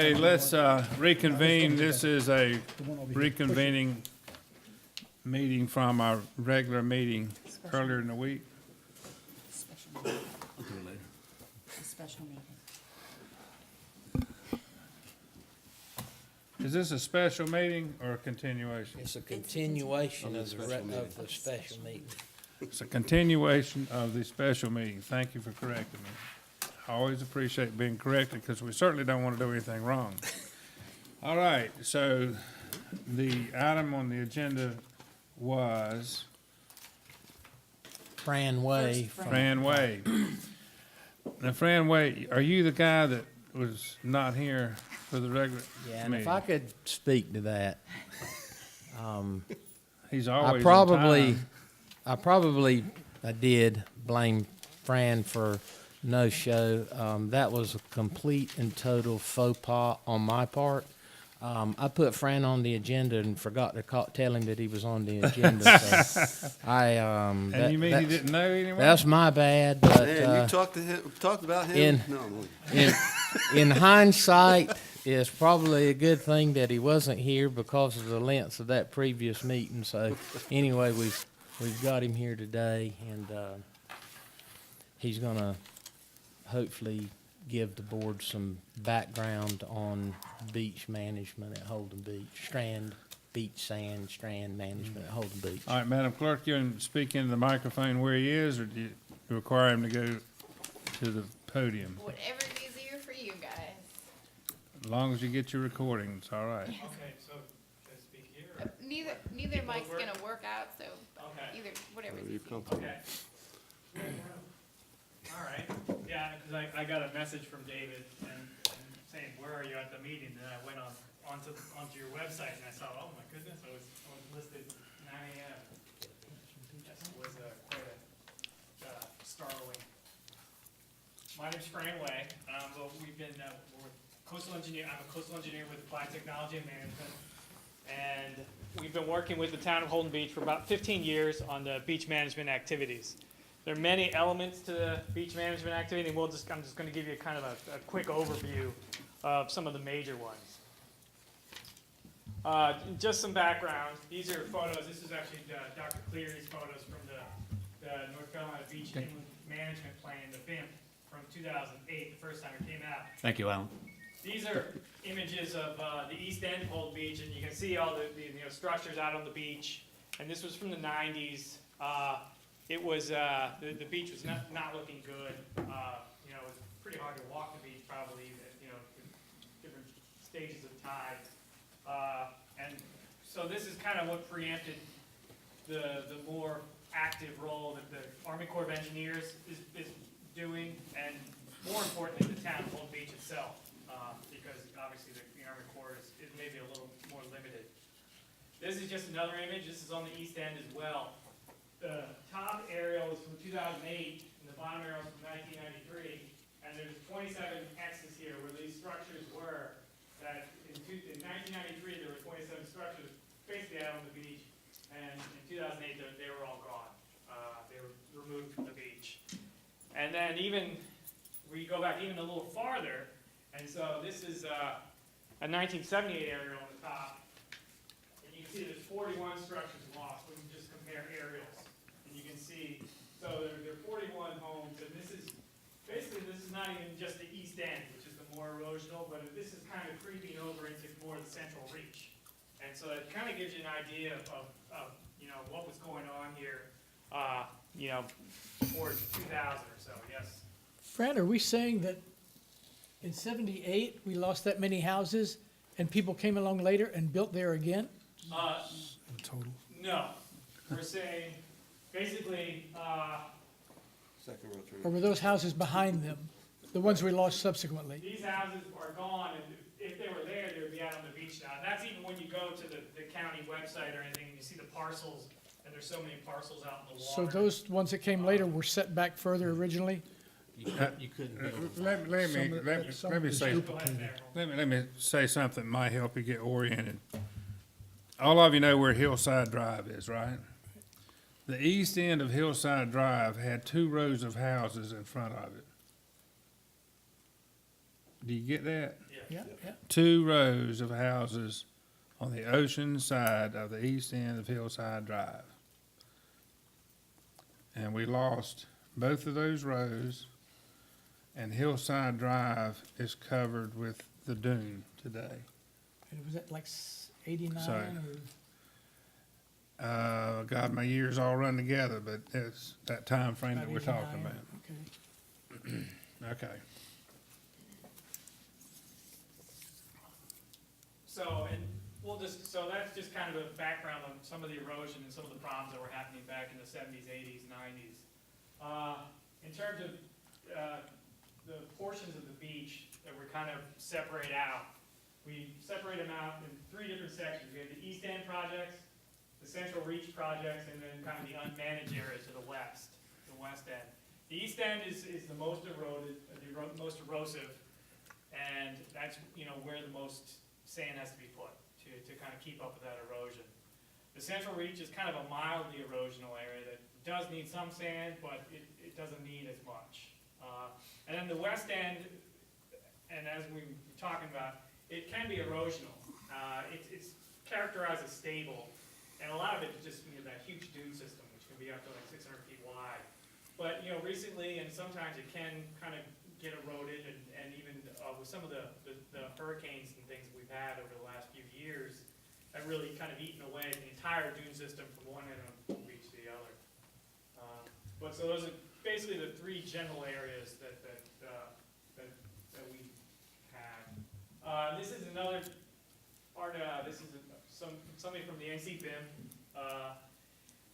Hey, let's reconvene. This is a reconvening meeting from our regular meeting earlier in the week. Special meeting. A special meeting. Is this a special meeting or a continuation? It's a continuation of the special meeting. It's a continuation of the special meeting. Thank you for correcting me. I always appreciate being corrected because we certainly don't want to do anything wrong. All right, so the item on the agenda was Fran Way. Fran Way. Now, Fran Way, are you the guy that was not here for the regular Yeah, and if meeting? I could speak to that, He's I always probably, on time. I did blame Fran for no show. That was a complete and total faux pas on my part. I put Fran on the agenda and forgot to tell him that he was on the agenda. So And you mean he didn't know anyway? That's my bad, but Man, you talked about him? in hindsight, it's probably a good thing that he wasn't here because of the length of that previous meeting. So anyway, we've got him here today, and he's gonna hopefully give the board some background on beach management at Holden Beach, beach strand management at Holden Beach. All right, Madam Clerk, you can speak into the microphone where he is, or do you require him to go to the podium? Whatever's easier for you guys. As long as you get your recording, it's all right. Okay, so should I speak here? Or? Neither People mic's work? gonna work out, so Okay. either, whatever's You easier. comfortable? Okay. All right, yeah, because I got a message from David and saying, where are you at the meeting? And I went onto your website and I saw, oh my goodness, I was listed 9 a.m. Yes, it was quite a startling. My name's Fran Way, but we're coastal engineer, I'm a coastal engineer with Applied Technology and Management. And we've been working with the town of Holden Beach for about 15 years on the beach management activities. There are many elements to the beach management activity, and I'm just going to give you kind of a quick overview of some of the major ones. Just some background. These are photos. This is actually Dr. Cleary's photos from the North Carolina Beach Inland Management Plan, the BIMP, from 2008, the first time it came out. Thank you, Alan. These are images of the east end of Holden Beach, and you can see all the structures out on the beach. And this was from the 90s. It was the beach was not looking good. It was pretty hard to walk the beach, probably. Different stages of tide. And so this is kind of what preempted the more active role that the Army Corps of Engineers is doing, and more importantly, the town of Holden Beach itself, because obviously the Army Corps is maybe a little more limited. This is just another image. This is on the east end as well. The top aerial is from 2008, and the bottom aerial is from 1993, and there's 27 X's here where these structures were. That in 1993 there were 27 structures basically out on the beach, and in 2008 they were all gone. They were removed from the beach. And then we go back even a little farther, and so this is a 1978 aerial on the top, and you can see there's 41 structures lost when you just compare aerials. And you can see, so there are 41 homes, and this is not even just the east end, which is the more erosional, but this is kind of creeping over into more of the central reach. And so it kind of gives you an idea of what was going on here, before 2000 or so, yes. Fran, are we saying that in '78, we lost that many houses and people came along later and built there again? No, we're saying, basically, Second row tree. Or were those houses behind them, the ones we lost subsequently? these houses are gone, and if they were there, they would be out on the beach now. And that's even when you go to the county website or anything, and you see the parcels, and there's so many parcels out in the So water. those ones that came later were set back further originally? You couldn't build. Let me say, Go ahead there. let me say something that might help you get oriented. All of you know where Hillside Drive is, right? The east end of Hillside Drive had 2 rows of houses in front of it. Do you get that? Yeah. Yeah, yeah. 2 rows of houses on the ocean side of the east end of Hillside Drive. And we lost both of those rows, and Hillside Drive is covered with the dune today. And was it like 89 Sorry. or God, my years all run together, but it's that time frame about that we're talking 89? about. Okay. Okay. So, and so that's just kind of a background on some of the erosion and some of the problems that were happening back in the 70s, 80s, 90s. In terms of the portions of the beach that were kind of separate out, we separate them out in 3 different sections. We have the East End projects, the Central Reach projects, and then kind of the unmanaged area to the west end. The East End is the most eroded, most erosive, and that's, where the most sand has to be put to kind of keep up with that erosion. The Central Reach is kind of a mildly erosional area that does need some sand, but it doesn't need as much. And then the West End, and as we were talking about, it can be erosional. It's characterized as stable, and a lot of it is just that huge dune system, which can be up to like 600 feet wide. But recently, and sometimes it can kind of get eroded, and even with some of the hurricanes and things we've had over the last few years, have really kind of eaten away the entire dune system from one end of the beach to the other. But so those are basically the 3 general areas that we have. This is another part. This is somebody from the NCBIM,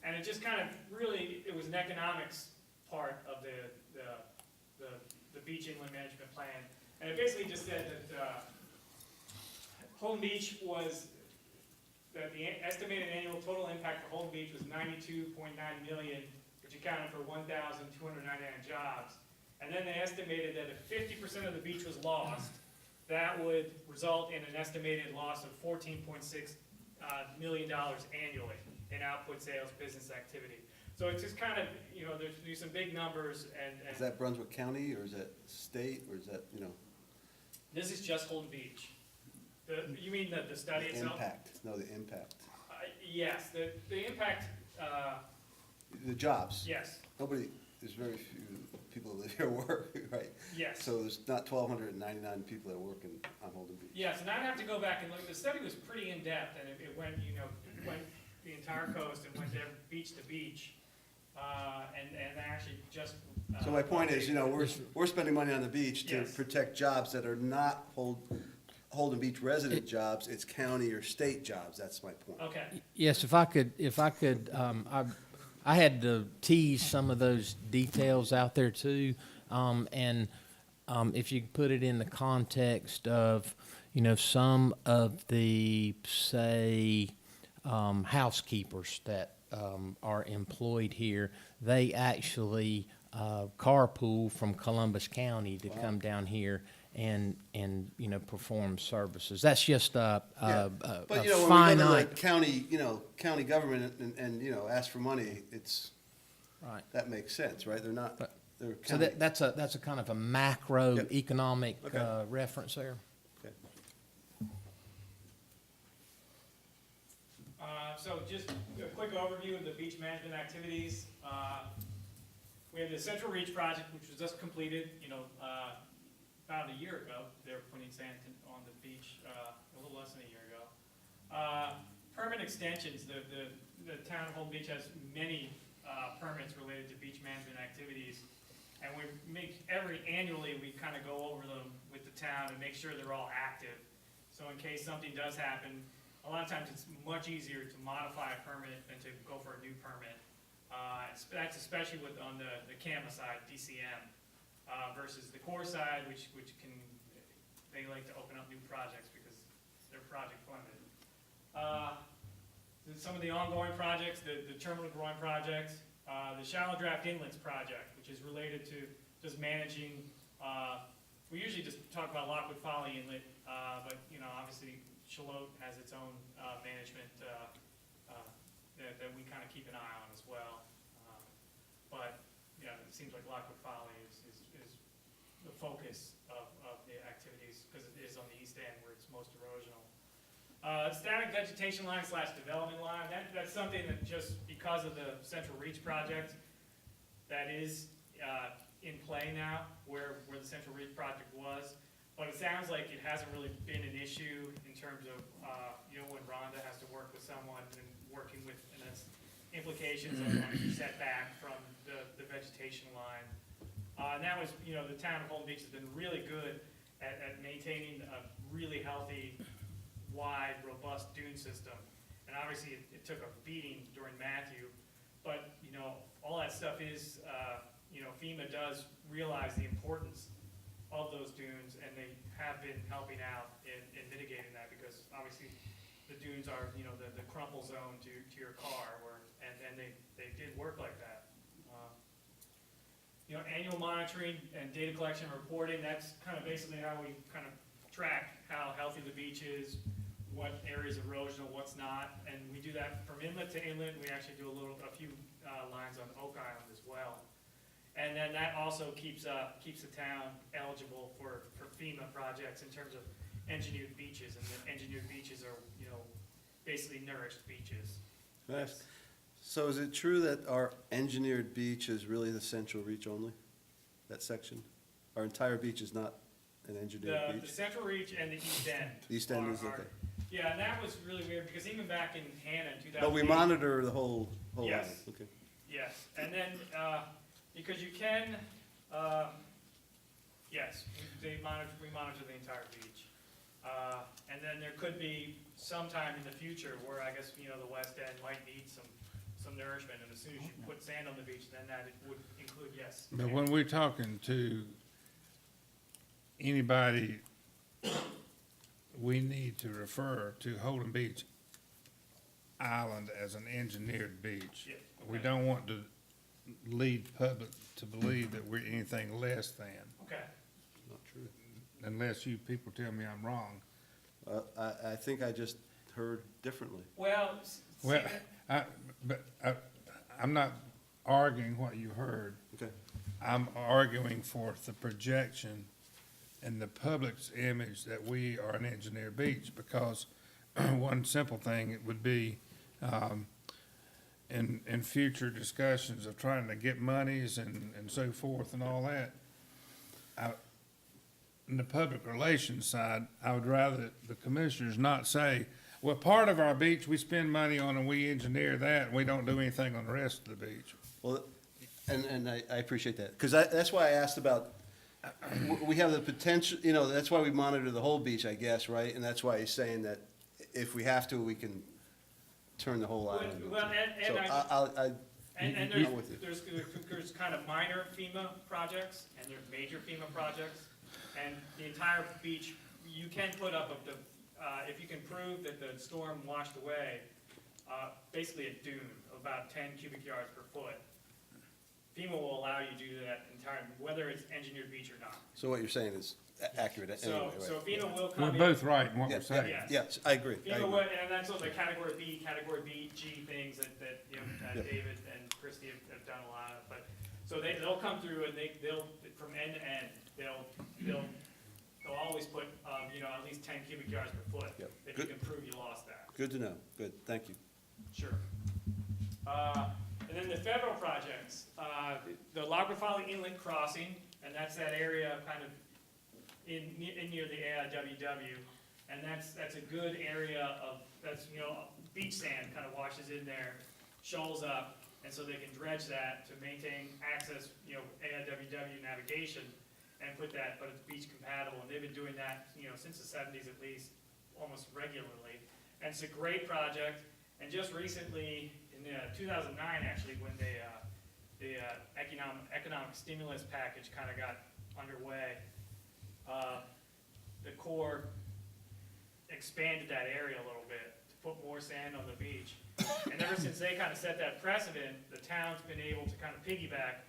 and it just kind of really it was an economics part of the beach inland management plan, and it basically just said that Holden Beach was that the estimated annual total impact for Holden Beach was $92.9 million, which accounted for 1,299 jobs. And then they estimated that if 50% of the beach was lost, that would result in an estimated loss of $14.6 million annually in output sales business activity. So it's just kind of, there's some big numbers and Is that Brunswick County, or is that state, or is that, this is just Holden Beach. You mean the study the itself? impact? No, the impact. Yes, the impact, The jobs. yes, There's very few people that live here work, right? yes. So there's not 1,299 people that are working on Holden Beach. Yes, and I'd have to go back and look. The study was pretty in-depth, and it went, went the entire coast and went beach to beach, and actually just. So my point is, we're spending money on the beach to Yes. protect jobs that are not Holden Beach resident jobs, it's county or state jobs, that's my point. Okay, Yes, if I could, I had to tease some of those details out there too, and if you could put it in the context of, some of the, say, housekeepers that are employed here, they actually carpool from Columbus County to come down here and perform services. That's just a But, when we go to finite. the county government and ask for money, Right. that makes sense, right? They're not, But- they're So county. that's a kind of a macro Yep. economic Okay. reference there. Okay. so just a quick overview of the beach management activities. We have the Central Reach project, which was just completed, about a year ago. They were putting sand on the beach a little less than a year ago. Permit extensions, the town of Holden Beach has many permits related to beach management activities. And we annually, we kind of go over them with the town and make sure they're all active. So in case something does happen, a lot of times it's much easier to modify a permit than to go for a new permit. That's especially on the CAMA side, DCM, versus the core side, which they like to open up new projects because they're project funded. Some of the ongoing projects, the terminal groin projects, the shallow draft inlets project, which is related to just managing, we usually just talk about Lockwood Folly Inlet, but obviously Shallotte has its own management that we kind of keep an eye on as well. But it seems like Lockwood Folly is the focus of the activities because it is on the east end where it's most erosional. Static vegetation line / development line, that's something that just because of the Central Reach project, that is in play now, where the Central Reach project was. But it sounds like it hasn't really been an issue in terms of, when Rhonda has to work with someone and working with, and that's implications on setback from the vegetation line. And that was, the town of Holden Beach has been really good at maintaining a really healthy, wide, robust dune system. And obviously, it took a beating during Matthew, but, all that stuff is, FEMA does realize the importance of those dunes, and they have been helping out in mitigating that, because obviously, the dunes are, the crumple zone to your car, and they did work like that. Annual monitoring and data collection and reporting, that's kind of basically how we kind of track how healthy the beach is, what areas erosional, what's not, and we do that from inlet to inlet. We actually do a few lines on Oak Island as well. And then that also keeps the town eligible for FEMA projects in terms of engineered beaches, and the engineered beaches are, basically nourished beaches. Yes. So is it true that our engineered beach is really the Central Reach only, that section? Our entire beach is not an engineered The beach? Central Reach and the East End. East End are- is okay. Yeah, and that was really weird, because even back in Hannah in 2008. But we monitor the whole island, Yes. okay. Yes, and then, because you can, yes, we monitor the entire beach. And then there could be sometime in the future where I guess, the west end might need some nourishment, and as soon as you put sand on the beach, then that would include, yes. But when we're talking to anybody, we need to refer to Holden Beach Island as an engineered beach. Yeah, We okay. don't want to lead public to believe that we're anything less than, Okay, Not true. unless you people tell me I'm wrong. I think I just heard differently. well, Well, I'm not arguing what you heard. Okay. I'm arguing for the projection and the public's image that we are an engineered beach, because one simple thing, it would be, in future discussions of trying to get monies and so forth and all that, in the public relations side, I would rather the commissioners not say, well, part of our beach we spend money on and we engineer that, and we don't do anything on the rest of the beach. Well, and I appreciate that, because that's why I asked about, we have the potential, that's why we monitor the whole beach, I guess, right? And that's why he's saying that if we have to, we can turn the whole island. well, So and I'm with you. there's kind of minor FEMA projects, and there's major FEMA projects, and the entire beach, you can put up if you can prove that the storm washed away, basically a dune of about 10 cubic yards per foot. FEMA will allow you to do that entirely, whether it's engineered beach or not. So what you're saying is accurate anyway, So right? FEMA will We're come in. both right in what Yeah, we're saying. Yes. Yes, I agree. FEMA would, and that's all the category B, G things that Yeah. David and Christie have done a lot of, but, so they'll come through and they'll, from end to end, they'll always put, at least 10 cubic yards per foot. Yep. If you Good. can prove you lost that. Good to know, good, thank you. Sure. And then the federal projects, the Lagrafali Inlet Crossing, and that's that area kind of near the AIWW, and that's a good area of, beach sand kind of washes in there, shoals up, and so they can dredge that to maintain access, AIWW navigation, and put that, but it's beach compatible, and they've been doing that, since the 70s at least, almost regularly. And it's a great project, and just recently, in 2009 actually, when the economic stimulus package kind of got underway, the Corps expanded that area a little bit to put more sand on the beach. And ever since they kind of set that precedent, the town's been able to kind of piggyback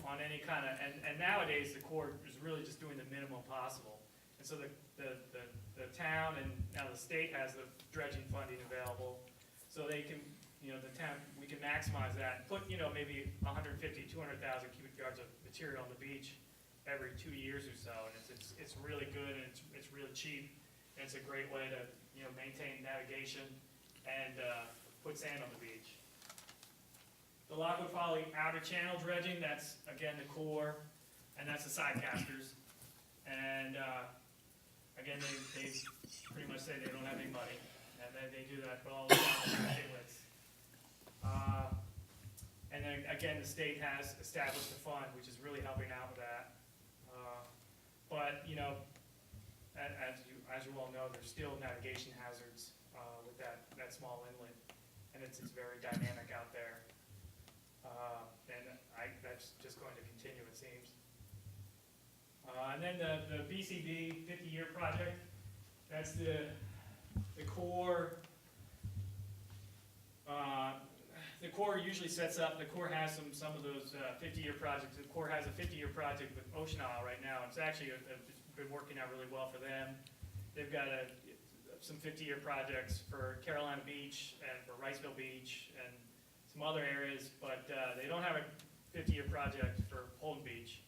on any kind of, and nowadays the Corps is really just doing the minimum possible. And so the town and now the state has the dredging funding available, so they can, the town, we can maximize that, and put, maybe 150, 200,000 cubic yards of material on the beach every 2 years or so, and it's really good, and it's really cheap, and it's a great way to, maintain navigation and, put sand on the beach. The Lockwood Folly outer channel dredging, that's, again, the core, and that's the side casters. And, again, they pretty much say they don't have any money, and then they do that, but all the inlets. And then, again, the state has established a fund, which is really helping out with that. But, as you all know, there's still navigation hazards, with that small inlet, and it's very dynamic out there. And that's just going to continue, it seems. And then the BCB 50-year project, that's the Corps. The Corps usually sets up, the Corps has some of those 50-year projects. The Corps has a 50-year project with Ocean Isle right now. It's actually it's been working out really well for them. They've got some 50-year projects for Carolina Beach and for Riceville Beach and some other areas, but they don't have a 50-year project for Holden Beach.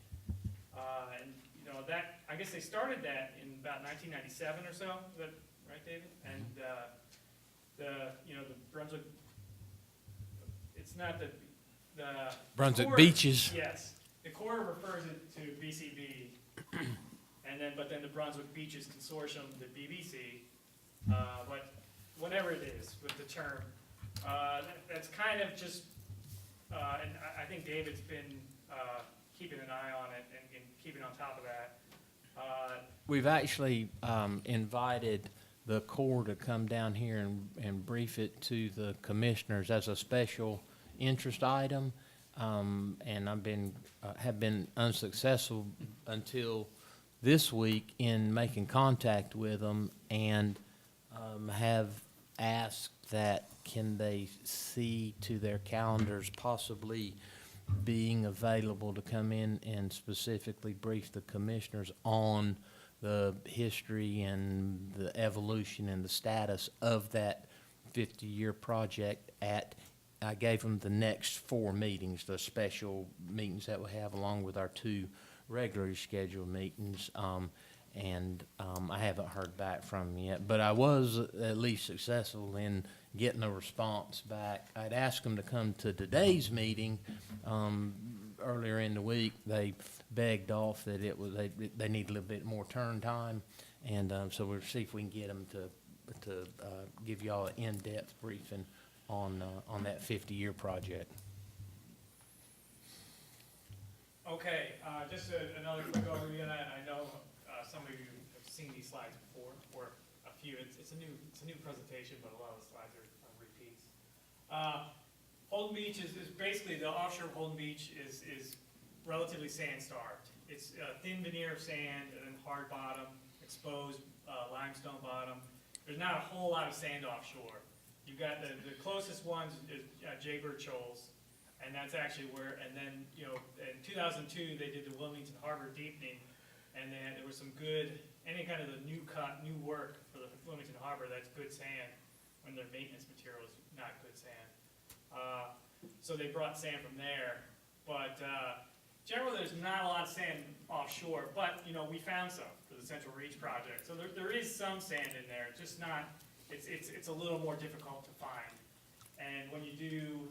And that, I guess they started that in about 1997 or so. Is that right, David? And the Brunswick. It's not the Brunswick Corps, Beaches. Yes, the Corps refers it to BCB, but then the Brunswick Beaches Consortium, the BBC. But whatever it is with the term, that's kind of just, and I think David's been keeping an eye on it and keeping on top of that. We've actually invited the Corps to come down here and brief it to the commissioners as a special interest item, and have been unsuccessful until this week in making contact with them, and have asked that can they see to their calendars possibly being available to come in and specifically brief the commissioners on the history and the evolution and the status of that 50-year project I gave them the next 4 meetings, the special meetings that we have along with our 2 regularly scheduled meetings. I haven't heard back from them yet, but I was at least successful in getting a response back. I'd asked them to come to today's meeting earlier in the week. They begged off that they need a little bit more turn time, and so we'll see if we can get them to give y'all an in-depth briefing on that 50-year project. Okay, just another quick overview, and I know some of you have seen these slides before, or a few. It's a new presentation, but a lot of the slides are repeats. Holden Beach is basically the offshore of Holden Beach is relatively sand-starved. It's a thin veneer of sand and then hard bottom, exposed limestone bottom. There's not a whole lot of sand offshore. You've got the closest ones is Jaybird Shoals, and that's actually where, and then, in 2002, they did the Wilmington Harbor deepening, and then there was some good, any kind of the new work for the Wilmington Harbor, that's good sand, when their maintenance material is not good sand. So they brought sand from there, but generally there's not a lot of sand offshore, but, we found some for the Central Reach project. So there is some sand in there, just not, it's a little more difficult to find. And when you do,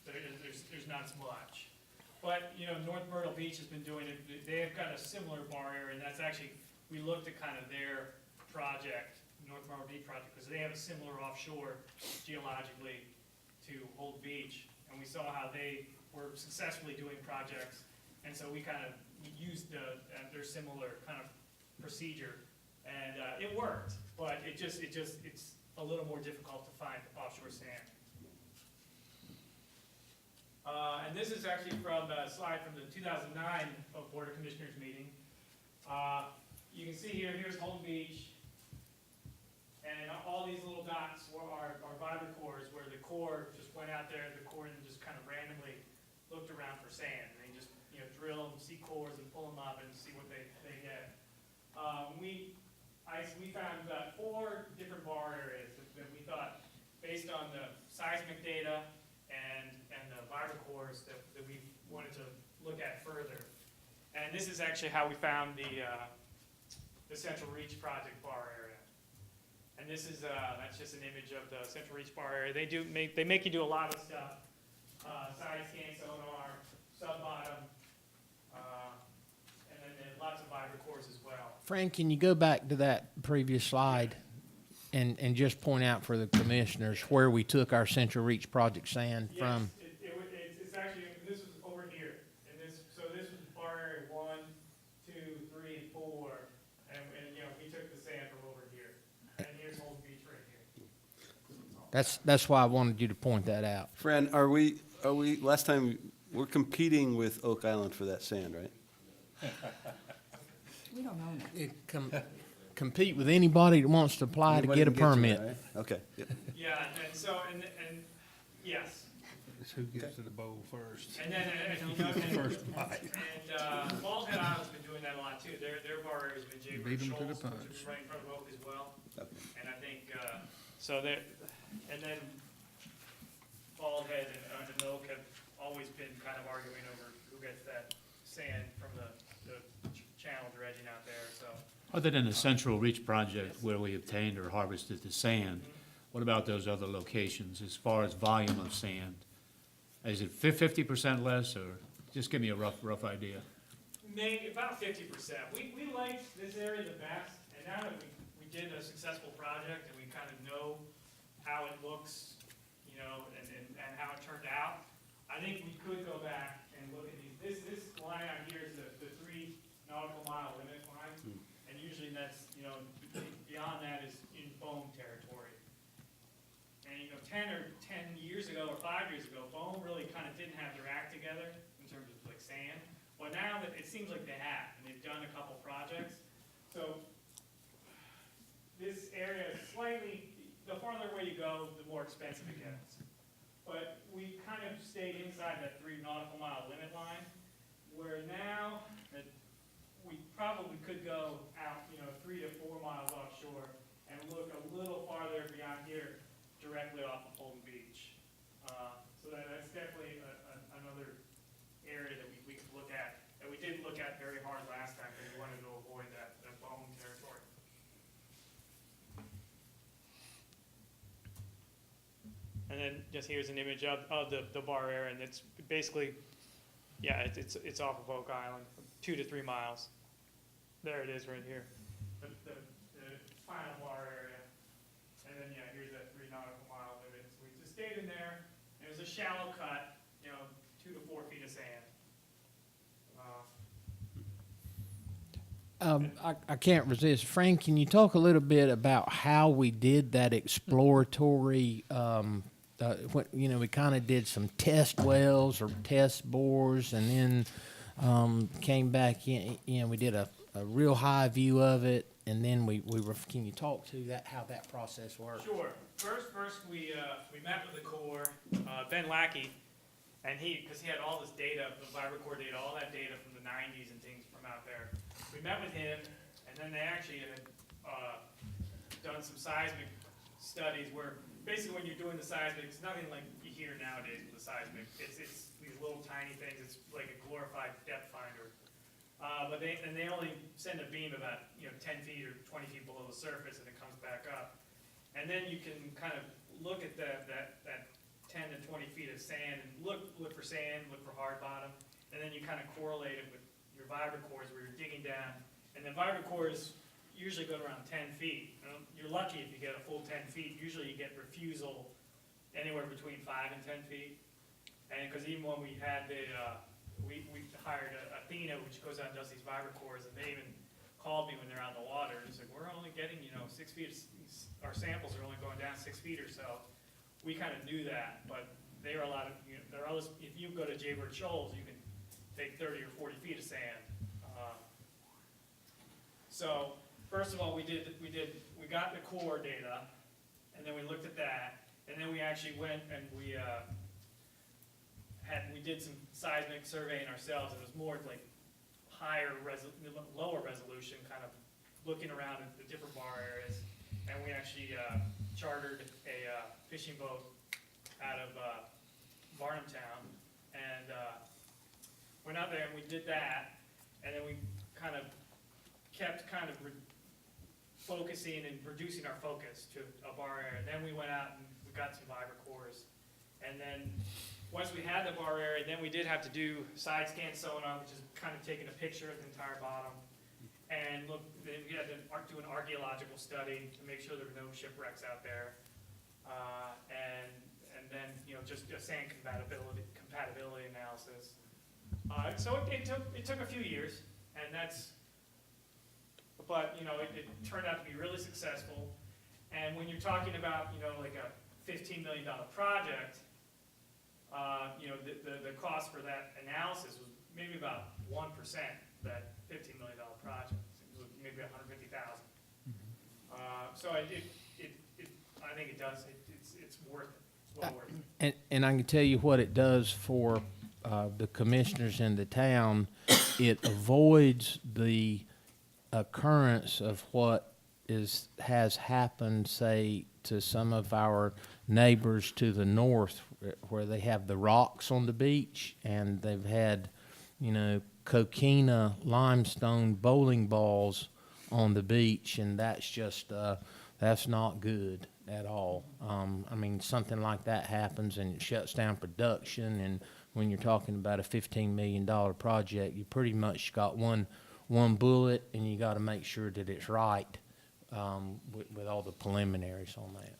there's not as much. But, North Myrtle Beach has been doing it. They have got a similar bar area, and that's actually, we looked at kind of their project, North Myrtle Beach project, because they have a similar offshore geologically to Holden Beach. And we saw how they were successfully doing projects. And so we kind of used their similar kind of procedure. And it worked, but it's a little more difficult to find offshore sand. And this is actually from a slide from the 2009 Board of Commissioners meeting. You can see here's Holden Beach, and all these little dots are vibra cores, where the Corps just went out there, and just kind of randomly looked around for sand. They just drill them, see cores, and pull them up and see what they get. We found 4 different bar areas that we thought, based on the seismic data and the vibra cores that we wanted to look at further. And And this is actually how we found the Central Reach Project bar area. And this is, that's just an image of the Central Reach bar area. They make you do a lot of stuff. Side scan sonar, sub-bottom, and then lots of vibra cores as well. Frank, can you go back to that previous slide and just point out for the commissioners where we took our Central Reach project sand from? Yes, it's actually, this was over here, and so this was bar area 1, 2, 3, and 4, and we took the sand from over here, and here's Holden Beach right here. That's why I wanted you to point that out. Fran, are we, last time, we're competing with Oak Island for that sand, right? We don't own it. Compete with anybody that wants to apply to Anybody get a can to it, permit. right? Okay, yep. Yeah, and so, and yes, It's who gets to the bowl first. and then, Bald Head Island's been doing that a lot too, their bar area's been Jay Beat 'em to the Shoals, which punch. is right in front of Oak as well. Okay. And I think, so there, and then Bald Head and Oak have always been kind of arguing over who gets that sand from the channel dredging out there, so. Other than the Central Reach project where we obtained or harvested the sand, what about those other locations as far as volume of sand? Is it 50% less, or just give me a rough idea? Maybe about 50%. We liked this area the best, and now that we did a successful project and we kind of know how it looks, and how it turned out, I think we could go back and look at these. This line out here is the 3 nautical mile limit line, and usually that's, beyond that is in foam territory. And 10 years ago or 5 years ago, foam really kind of didn't have their act together in terms of like sand. But now that it seems like they have, and they've done a couple projects. So this area is slightly, the farther away you go, the more expensive it gets. But we kind of stayed inside that 3 nautical mile limit line, where now that we probably could go out, 3 to 4 miles offshore and look a little farther beyond here, directly off of Holden Beach. So that's definitely another area that we could look at, that we did look at very hard last time, because we wanted to avoid that foam territory. And then just here's an image of the bar area, and it's basically, it's off of Oak Island, 2 to 3 miles. There it is right here, the final bar area. And then, here's that 3 nautical mile limit. So we just stayed in there, and it was a shallow cut, 2 to 4 feet of sand. I can't resist. Frank, can you talk a little bit about how we did that exploratory, we kind of did some test wells or test bores, and then came back in, we did a real high view of it, and then can you talk to that, how that process worked? Sure. First we met with the Corps, Ben Lackey, and because he had all this data, the vibra-core data, all that data from the 90s and things from out there. We met with him, and then they actually had done some seismic studies where basically when you're doing the seismic, it's nothing like you hear nowadays with the seismic. It's these little tiny things. It's like a glorified depth finder. But they only send a beam about 10 feet or 20 feet below the surface, and it comes back up. And then you can kind of look at that 10 to 20 feet of sand and look for sand, look for hard bottom, and then you kind of correlate it with your vibra-cores where you're digging down. And the vibra-cores usually go to around 10 feet. You're lucky if you get a full 10 feet. Usually you get refusal anywhere between 5 and 10 feet. And because even when we had we hired Athena, which goes out and does these vibra-cores, and they even called me when they're out in the water and said, we're only getting, 6 feet, our samples are only going down 6 feet or so. We kind of knew that, but there are a lot of, there are others, if you go to Jaybird Shoals, you can take 30 or 40 feet of sand. So first of all, we got the core data, and then we looked at that, and then we actually went and we did some seismic surveying ourselves. It was more like lower resolution, kind of looking around at the different bar areas, and we actually chartered a fishing boat out of Varnamtown, and went out there and we did that. and then we kind of kept kind of focusing and reducing our focus to a bar area. Then we went out and we got some fiber cores. And then, once we had the bar area, then we did have to do side scan sonar, which is kind of taking a picture of the entire bottom. And look, then we had to do an archaeological study to make sure there were no shipwrecks out there. And then, you know, just a sand compatibility analysis. So it took a few years, and but, you know, it turned out to be really successful. And when you're talking about, you know, like a $15 million project, you know, the cost for that analysis was maybe about 1% that $15 million project. It was maybe 150,000. So I think it does. It's worth it. It's well worth it. And I can tell you what it does for the commissioners in the town. It avoids the occurrence of what has happened, say, to some of our neighbors to the north, where they have the rocks on the beach, and they've had, you know, coquina limestone bowling balls on the beach, and that's just that's not good at all. I mean, something like that happens and it shuts down production, and when you're talking about a $15 million project, you pretty much got one bullet, and you got to make sure that it's right with all the preliminaries on that.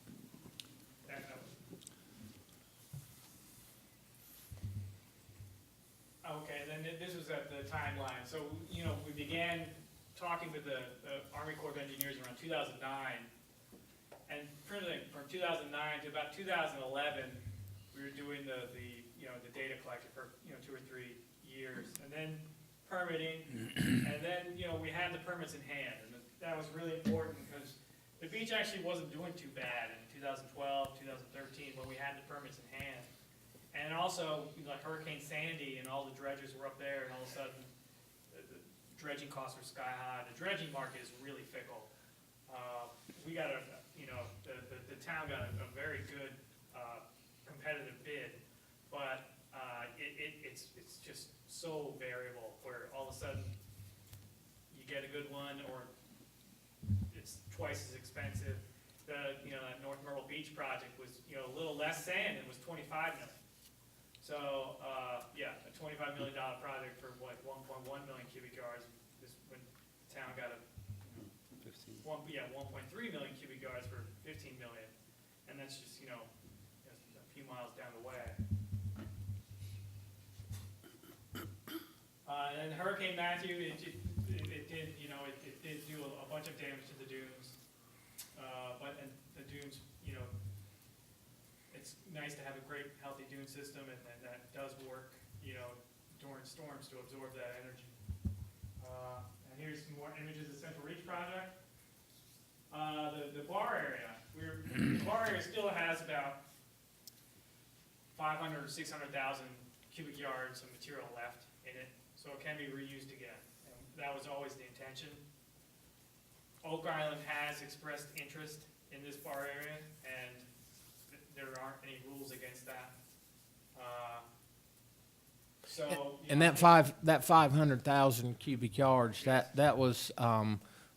Okay, then this was at the timeline. So, you know, we began talking with the Army Corps of Engineers around 2009. And from 2009 to about 2011, we were doing the data collection for, you know, 2 or 3 years. And then permitting, and then, you know, we had the permits in hand. And that was really important because the beach actually wasn't doing too bad in 2012, 2013 when we had the permits in hand. And also, like Hurricane Sandy and all the dredgers were up there, and all of a sudden, the dredging costs were sky high. The dredging market is really fickle. We got the town got a very good competitive bid, but it's just so variable. Where all of a sudden, you get a good one, or it's twice as expensive. That North Myrtle Beach project was, you know, a little less sand. It was $25 million. So, yeah, a $25 million project for what, 1.1 million cubic yards is when the town got a 1.3 million cubic yards for 15 million. And that's just, you know, a few miles down the way. And Hurricane Matthew, it did, you know, it did do a bunch of damage to the dunes. And the dunes, you know, it's nice to have a great, healthy dune system, and that does work, you know, during storms to absorb that energy. And here's some more images of Central Reach project. The bar area, the bar area still has about 500 or 600,000 cubic yards of material left in it, so it can be reused again. And that was always the intention. Oak Island has expressed interest in this bar area, and there aren't any rules against that. And that 500,000 cubic yards, that was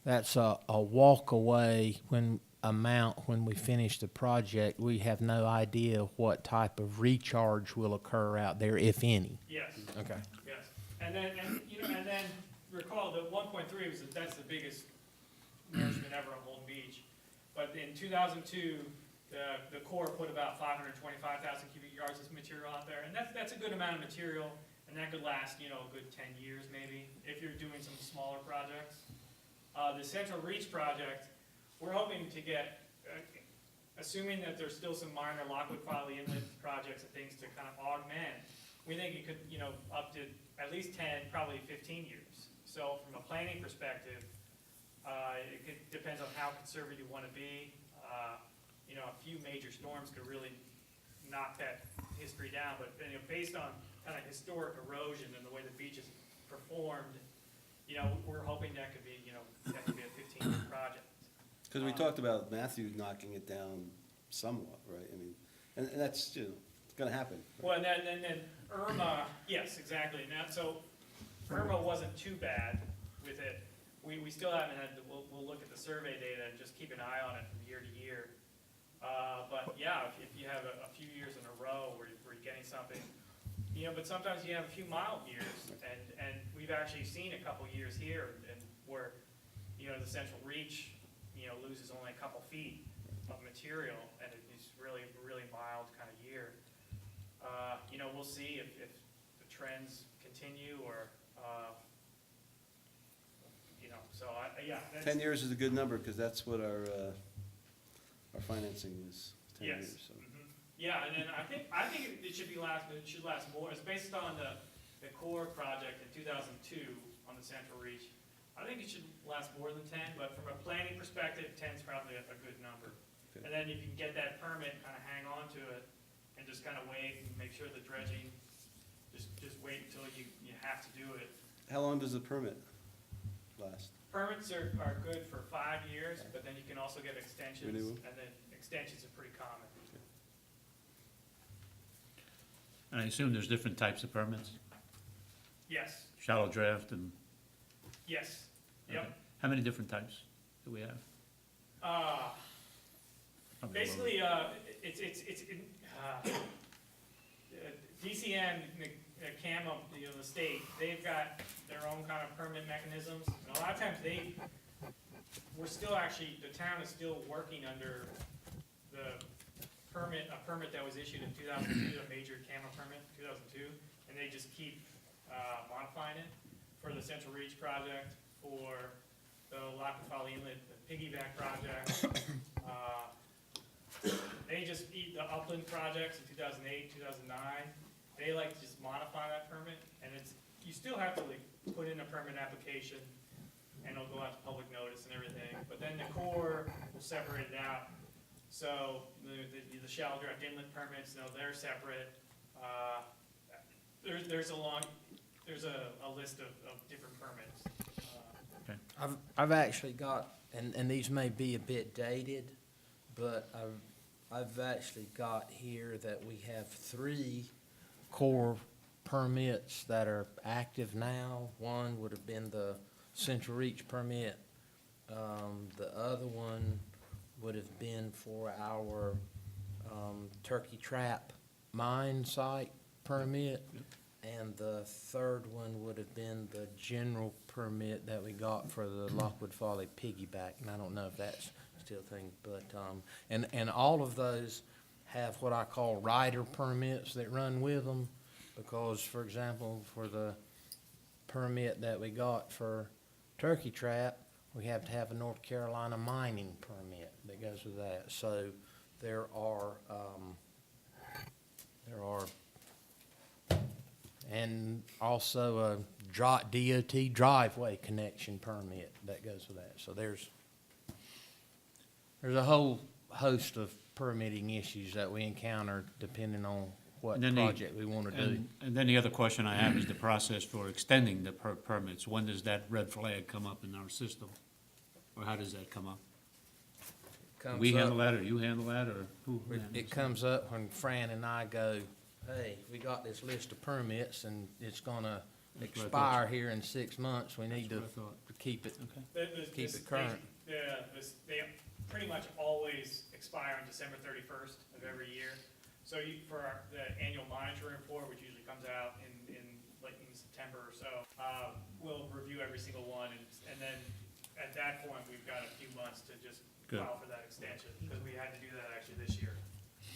that's a walk away when we finish the project. We have no idea what type of recharge will occur out there, if any. Yes. Okay. Yes. And then recall that 1.3 that's the biggest nourishment ever on Holden Beach. But in 2002, the Corps put about 525,000 cubic yards of material out there, and that's a good amount of material, and that could last, you know, a good 10 years maybe if you're doing some smaller projects. The Central Reach project, we're hoping to get, assuming that there's still some minor Lockwood Quality Inlet projects and things to kind of augment, we think it could, you know, up to at least 10, probably 15 years. So from a planning perspective, it depends on how conservative you want to be. You know, a few major storms could really knock that history down, but you know, based on kind of historic erosion and the way the beach is performed, you know, we're hoping that could be, you know, that could be a 15-year project. Because we talked about Matthew knocking it down somewhat, right? I mean, and that's, you know, it's gonna happen. Well, and then Irma, yes, exactly. Now, so Irma wasn't too bad with it. We still haven't had, we'll look at the survey data and just keep an eye on it from year to year. But yeah, if you have a few years in a row where you're getting something, but sometimes you have a few mild years, and we've actually seen a couple years here and where, the central reach, loses only a couple feet of material, and it's really, really mild kind of year. We'll see if the trends continue or, so yeah. 10 years is a good number, because that's what our financing is, 10 Yes. years, so. Mhm. Yeah, and then I think it should last more. It's based on the core project in 2002 on the Central Reach. I think it should last more than 10, but from a planning perspective, 10 is probably a good number. Okay. And then if you can get that permit, kind of hang on to it, and just kind of wait and make sure the dredging, just wait until you have to do it. How long does the permit last? Permits are good for 5 years, but then you can also get extensions, Renewal? and then extensions are pretty common. And I assume there's different types of permits, Yes, shallow draft and, yes, okay. yep. How many different types do we have? Probably Basically, DCN, CAMA, the state, they've got their own kind of permit mechanisms, and a lot of times the town is still working under a permit that was issued in 2002, a major CAMA permit, 2002, and they just keep modifying it for the Central Reach project, for the Lackawanna Inlet, the piggyback project. They just eat the upland projects in 2008, 2009. They like to just modify that permit, and you still have to put in a permit application, and it'll go out to public notice and everything. But then the Corps will separate it out. So the shallow draft inlet permits, they're separate. There's a list of different permits. I've actually got, and these may be a bit dated, but I've actually got here that we have 3 core permits that are active now. One would have been the Central Reach permit. The other one would have been for our Turkey Trap mine site permit. And the third one would have been the general permit that we got for the Lockwood Folly piggyback. And I don't know if that's still a thing, but, and all of those have what I call rider permits that run with them. Because, for example, for the permit that we got for Turkey Trap, we have to have a North Carolina mining permit that goes with that. So there are, and also a DOT driveway connection permit that goes with that. So there's a whole host of permitting issues that we encounter depending on what And then project we want to do. And then the other question I have is the process for extending the permits. When does that red flag come up in our system? Or how does that come up? Do Comes we up- handle that, or you handle that, or who handles It comes up when Fran and I go, hey, we got this list of permits and it's gonna That's what I expire thought. here in 6 months. We need That's to what I thought. keep it. Okay. Keep it current. They pretty much always expire on December 31st of every year. So for the annual monitoring report, which usually comes out in September or so, we'll review every single one, and then at that point, we've got a few months to just Good. file for that extension, because we had to do that actually this year.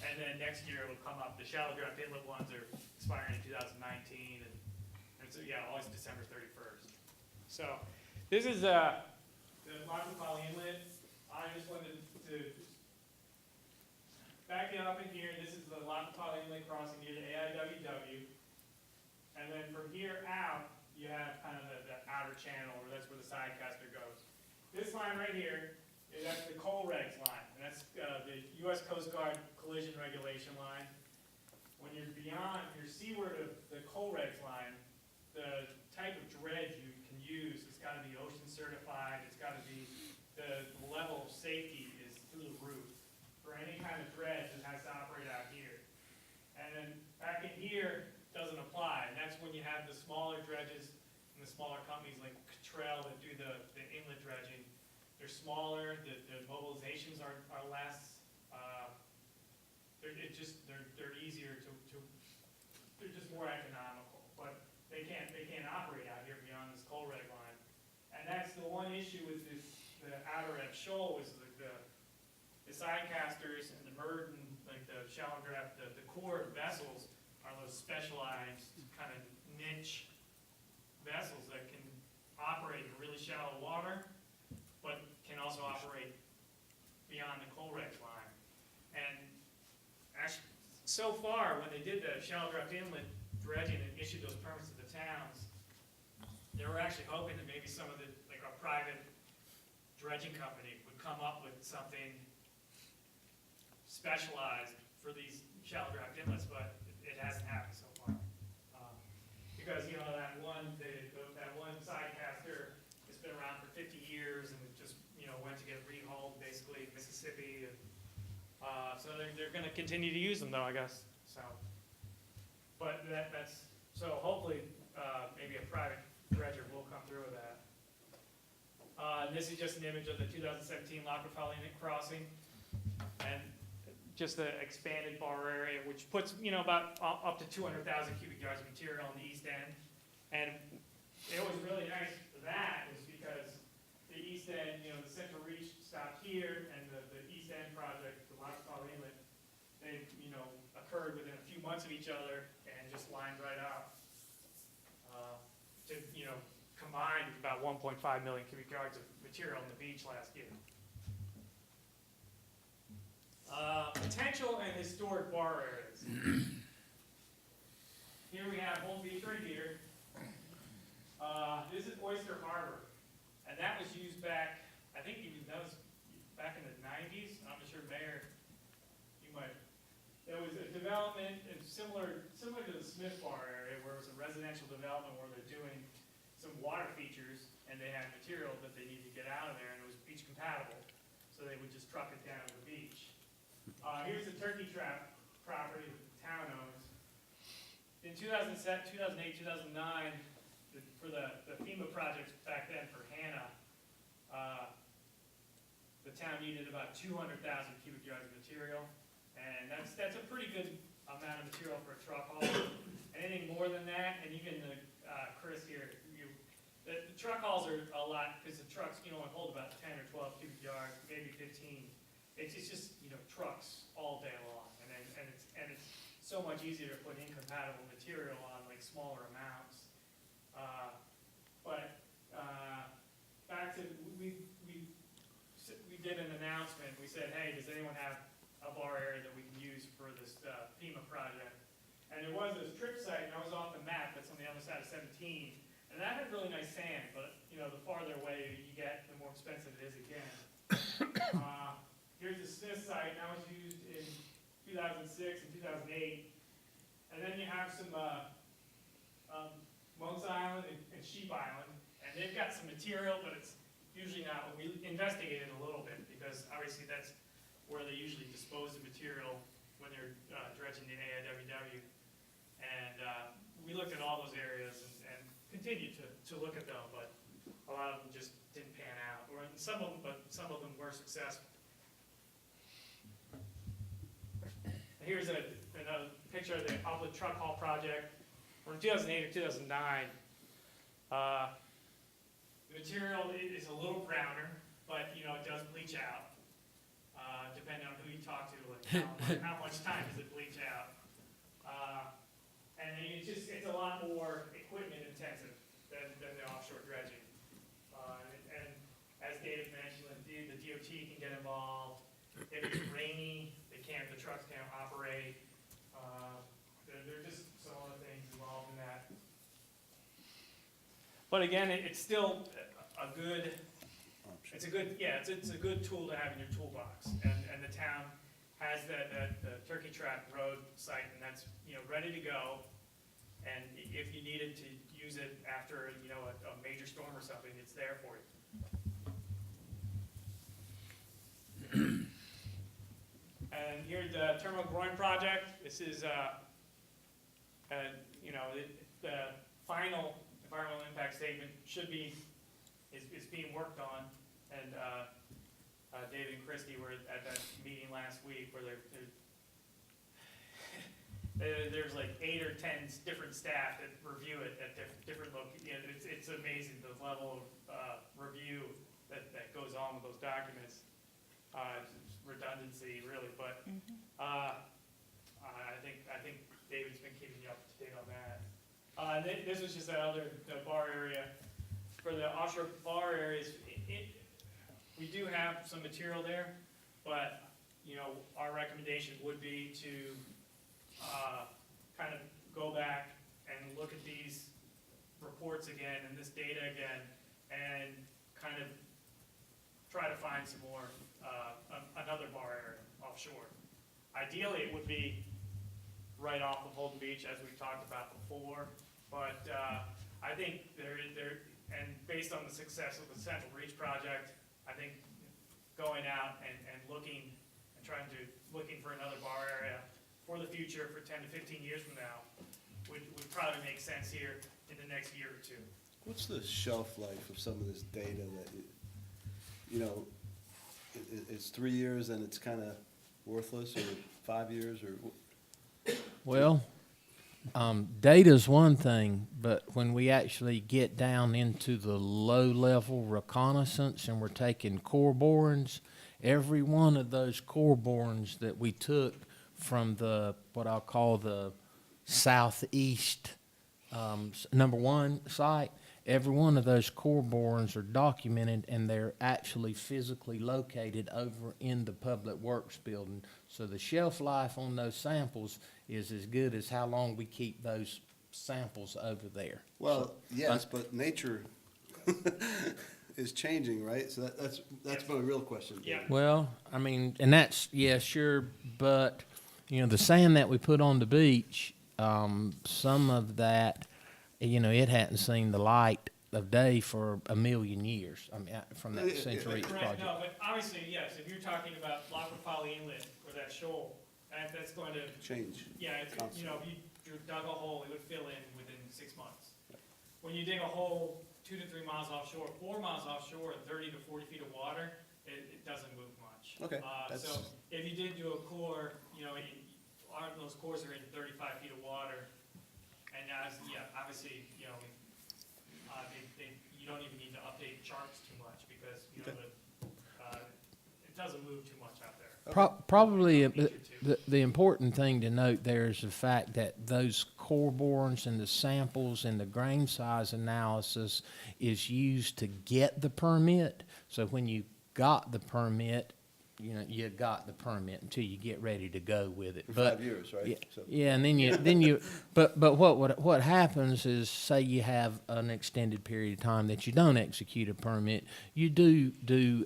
And then next year it'll come up, the shallow draft inlet ones are expiring in 2019, and so, yeah, always December 31st. So, this is, the Lackawanna Inlet. I just wanted to back it up in here. This is the Lackawanna Inlet crossing near the AIWW. And then from here out, you have kind of the outer channel, or that's where the sidecaster goes. This line right here, that's the coal regs line, and that's the U.S. Coast Guard collision regulation line. When you're seaward of the coal regs line, the type of dredge you can use, it's gotta be ocean certified, it's gotta be, the level of safety is through the roof. For any kind of dredge, it has to operate out here. And then back in here, doesn't apply, and that's when you have the smaller dredges and the smaller, the mobilizations are less. They're easier to, they're just more economical, but they can't operate out here beyond this coal reg line. And that's the one issue with this, the outer edge shoal is the side casters and the Merton, like the shallow draft, the core vessels are those specialized kind of niche vessels that can operate in really shallow water, but can also operate beyond the coal reg line. And actually, so far, when they did the shallow draft inlet dredging and issued those permits to the towns, they were actually hoping that maybe some of the, like a private dredging company would come up with something specialized for these shallow draft inlets, but it hasn't happened so far. Because, you know, that one side caster has been around for 50 years and it just, you know, went to get rehauled basically in Mississippi. And, so they're gonna continue to use them though, I guess, so. But so hopefully, maybe a private dredger will come through with that. This is just an image of the 2017 Lockefall Inlet crossing. And just the expanded bar area, which puts, you know, about up to 200,000 cubic yards of material on the east end. And it was really nice for that is because the east end, you know, the central reach stopped here and the east end project, the Lockefall Inlet, they, you know, occurred within a few months of each other and just lined right up. To, you know, combined about 1.5 million cubic yards of material on the beach last year. Potential and historic bar areas. Here we have Holden Beach right here. This is Oyster Harbor, and that was used back, I think that was back in the 90s. I'm not sure, Mayor, you might. There was a development similar to the Smith Bar area, where it was a residential development where they're doing some water features, and they had material that they needed to get out of there, and it was beach compatible, so they would just truck it down to the beach. Here's the turkey trap property that the town owns. In 2008, 2009, for the FEMA projects back then for Hannah, the town needed about 200,000 cubic yards of material, and that's a pretty good amount of material for a truck haul. Anything more than that, and even Chris here, the truck hauls are a lot because the trucks, you know, hold about 10 or 12 cubic yards, maybe 15. It's just, you know, trucks all day long, and it's so much easier to put incompatible material on like smaller amounts. Back to we did an announcement. We said, hey, does anyone have a bar area that we can use for this FEMA project? And there was this trip site, and I was off the map. That's on the other side of 17, and that had really nice sand. But you know, the farther away you get, the more expensive it is again. Here's the Smith site, and that was used in 2006 and 2008. And then you have some Monk's Island and Sheep Island, and they've got some material, but it's usually not. We investigated a little bit because obviously that's where they usually dispose of material when they're dredging the AIWW. And we looked at all those areas and continued to look at them, but a lot of them just didn't pan out. Or some of them were successful. Here's another picture of the Upland Truck Haul project from 2008 or 2009. The material is a little browner, but you know it does bleach out, depending on who you talk to. Like how much time does it bleach out? And it's a lot more equipment intensive than the offshore dredging. And as David mentioned, the DOT can get involved. If it's rainy, the trucks can't operate. There are just some other things involved in that. But again, it's still a good, it's a good tool to have in your toolbox. And the town has the Turkey Trap Road site, and that's, you know, ready to go. And if you needed to use it after, you know, a major storm or something, it's there for you. And here's the Terminal Groin project. This is, you know, the final environmental impact statement is being worked on, and David and Christie were at that meeting last week where there's like 8 or 10 different staff that review it at different it's amazing the level of review that goes on with those documents. It's redundancy really, but I think David's been keeping you up to date on that. This was just that the bar area. For the offshore bar areas, we do have some material there, but, you know, our recommendation would be to kind of go back and look at these reports again and this data again and kind of try to find some more, another bar area offshore. Ideally, it would be right off of Holden Beach, as we've talked about before, but I think and based on the success of the Central Reach project, I think going out and looking and looking for another bar area for the future for 10 to 15 years from now would probably make sense here in the next year or two. What's the shelf life of some of this data that, you know, it's 3 years and it's kind of worthless, or 5 years, or? Well, data's one thing, but when we actually get down into the low-level reconnaissance and we're taking core borings, every one of those core borings that we took from what I'll call the southeast number 1 site, every one of those core borings are documented, and they're actually physically located over in the Public Works building. So the shelf life on those samples is as good as how long we keep those samples over there. Well, yes, but nature is changing, right? So that's my real question. Yeah. Well, I mean, and that's, yeah, sure, but, you know, the sand that we put on the beach, some of that, you know, it hadn't seen the light of day for 1,000,000 years. I mean, from that Central Reach Correct, project. no, but obviously, yes, if you're talking about Lockwood Inlet or that shoal, that's going to, Change. yeah, you know, if you dug a hole, it would fill in within 6 months. When you dig a hole 2 to 3 miles offshore, 4 miles offshore, and 30 to 40 feet of water, it doesn't move much. Okay, So if you did do a core, you know, those cores are in 35 feet of water, and obviously, you know, you don't even need to update charts too much because, you know, it doesn't move too much out there. Probably the important thing to note there is the fact that those core borings and the samples and the grain size analysis is used to get the permit. So when you got the permit, you know, you got the permit until you get ready to go with it. For But 5 years, right? yeah, So- yeah, and then you, but what happens is, say you have an extended period of time that you don't execute a permit, you do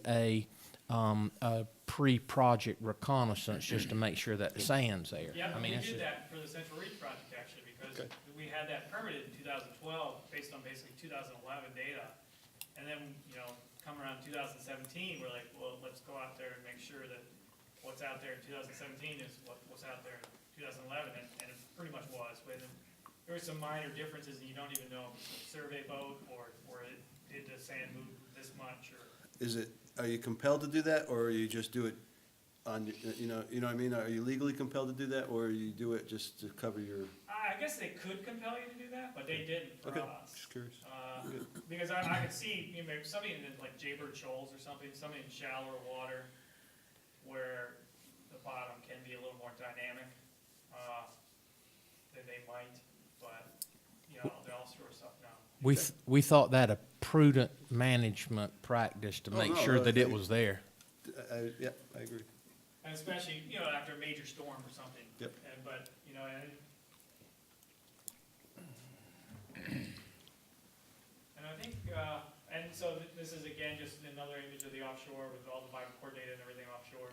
a pre-project reconnaissance just to make sure that the sand's there. Yeah, I mean, we that's did just- that for the Central Reach project actually, because we had that permitted in 2012 based on basically 2011 data. And then, you know, come around 2017, we're like, well, let's go out there and make sure that what's out there in 2017 is what's out there in 2011, and it pretty much was. But there were some minor differences, and you don't even know if it's a survey boat or did the sand move this much or. Are you compelled to do that, or you just do it on, you know what I mean? Are you legally compelled to do that, or you do it just to cover your? I guess they could compel you to do that, but they didn't for Okay, us. just curious. Because I could see, you know, maybe somebody in like Jaybird Shoals or something, something in shallower water where the bottom can be a little more dynamic, than they might, but, you know, the offshore stuff, no. we thought that a prudent management practice to Oh, make no, sure that it I- was there. Yeah, I agree. And especially, you know, after a major storm or something. Yep. But, you know, and I think, and so this is again just another image of the offshore with all the Vibracor data and everything offshore.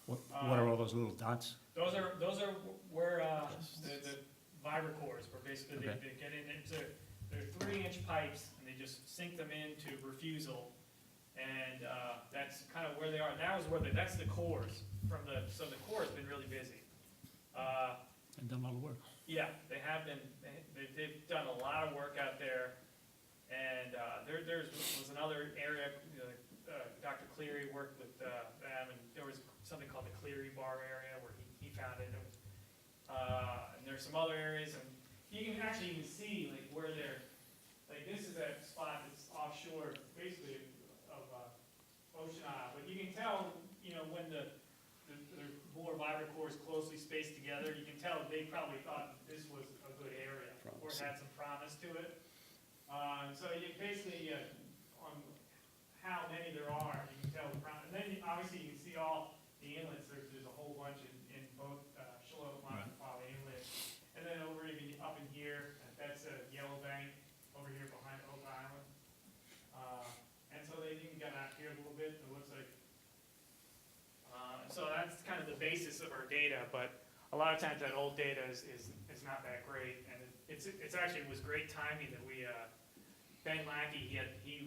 What are all those little dots? Those are where, the Vibracors, where basically they get in, they're 3-inch pipes, and they just sink them into refusal. And, that's kind of where they are. Now is where that's the cores so the core has been really busy. And done a lot of work. Yeah, they have been, they've done a lot of work out there. And, there was another area, Dr. Cleary worked with, clear rebar area where he found it. And there's some other areas, and you can actually even see like where they're, like this is that spot that's offshore, basically of Ocean Isle. But you can tell, you know, when the more vibrant cores closely spaced together, you can tell they probably thought this was a good area, or it had some promise to it. So you basically, on how many there are, you can tell the promise. And then obviously you can see all the inlets. There's a whole bunch in both Shalom and Folly Inlet. And then over even up in here, that's Yellow Bank over here behind Oak Island. And so they even got out here a little bit. It looks like. So that's kind of the basis of our data, but a lot of times that old data is not that great. And it's actually was great timing that we, Ben Lackey, he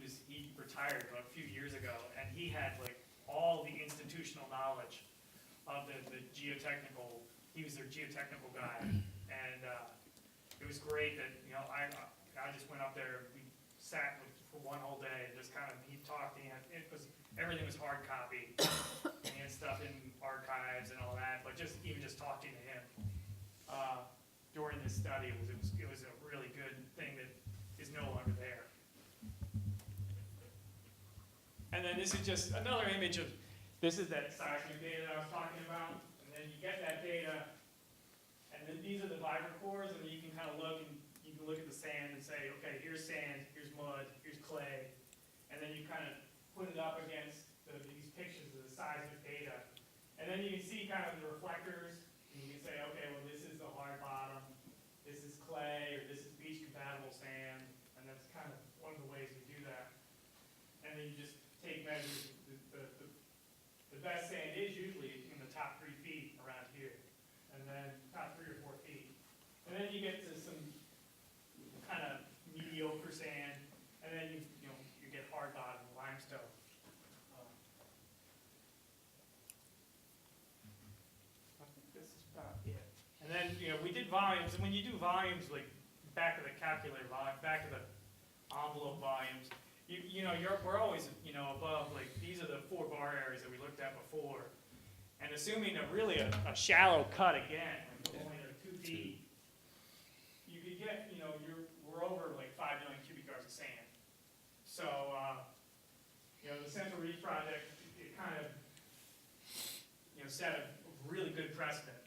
retired a few years ago, and he had like all the institutional knowledge of the geotechnical. He was their geotechnical guy, and it was great that, you know, I just went up there. We sat for one whole day and just kind of, he talked. Everything was hard copy. And he had stuff in archives and all that, but even just talking to him during this study it was a really good thing that is no longer there. And then this is just another image of, this is that seismic data that I was talking about. And then you get that data, and then these are the vibrant cores, and you can kind of look, and you can look at the sand and say, okay, here's sand, here's mud, here's clay. And then you kind of put it up against these pictures of the seismic data. And then you can see kind of the reflectors, and you can say, okay, well, this is the hard bottom, this is clay, or this is beach-compatible sand, and that's kind of one of the ways we do that. And then you just take measures. The best sand is usually in the top 3 feet around here, and then top 3 or 4 feet. And then you get to some kind of mediocre sand, and then you get hard bottom limestone. I think this is about it. And then, you know, we did volumes, and when you do volumes, like back of the calculator volume, back of the envelope volumes, we're always, you know, above, like, these are the 4 bar areas that we looked at before. And assuming a shallow cut again, only 2 feet, you could get, you know, we're over like 5 million cubic yards of sand. So, you know, the Central Reef Project, it kind of, you know, set a really good precedent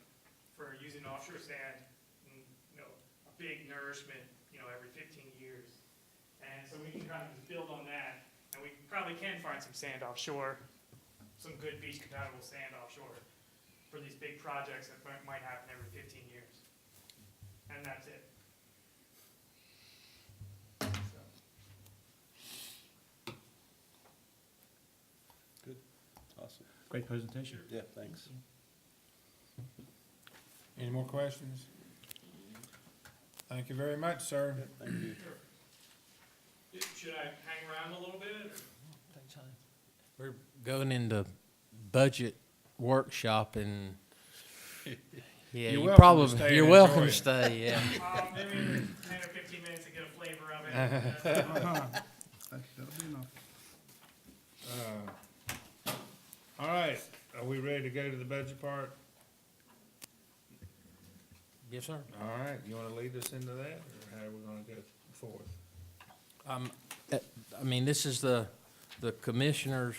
for using offshore sand, and, you know, a big nourishment, you know, every 15 years. And so we can kind of just build on that, and we probably can find some sand offshore, some good beach-compatible sand offshore for these big projects that might happen every 15 years. And that's it. So. Good, awesome. Great presentation. Yeah, thanks. Any more questions? Thank you very much, sir. Thank you. Should I hang around a little bit? Or? We're going into budget workshop and, yeah, You're you welcome to probably, stay you're and welcome enjoy to it. stay, yeah. Maybe 10 or 15 minutes to get a flavor of it. That'll be enough. All right, are we ready to go to the budget part? Yes, sir. All right, you wanna lead us into that, or how are we gonna go forth? I mean, this is the commissioners'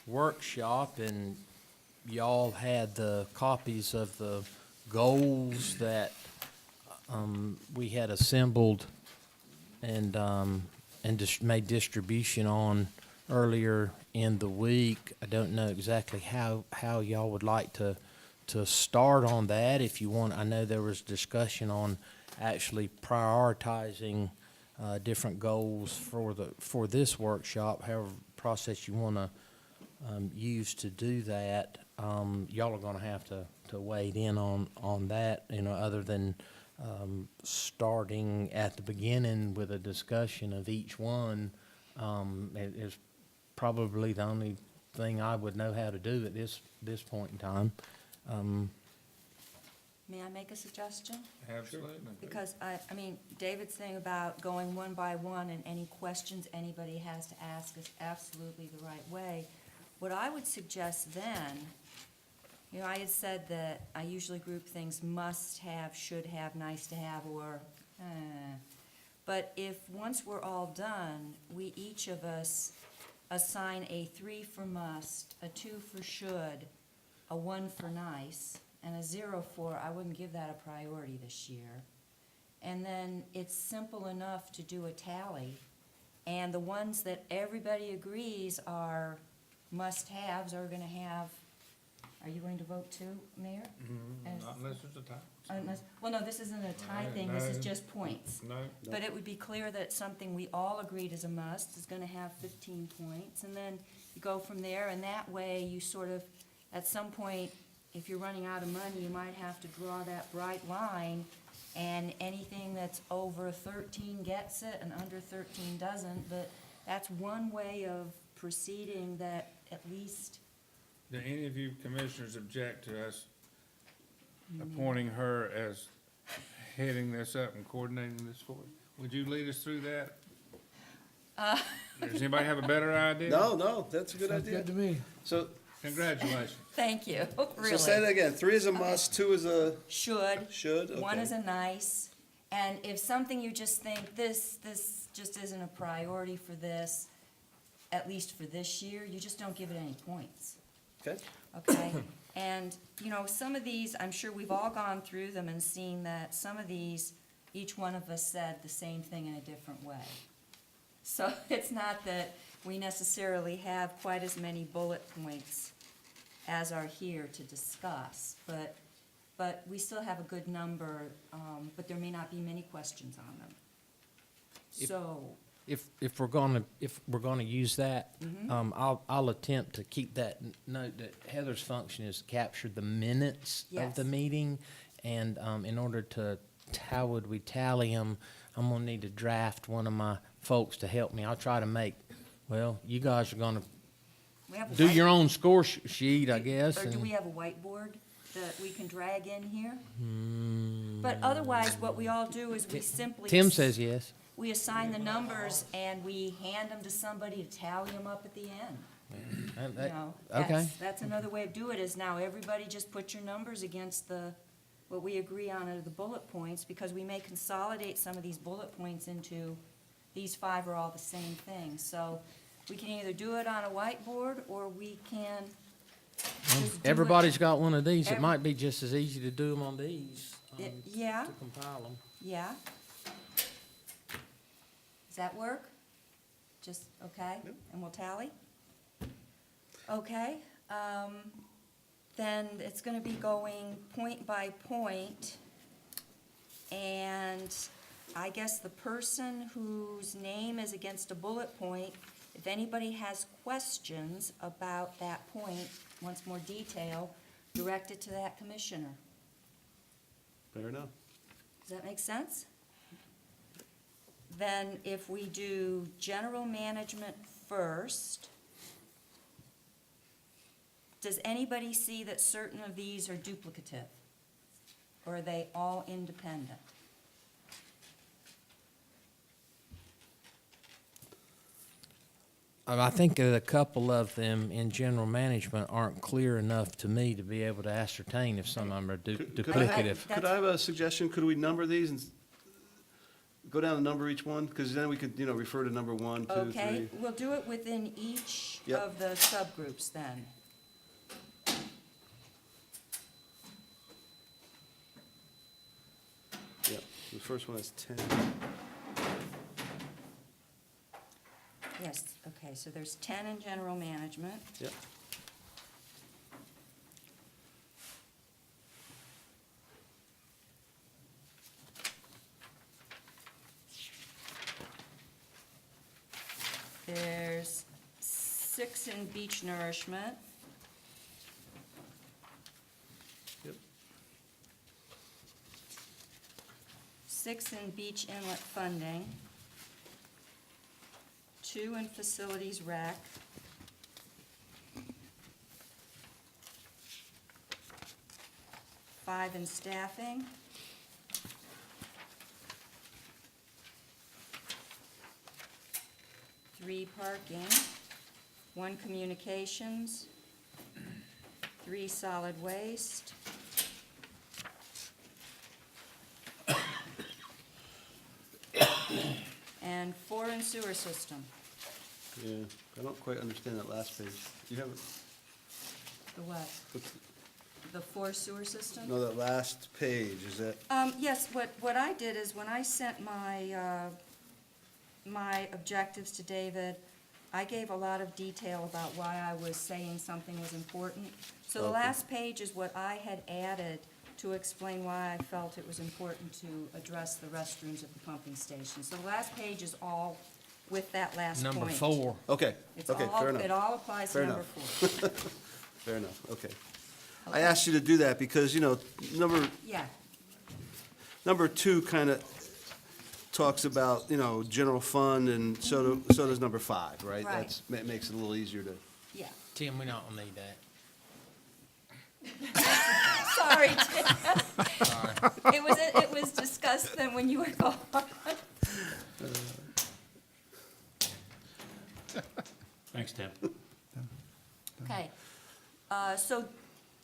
workshop, and y'all had the copies of the goals that, we had assembled and just made distribution on earlier in the week. I don't know exactly how y'all would like to start on that. If you want, I know there was discussion on actually prioritizing different goals for this workshop, however process you want to use to do that. Y'all are going to have to wade in on that, you know, other than starting at the beginning with a discussion of each one. It is probably the only thing I would know how to do at this point in time. May I make a suggestion? Absolutely. Because I mean, David's thing about going one by one and any questions anybody has to ask is absolutely the right way. What I would suggest then, You know, I had said that I usually group things must have, should have, nice to have, or, but if, once we're all done, we each of us assign a 3 for must, a 2 for should, a 1 for nice, and a 0 for, I wouldn't give that a priority this year. And then it's simple enough to do a tally, and the ones that everybody agrees are must-haves are gonna have, are you going to vote too, Mayor? As- Not unless it's a tie. Unless, well, no, this isn't a tie No, thing, this is no. just points. No, But it would be clear that something we all agreed is a must is gonna have 15 points, and then you go from there, and that way you sort of, at some point, if you're running out of money, you might have to draw that bright line, and anything that's over 13 gets it, and under 13 doesn't, but that's one way of proceeding that at least, do any of you commissioners object to us appointing her as heading this up and coordinating this for us? Would you lead us through that? Does anybody have a better idea? No, that's a good Sounds idea. good to me. So, Congratulations. thank you, so say that really. again, 3 is a must, 2 is a Should, should, one okay. is a nice, and if something you just think, this just isn't a priority for this, at least for this year, you just don't give it any points. Okay, Okay, and, you know, some of these, I'm sure we've all gone through them and seen that some of these, each one of us said the same thing in a different way. So it's not that we necessarily have quite as many bullet points as are here to discuss, but we still have a good number, but there may not be many questions on them. If- So, If we're gonna use that, I'll attempt to keep that note that Heather's function is to capture the minutes of the Yes. meeting. And, in order to, how would we tally them? I'm gonna need to draft one of my folks to help me. I'll try to make, well, you guys are gonna we have a do your white- own score sheet, I guess. Or do and- we have a whiteboard that we can drag in here? But otherwise, what we all do is we simply. Tim says yes. We assign the numbers and we hand them to somebody to tally them up at the end. You know, Okay. that's another way of doing it, is now everybody just put your numbers against what we agree on are the bullet points, because we may consolidate some of these bullet points into, these 5 are all the same thing. So we can either do it on a whiteboard, or we can just do it- Everybody's got one of these. It Every- might be just as easy to do them on these, Yeah, to compile them. yeah. Does that work? Just, okay, and we'll tally? Okay, then it's gonna be going point by point, and I guess the person whose name is against a bullet point, if anybody has questions about that point, wants more detail, direct it to that commissioner. fair enough. Does that make sense? Then if we do general management first, does anybody see that certain of these are duplicative? Or are they all independent? I think that a couple of them in general management aren't clear enough to me to be able to ascertain if some of them are Could I have- duplicative. Could I have a suggestion? Could we number these and go down and number each one? Because then we could, refer to number 1, 2, 3. Okay, we'll do it within each Yep. of the subgroups then. Yep, the first one is 10. Yes, okay, so there's 10 in general management. Yep. There's 6 in beach nourishment. Yep. 6 in beach inlet funding. 2 in facilities rec. 5 in staffing. 3 parking. 1 communications. 3 solid waste. And 4 in sewer system. Yeah, I don't quite understand that last page. You have, The what? The 4 sewer system? no, that last page, is that, Yes, what I did is when I sent my, my objectives to David, I gave a lot of detail about why I was saying something was important. So the Okay. last page is what I had added to explain why I felt it was important to address the restrooms at the pumping station. So the last page is all with that last point. Number 4. okay, It's okay, all, fair it enough, all applies to Fair number enough. 4. fair enough, okay. I asked you to do that because, Yeah, number 2 kind of talks about, general fund, and so does number 5, right? Right. Makes it a little easier to, yeah. Tim, we don't need that. Sorry, Tim. It was discussed then when you were gone. Thanks, Tim. Okay, so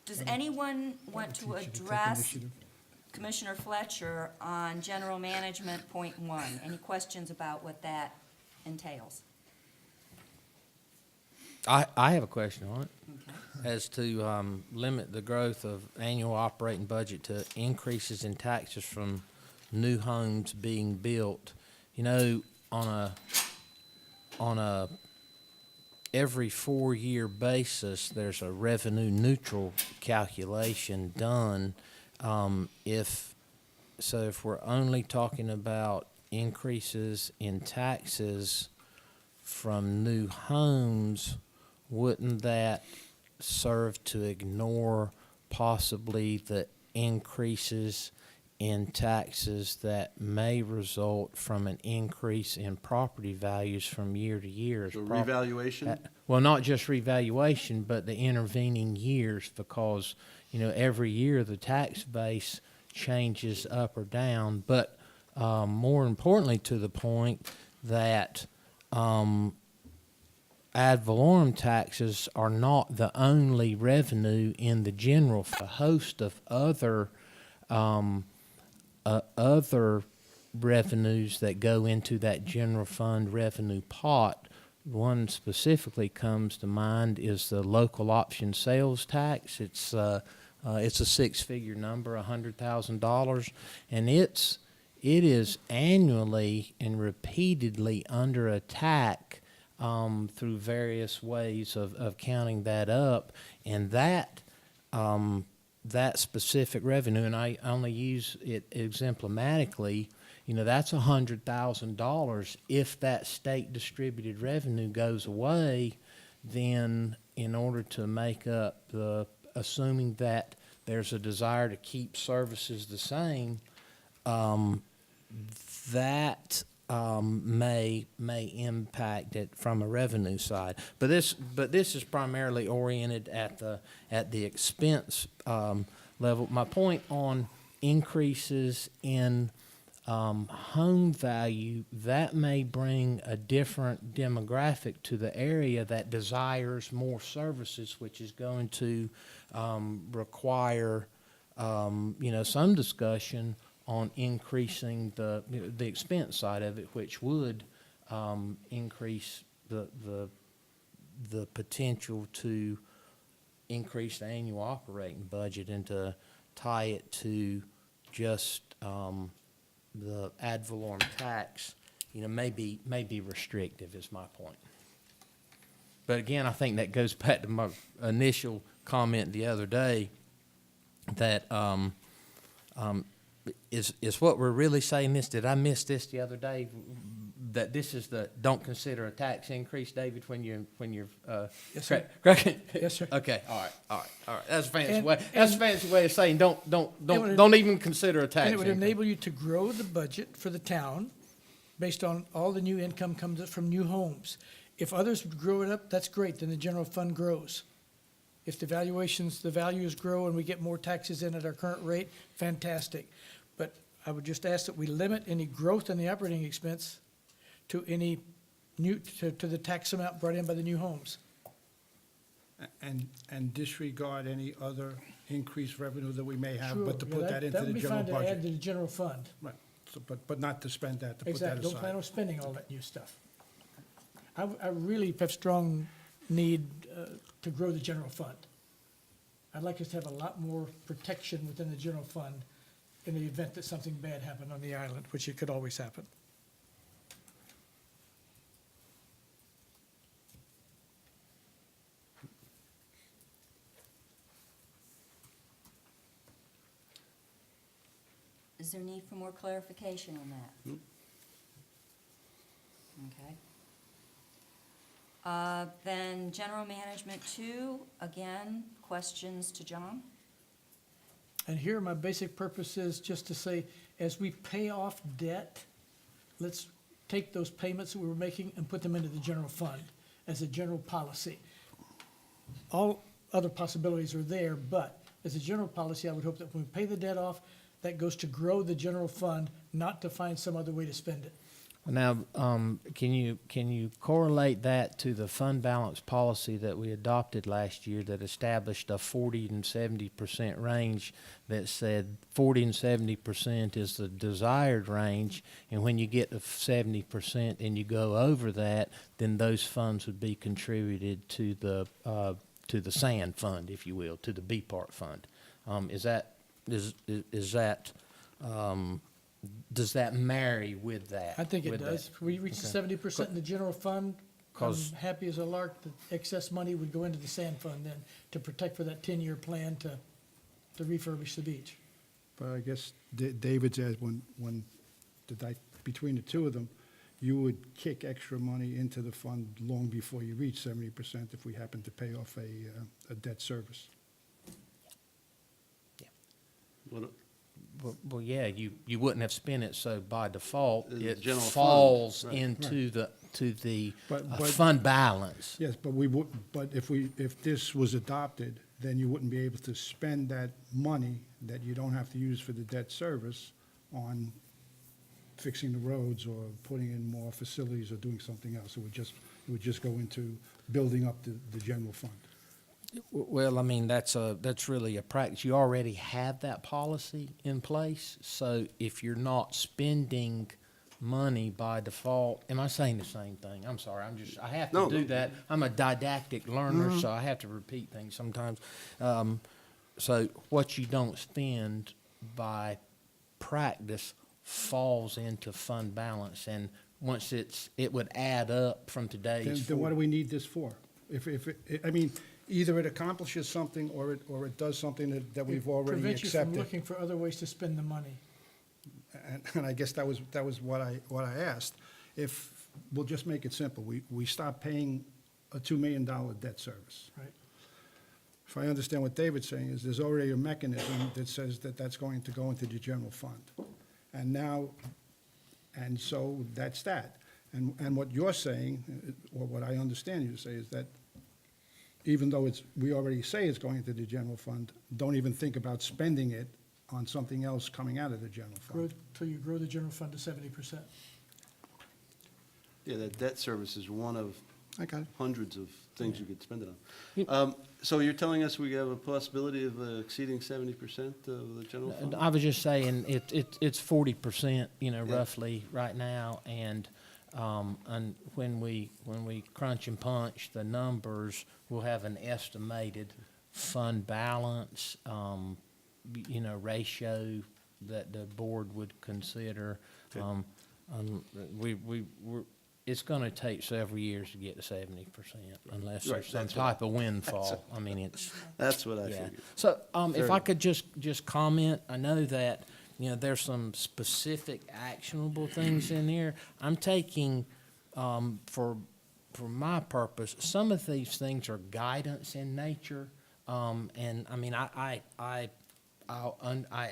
does anyone want to address Commissioner Fletcher on General Management Point 1? Any questions about what that entails? I have a question on it. Okay. As to limit the growth of annual operating budget to increases in taxes from new homes being built. You know, on a every 4-year basis, there's a revenue neutral calculation done. If we're only talking about increases in taxes from new homes, wouldn't that serve to ignore possibly the increases in taxes that may result from an increase in property values from year to year? so revaluation? Well, not just revaluation, but the intervening years, because, every year the tax base changes up or down. But more importantly to the point that ad valorem taxes are not the only revenue in the general, a host of other other revenues that go into that general fund revenue pot. One specifically comes to mind is the local option sales tax. It's a 6-figure number, $100,000, and it is annually and repeatedly under attack through various ways of counting that up, and that specific revenue, and I only use it exemplimatically, that's $100,000. If that state distributed revenue goes away, then in order to make up assuming that there's a desire to keep services the same, that may impact it from a revenue side. But this is primarily oriented at the expense level. My point on increases in home value, that may bring a different demographic to the area that desires more services, which is going to require some discussion on increasing the expense side of it, which would increase the potential to increase the annual operating budget, and to tie it to just the ad valorem tax, may be restrictive is my point. But again, I think that goes back to my initial comment the other day, that is what we're really saying this. Did I miss this the other day? That this is don't consider a tax increase, David, when you're Yes, sir. correct? Yes, sir. Okay, all right. That's a fancy And- way. That's a fancy way of saying don't even consider a tax And it would increase. enable you to grow the budget for the town based on all the new income comes from new homes. If others would grow it up, that's great, then the general fund grows. If the values grow and we get more taxes in at our current rate, fantastic. But I would just ask that we limit any growth in the operating expense to any to the tax amount brought in by the new homes. and disregard any other increased revenue that we may have, Sure, but to yeah, put that into would the be general fine to add budget. to the general fund. Right, so, but not to spend that, to put that Exactly, don't plan aside. on spending all that new stuff. I really have strong need to grow the general fund. I'd like us to have a lot more protection within the general fund in the event that something bad happened on the island, which it could always happen. Is there need for more clarification on that? Okay. Then general management 2, again, questions to John? And here, my basic purpose is just to say, as we pay off debt, let's take those payments that we were making and put them into the general fund as a general policy. All other possibilities are there, but as a general policy, I would hope that when we pay the debt off, that goes to grow the general fund, not to find some other way to spend it. Now, can you correlate that to the fund balance policy that we adopted last year that established a 40 and 70% range that said 40 and 70% is the desired range, and when you get to 70% and you go over that, then those funds would be contributed to the sand fund, if you will, to the B part fund. Does that marry with that? I think it with that? does. If we reach Okay. 70% in the general fund, I'm 'Cause- happy as a lark that excess money would go into the sand fund then to protect for that 10-year plan to refurbish the beach. But I guess David says between the two of them, you would kick extra money into the fund long before you reach 70% if we happen to pay off a debt service. Well, yeah, you wouldn't have spent it, so by default, The it general fund, falls right. into the But- fund balance. Yes, but if this was adopted, then you wouldn't be able to spend that money that you don't have to use for the debt service on fixing the roads or putting in more facilities or doing something else. It would just go into building up the general fund. Well, I mean, that's really a practice. You already have that policy in place, so if you're not spending money by default, am I saying the same thing? I'm sorry, I have to No. do that. I'm a didactic learner, so I have to repeat things sometimes. So what you don't spend by practice falls into fund balance, and once it would add up from today's. Then what do we need this for? Either it accomplishes something or it does something that we've already Prevent you from accepted. looking for other ways to spend the money. And I guess that was what I asked. If, we'll just make it simple, we stop paying a $2 million debt service. Right. If I understand what David's saying, is there's already a mechanism that says that that's going to go into the general fund. And so that's that. And what you're saying, or what I understand you to say, is that even though we already say it's going into the general fund, don't even think about spending it on something else coming out of the general fund. Till you grow the general fund to 70%. Yeah, that debt service is one of I got it. hundreds of things you could spend it on. So you're telling us we have a possibility of exceeding 70% of the general fund? I was just saying, it's 40%, Yeah. roughly right now, and when we crunch and punch the numbers, we'll have an estimated fund balance, ratio that the board would consider. It's gonna take several years to get to 70%, unless Right, there's some that's what- type of windfall. I mean, it's. That's what I Yeah. figured. So, if Fair I could just comment, I know that, there's some specific actionable things in there. I'm taking, for my purpose, some of these things are guidance in nature. And I mean, I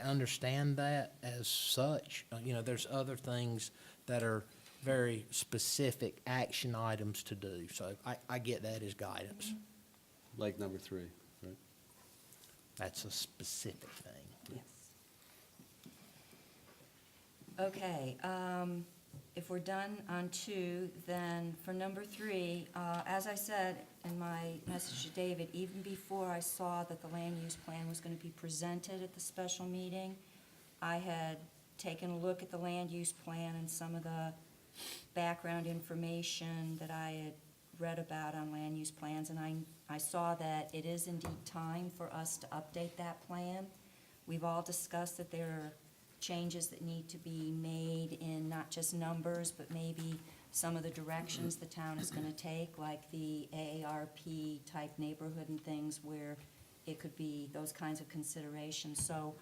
understand that as such. There's other things that are very specific action items to do. So I get that as guidance. Like number 3, right? That's a specific thing. Yes. Okay, if we're done on 2, then for number 3, as I said in my message to David, even before I saw that the land use plan was gonna be presented at the special meeting, I had taken a look at the land use plan and some of the background information that I had read about on land use plans, and I saw that it is indeed time for us to update that plan. We've all discussed that there are changes that need to be made in not just numbers, but maybe some of the directions the town is gonna take, like the AARP type neighborhood and things where it could be those kinds of considerations. So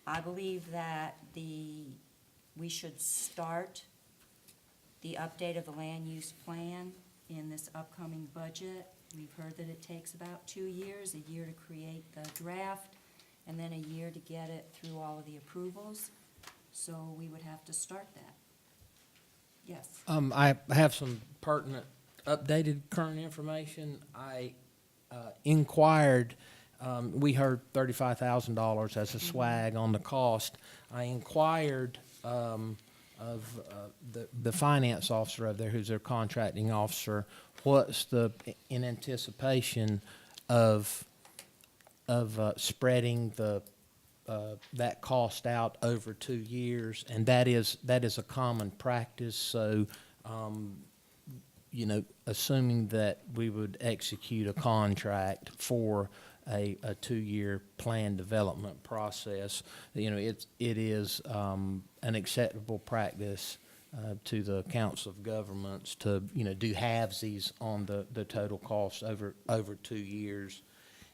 I believe that we should start the update of the land use plan in this upcoming budget. We've heard that it takes about 2 years, a year to create the draft, and then a year to get it through all of the approvals. So we would have to start that. Yes. I have some pertinent, updated current information. I inquired, we heard $35,000 as a swag on the cost. I inquired of the finance officer over there, who's their contracting officer, what's in anticipation of spreading that cost out over 2 years, and that is a common practice. So, assuming that we would execute a contract for a 2-year plan development process, it is an acceptable practice to the Council of Governments to do halvesies on the total cost over 2 years.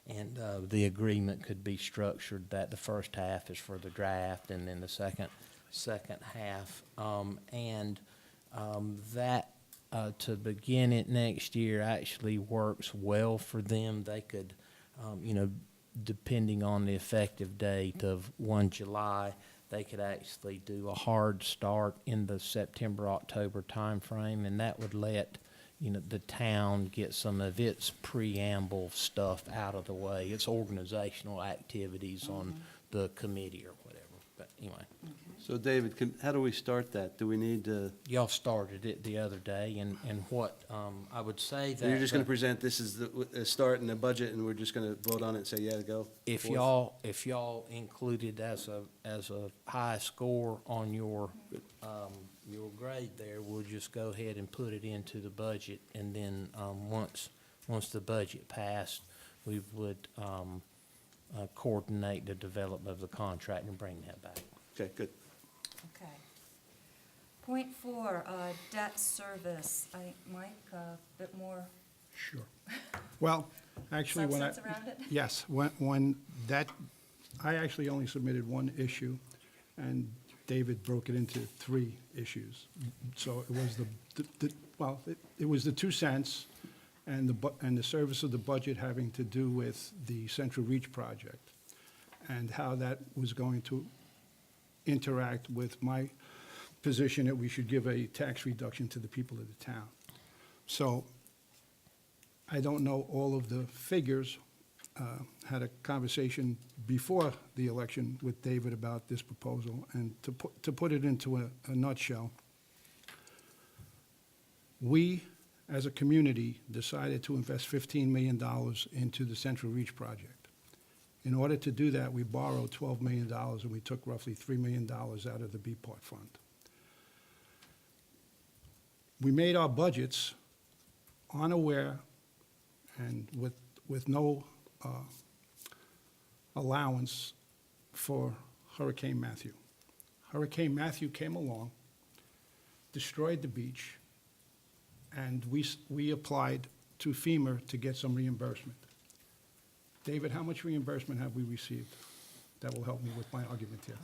And the agreement could be structured that the first half is for the draft and then the second half. That to begin it next year actually works well for them. They could, depending on the effective date of 1 July, they could actually do a hard start in the September-October timeframe, and that would let the town get some of its preamble stuff out of the way, its organizational activities on the committee or whatever. But anyway, So David, how do we start that? Do we need to, y'all started it the other day, and what I would say that you're just gonna present this as the start in the budget, and we're just gonna vote on it and say, yeah, go? if forth? y'all included as a high score on your grade there, we'll just go ahead and put it into the budget, and then once the budget passed, we would coordinate the development of the contract and bring that back. Okay, good. Okay. Point 4, debt service. Mike, a bit more Sure. Well, actually, substance around it? yes, I actually only submitted one issue, and David broke it into 3 issues. So it was it was the 2 cents and the service of the budget having to do with the Central Reach project and how that was going to interact with my position that we should give a tax reduction to the people of the town. So I don't know all of the figures. Had a conversation before the election with David about this proposal, and to put it into a nutshell, we, as a community, decided to invest $15 million into the Central Reach project. In order to do that, we borrowed $12 million, and we took roughly $3 million out of the B-Part fund. We made our budgets unaware and with no allowance for Hurricane Matthew. Hurricane Matthew came along, destroyed the beach, and we applied to FEMA to get some reimbursement. David, how much reimbursement have we received? That will help me with my argument here.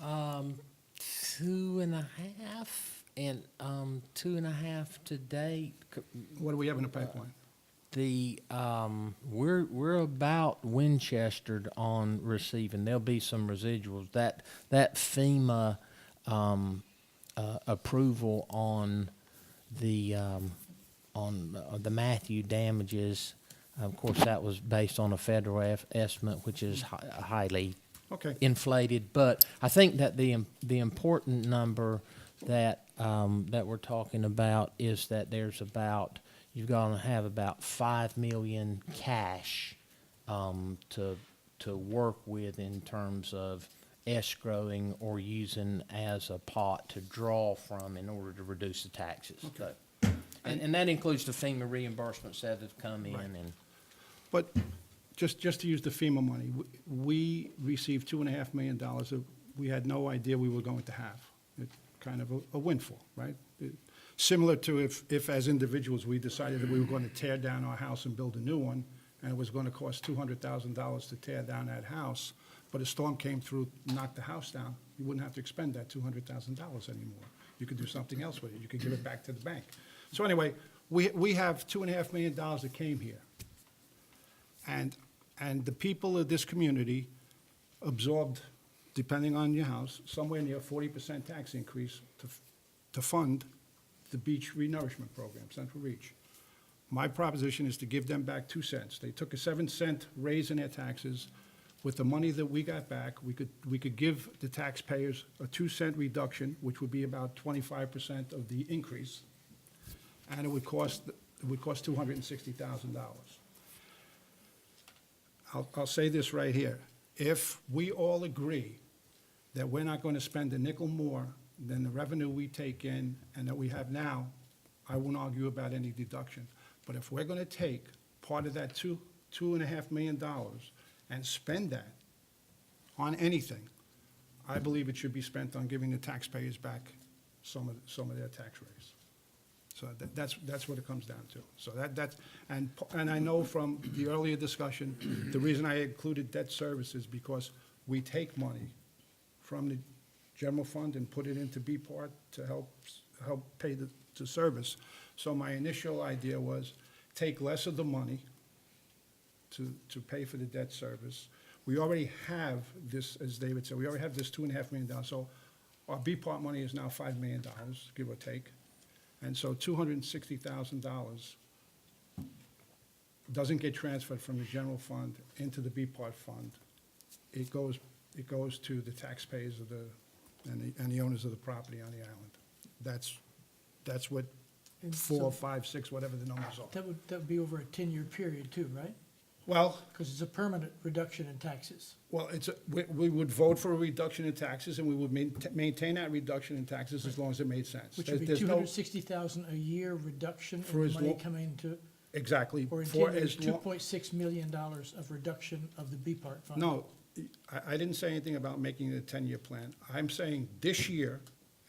2.5, and 2.5 to date. What do we have in the pipeline? We're about Winchestered on receiving. There'll be some residuals. That FEMA approval on the Matthew damages. Of course, that was based on a federal estimate, which is highly Okay. inflated. But I think that the important number that, that we're talking about is that you're gonna have about 5 million cash, to work with in terms of escrowing or using as a pot to draw from in order to reduce the taxes. So, and that includes the FEMA reimbursements that have come in and. But just to use the FEMA money, we received $2.5 million that we had no idea we were going to have. It's kind of a windfall, right? Similar to if as individuals, we decided that we were going to tear down our house and build a new one, and it was going to cost $200,000 to tear down that house, but a storm came through, knocked the house down, you wouldn't have to expend that $200,000 anymore. You could do something else with it. You could give it back to the bank. So anyway, we have $2.5 million that came here. And the people of this community absorbed, depending on your house, somewhere near 40% tax increase to fund the beach renourishment program, Central Reach. My proposition is to give them back 2 cents. They took a 7-cent raise in their taxes. With the money that we got back, we could give the taxpayers a 2-cent reduction, which would be about 25% of the increase, and it would cost $260,000. I'll say this right here. If we all agree that we're not going to spend a nickel more than the revenue we take in and that we have now, I won't argue about any deduction. But if we're going to take part of that $2.5 million and spend that on anything, I believe it should be spent on giving the taxpayers back some of their tax raise. So that's what it comes down to. So and I know from the earlier discussion, the reason I included debt service is because we take money from the general fund and put it into B part to help pay the service. So my initial idea was take less of the money to pay for the debt service. We already have this, as David said, we already have this $2.5 million. So our B part money is now $5 million, give or take. And so $260,000 doesn't get transferred from the general fund into the B part fund. It goes to the taxpayers and the owners of the property on the island. That's what And 4, so 5, 6, whatever the numbers are. that would be over a 10-year period too, right? Well, Because it's a permanent reduction in taxes. well, we would vote for a reduction in taxes, and we would maintain that reduction in taxes as long as it made sense. Which would be There's no- $260,000 a year reduction For in as the money long- coming to, Exactly. or in For 10 years, as long- $2.6 million of reduction of the B part fund. No, I didn't say anything about making it a 10-year plan. I'm saying this year,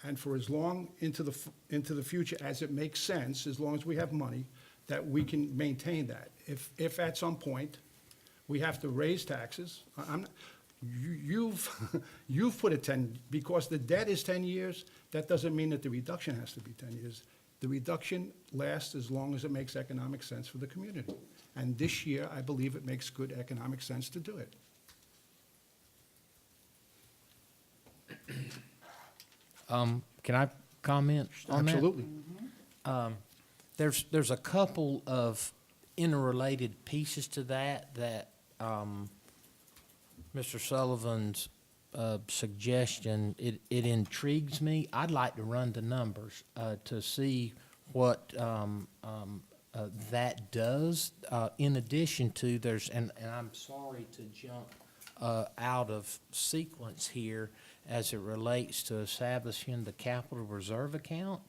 and for as long into the future as it makes sense, as long as we have money, that we can maintain that. If at some point we have to raise taxes, you've put it 10, because the debt is 10 years, that doesn't mean that the reduction has to be 10 years. The reduction lasts as long as it makes economic sense for the community. And this year, I believe it makes good economic sense to do it. Can I comment on that? Absolutely. There's a couple of interrelated pieces to that Mr. Sullivan's suggestion, it intrigues me. I'd like to run the numbers to see what that does. In addition to, and I'm sorry to jump out of sequence here as it relates to establishing the capital reserve account.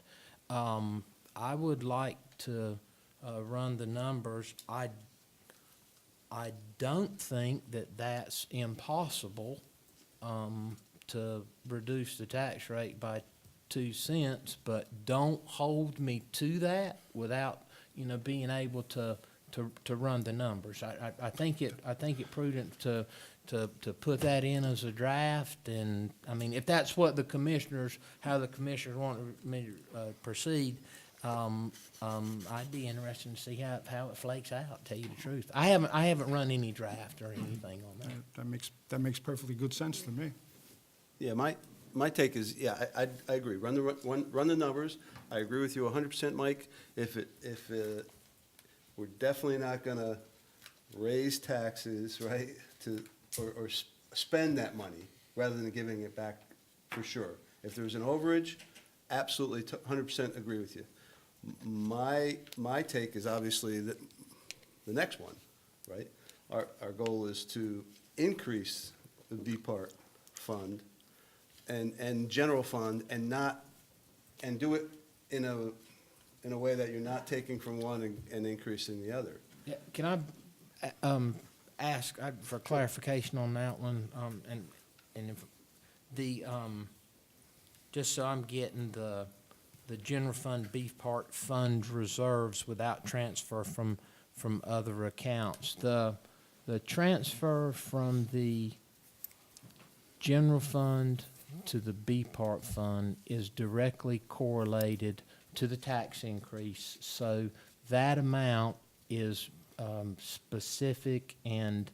I would like to run the numbers. I don't think that that's impossible to reduce the tax rate by 2 cents, but don't hold me to that without, being able to run the numbers. I think it prudent to put that in as a draft, and, I mean, if that's what how the commissioners want me to proceed, I'd be interested to see how it flakes out, tell you the truth. I haven't run any draft or anything on that. That makes perfectly good sense to me. Yeah, my take is, yeah, I agree. Run the numbers. I agree with you 100%, Mike. If we're definitely not gonna raise taxes, right, or spend that money rather than giving it back, for sure. If there's an overage, absolutely 100% agree with you. My take is obviously the next one, right? Our goal is to increase the B part fund and general fund and do it in a way that you're not taking from one and increasing the other. Yeah, can I, ask for clarification on that one, and if, just so I'm getting the general fund beef part fund reserves without transfer from other accounts. The transfer from the general fund to the B part fund is directly correlated to the tax increase. So that amount is specific and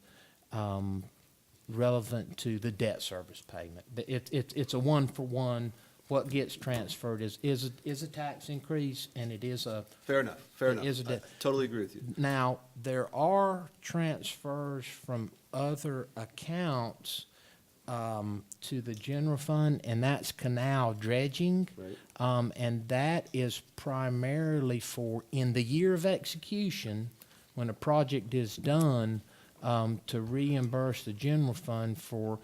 relevant to the debt service payment. It's a one-for-one. What gets transferred is a tax increase, and it is a. Fair enough, fair enough. Is a I debt. totally agree with you. Now, there are transfers from other accounts to the general fund, and that's canal dredging. Right. And that is primarily for, in the year of execution, when a project is done, to reimburse the general fund for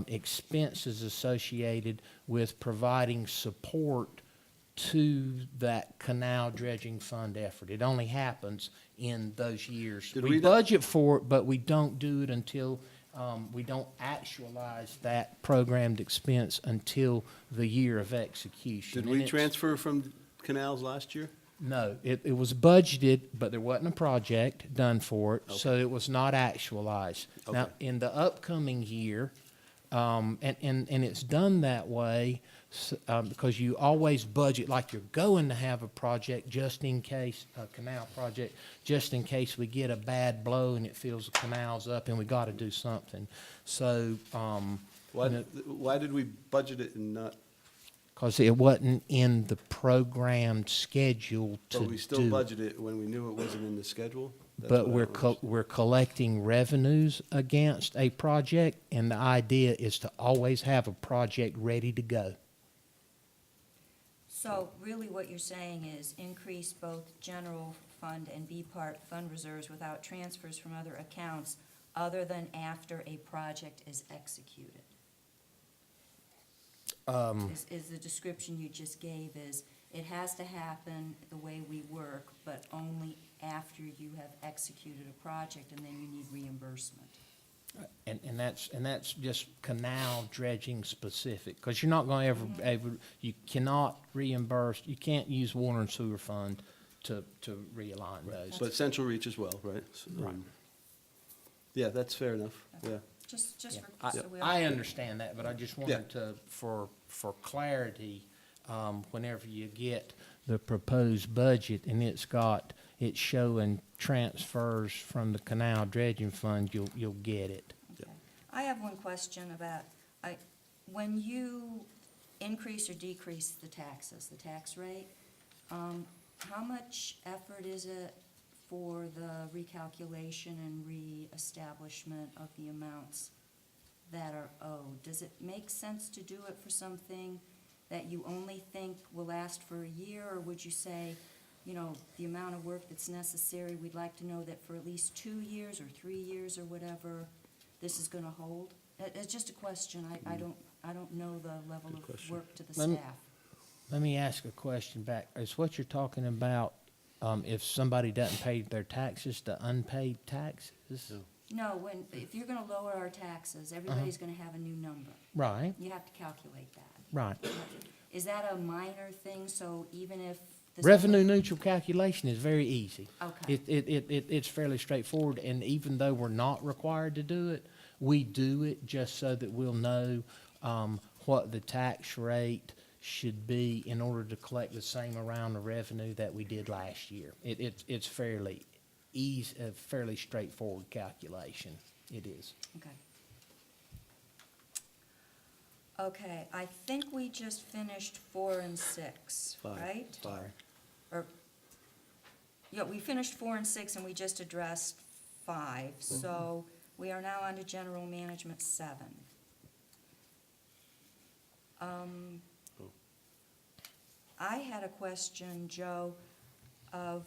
expenses associated with providing support to that canal dredging fund effort. It only happens in those years. Did We we not- budget for it, but we don't do it until, we don't actualize that programmed expense until the year of execution. Did And we it's- transfer from canals last year? No, it was budgeted, but there wasn't a project done for it, so it was not actualized. Now, Okay. in the upcoming year, and it's done that way, because you always budget like you're going to have a project just in case, a canal project, just in case we get a bad blow and it fills the canals up and we gotta do something. So, Why did we budget it and not, because it wasn't in the programmed schedule to but do. we still budgeted it when we knew it wasn't in the schedule? That's But what I don't understand. we're collecting revenues against a project, and the idea is to always have a project ready to go. So really what you're saying is increase both general fund and B part fund reserves without transfers from other accounts other than after a project is executed. Is the description you just gave is, it has to happen the way we work, but only after you have executed a project, and then you need reimbursement. And that's just canal dredging specific, because you're not gonna ever, you cannot reimburse, you can't use water and sewer fund to realign those. But Central Reach as well, right? Right. Yeah, that's fair enough, yeah. Just Yeah, for, so we all. I understand that, but I just Yeah. wanted to, for clarity, whenever you get the proposed budget and it's showing transfers from the canal dredging fund, you'll get it. Okay. I have one question about, when you increase or decrease the taxes, the tax rate, how much effort is it for the recalculation and reestablishment of the amounts that are owed? Does it make sense to do it for something that you only think will last for a year, or would you say, you know, the amount of work that's necessary, we'd like to know that for at least 2 years or 3 years or whatever, this is gonna hold? It's just a question. I don't know the level Good of question. work to the Let me- staff. Let me ask a question back. Is what you're talking about, if somebody doesn't pay their taxes, the unpaid taxes? No, if you're gonna lower our taxes, everybody's gonna have a new number. Right, You have to calculate that. right. Is that a minor thing, so even if this. Revenue neutral calculation is very easy. Okay. It's fairly straightforward, and even though we're not required to do it, we do it just so that we'll know, what the tax rate should be in order to collect the same amount of revenue that we did last year. It's fairly easy, a fairly straightforward calculation. It is. Okay. Okay, I think we just finished 4 and 6, Five. right? Five. Or, yeah, we finished 4 and 6 and we just addressed 5, so we are now on to general management 7. I had a question, Joe, of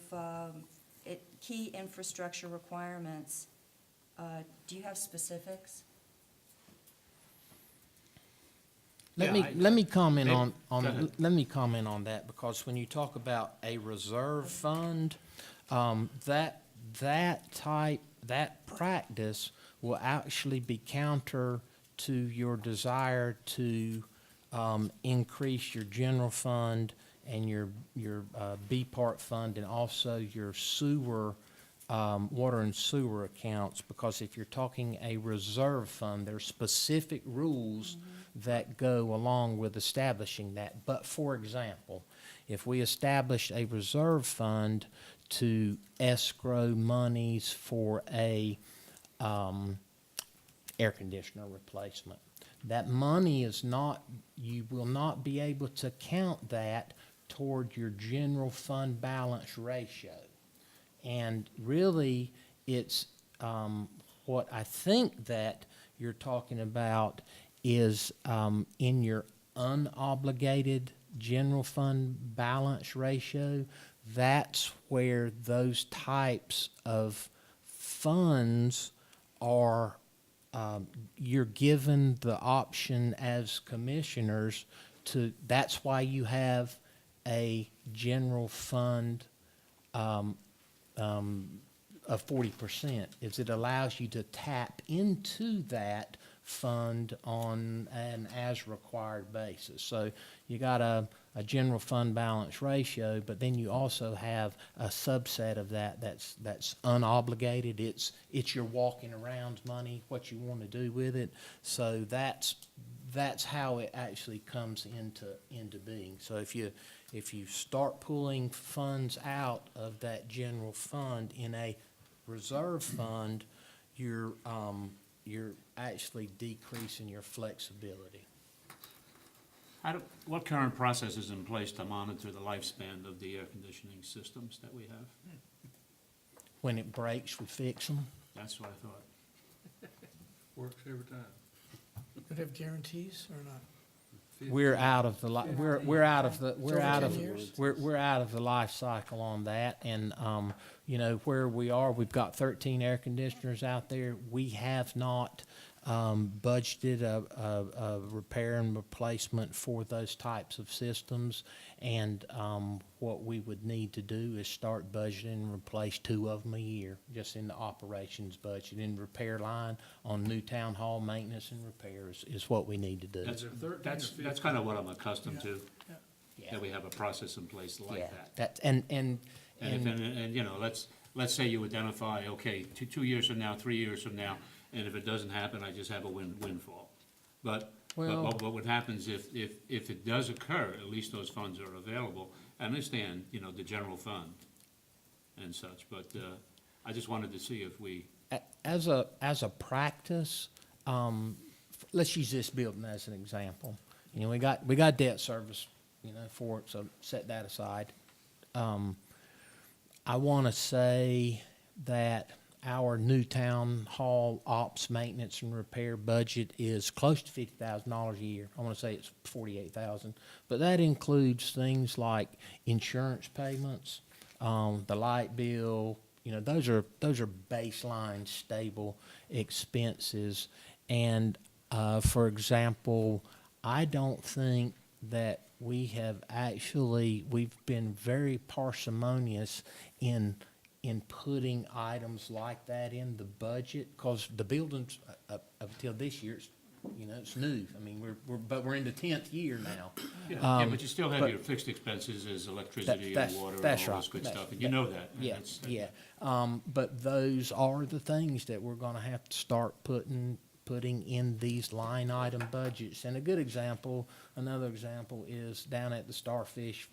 key infrastructure requirements. Do you have specifics? Let me comment Maybe- on, go ahead. let me comment on that, because when you talk about a reserve fund, that practice will actually be counter to your desire to, increase your general fund and your B-part fund, and also your sewer, water and sewer accounts, because if you're talking a reserve fund, there's specific rules that go along with establishing that. But for example, if we establish a reserve fund to escrow monies for a air conditioner replacement, that money is not, you will not be able to count that toward your general fund balance ratio. And really, it's, what I think that you're talking about is, in your unobligated general fund balance ratio, that's where those types of funds are, you're given the option as commissioners to, that's why you have a general fund, of 40%, is it allows you to tap into that fund on an as-required basis. So you got a general fund balance ratio, but then you also have a subset of that that's unobligated. It's your walking around money, what you want to do with it. So that's how it actually comes into being. So if you start pulling funds out of that general fund in a reserve fund, you're actually decreasing your flexibility. What current process is in place to monitor the lifespan of the air conditioning systems that we have? When it breaks, we fix them. That's what I thought. Works every time. Do they have guarantees or not? We're out of the we're out of the It's over 10 years? we're out of the life cycle on that. And you know, where we are, we've got 13 air conditioners out there. We have not budgeted a repair and replacement for those types of systems. And what we would need to do is start budgeting and replace 2 of them a year, just in the operations budget. In repair line on new town hall maintenance and repairs is what we need to do. That's kind of what I'm accustomed to, Yeah. that we have a process in place like Yeah, that. and And you know, let's say you identify, okay, 2 years from now, 3 years from now, and if it doesn't happen, I just have a windfall. But what happens if it does occur, at least those funds are available. I understand, you know, the general fund and such, but I just wanted to see if we, as a practice, let's use this building as an example. You know, we got debt service, you know, for it, so set that aside. I want to say that our new town hall ops maintenance and repair budget is close to $50,000 a year. I want to say it's 48,000, but that includes things like insurance payments, the light bill. You know, those are baseline stable expenses. And for example, I don't think that we've been very parsimonious in putting items like that in the budget, because the buildings up until this year, it's new. I mean, we're in the 10th year now. yeah, but you still have but- your fixed expenses as electricity and that's- water and that's all this right. good That's- stuff, and you know that. and Yeah, that's- yeah. But those are the things that we're gonna have to start putting in these line item budgets. And another example is down at the Starfish,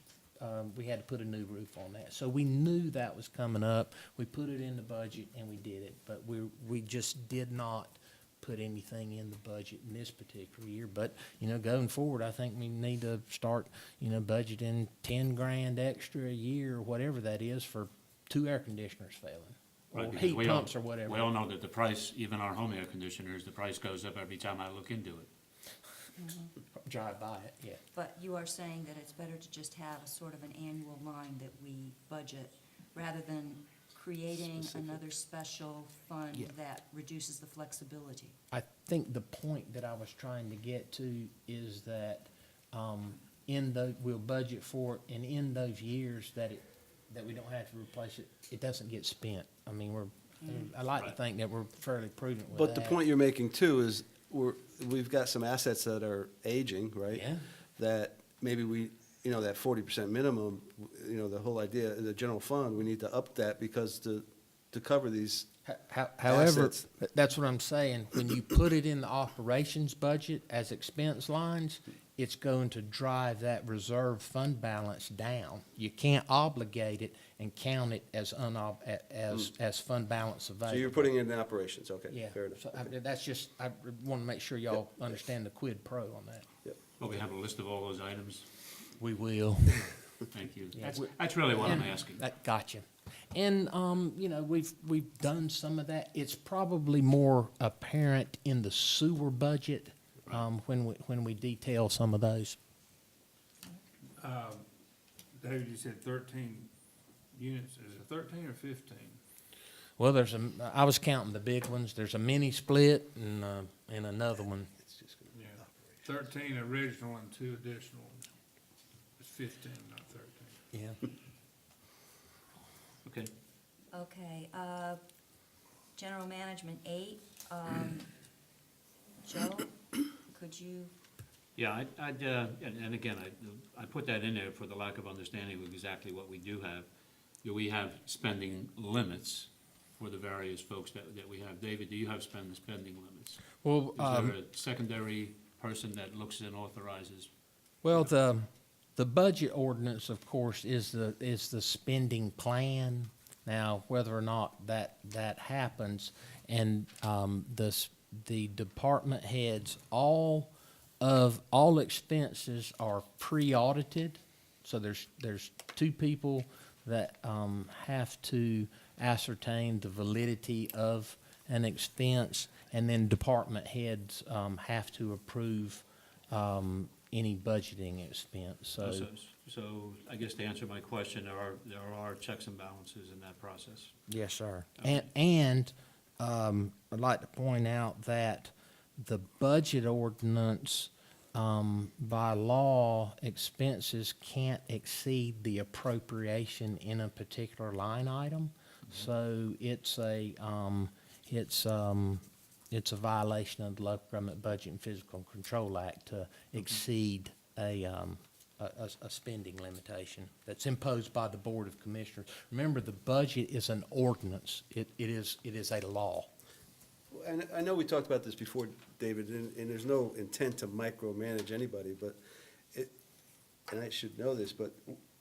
we had to put a new roof on that. So we knew that was coming up. We put it in the budget and we did it, but we just did not put anything in the budget in this particular year. But, you know, going forward, I think we need to start, you know, budgeting 10 grand extra a year or whatever that is for 2 air conditioners failing. Right, Or because heat we all- pumps or whatever. We all know that the price, even our home air conditioners, the price goes up every time I look into it. drive by it, yeah. But you are saying that it's better to just have a sort of an annual line that we budget, rather than creating another special fund Yeah. that reduces the flexibility. I think the point that I was trying to get to is that, we'll budget for it, and in those years that we don't have to replace it, it doesn't get spent. I mean, I like to Right. think that we're fairly prudent with But that. the point you're making too is we've got some assets that are aging, right? Yeah. That maybe that 40% minimum, the whole idea, the general fund, we need to up that because to cover these. However, assets. that's what I'm saying, when you put it in the operations budget as expense lines, it's going to drive that reserve fund balance down. You can't obligate it and count it as as fund balance available. So you're putting it in operations, okay, Yeah, fair enough. so that's just, I want to make sure y'all understand the quid pro on that. Yep. Well, we have a list of all those items. We will. Thank you. Yeah, That's really what I'm asking. Gotcha. And, we've done some of that. It's probably more apparent in the sewer budget, when we detail some of those. David, you said 13 units. Is it 13 or 15? Well, I was counting the big ones. There's a mini split and another one. Yeah. 13 original and 2 additional ones. It's 15, not 13. Yeah. Okay. Okay, general management 8, Joe, could you, Yeah, and again, I put that in there for the lack of understanding of exactly what we do have. We have spending limits for the various folks that we have. David, do you have spending limits? Well, Is there a secondary person that looks and authorizes? well, the budget ordinance, of course, is the spending plan. Now, whether or not that happens, and the department heads, all expenses are pre-audited. So there's 2 people that have to ascertain the validity of an expense, and then department heads have to approve any budgeting expense. So I guess to answer my question, there are checks and balances in that process. Yes, sir. Okay. And I'd like to point out that the budget ordinance, by law, expenses can't exceed the appropriation in a particular line item. So it's a violation of the Local Government Budget and Fiscal Control Act to exceed a spending limitation that's imposed by the Board of Commissioners. Remember, the budget is an ordinance. It is a law. And I know we talked about this before, David, and there's no intent to micromanage anybody, but and I should know this, but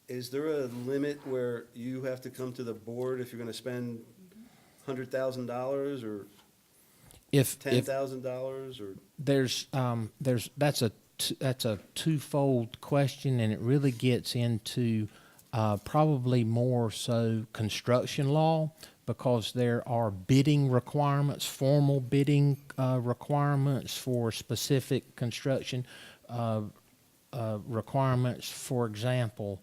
is there a limit where you have to come to the board if you're gonna spend $100,000 or If $10,000 or? that's a twofold question, and it really gets into probably more so construction law, because there are bidding requirements, formal bidding requirements for specific construction requirements. For example,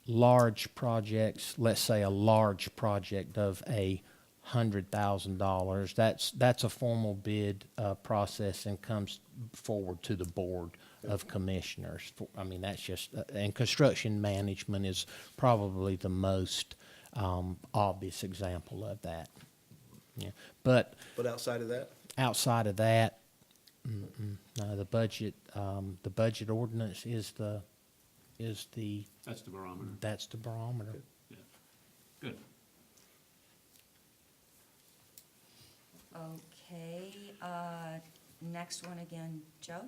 large projects, let's say a large project of $100,000, that's a formal bid process and comes forward to the Board of Commissioners. I mean, that's just, and construction management is probably the most obvious example of that. Yeah, but But outside of that? outside of that, no, the budget ordinance is the, That's the barometer. that's the barometer. Yeah. Good. okay, next one again, Joe?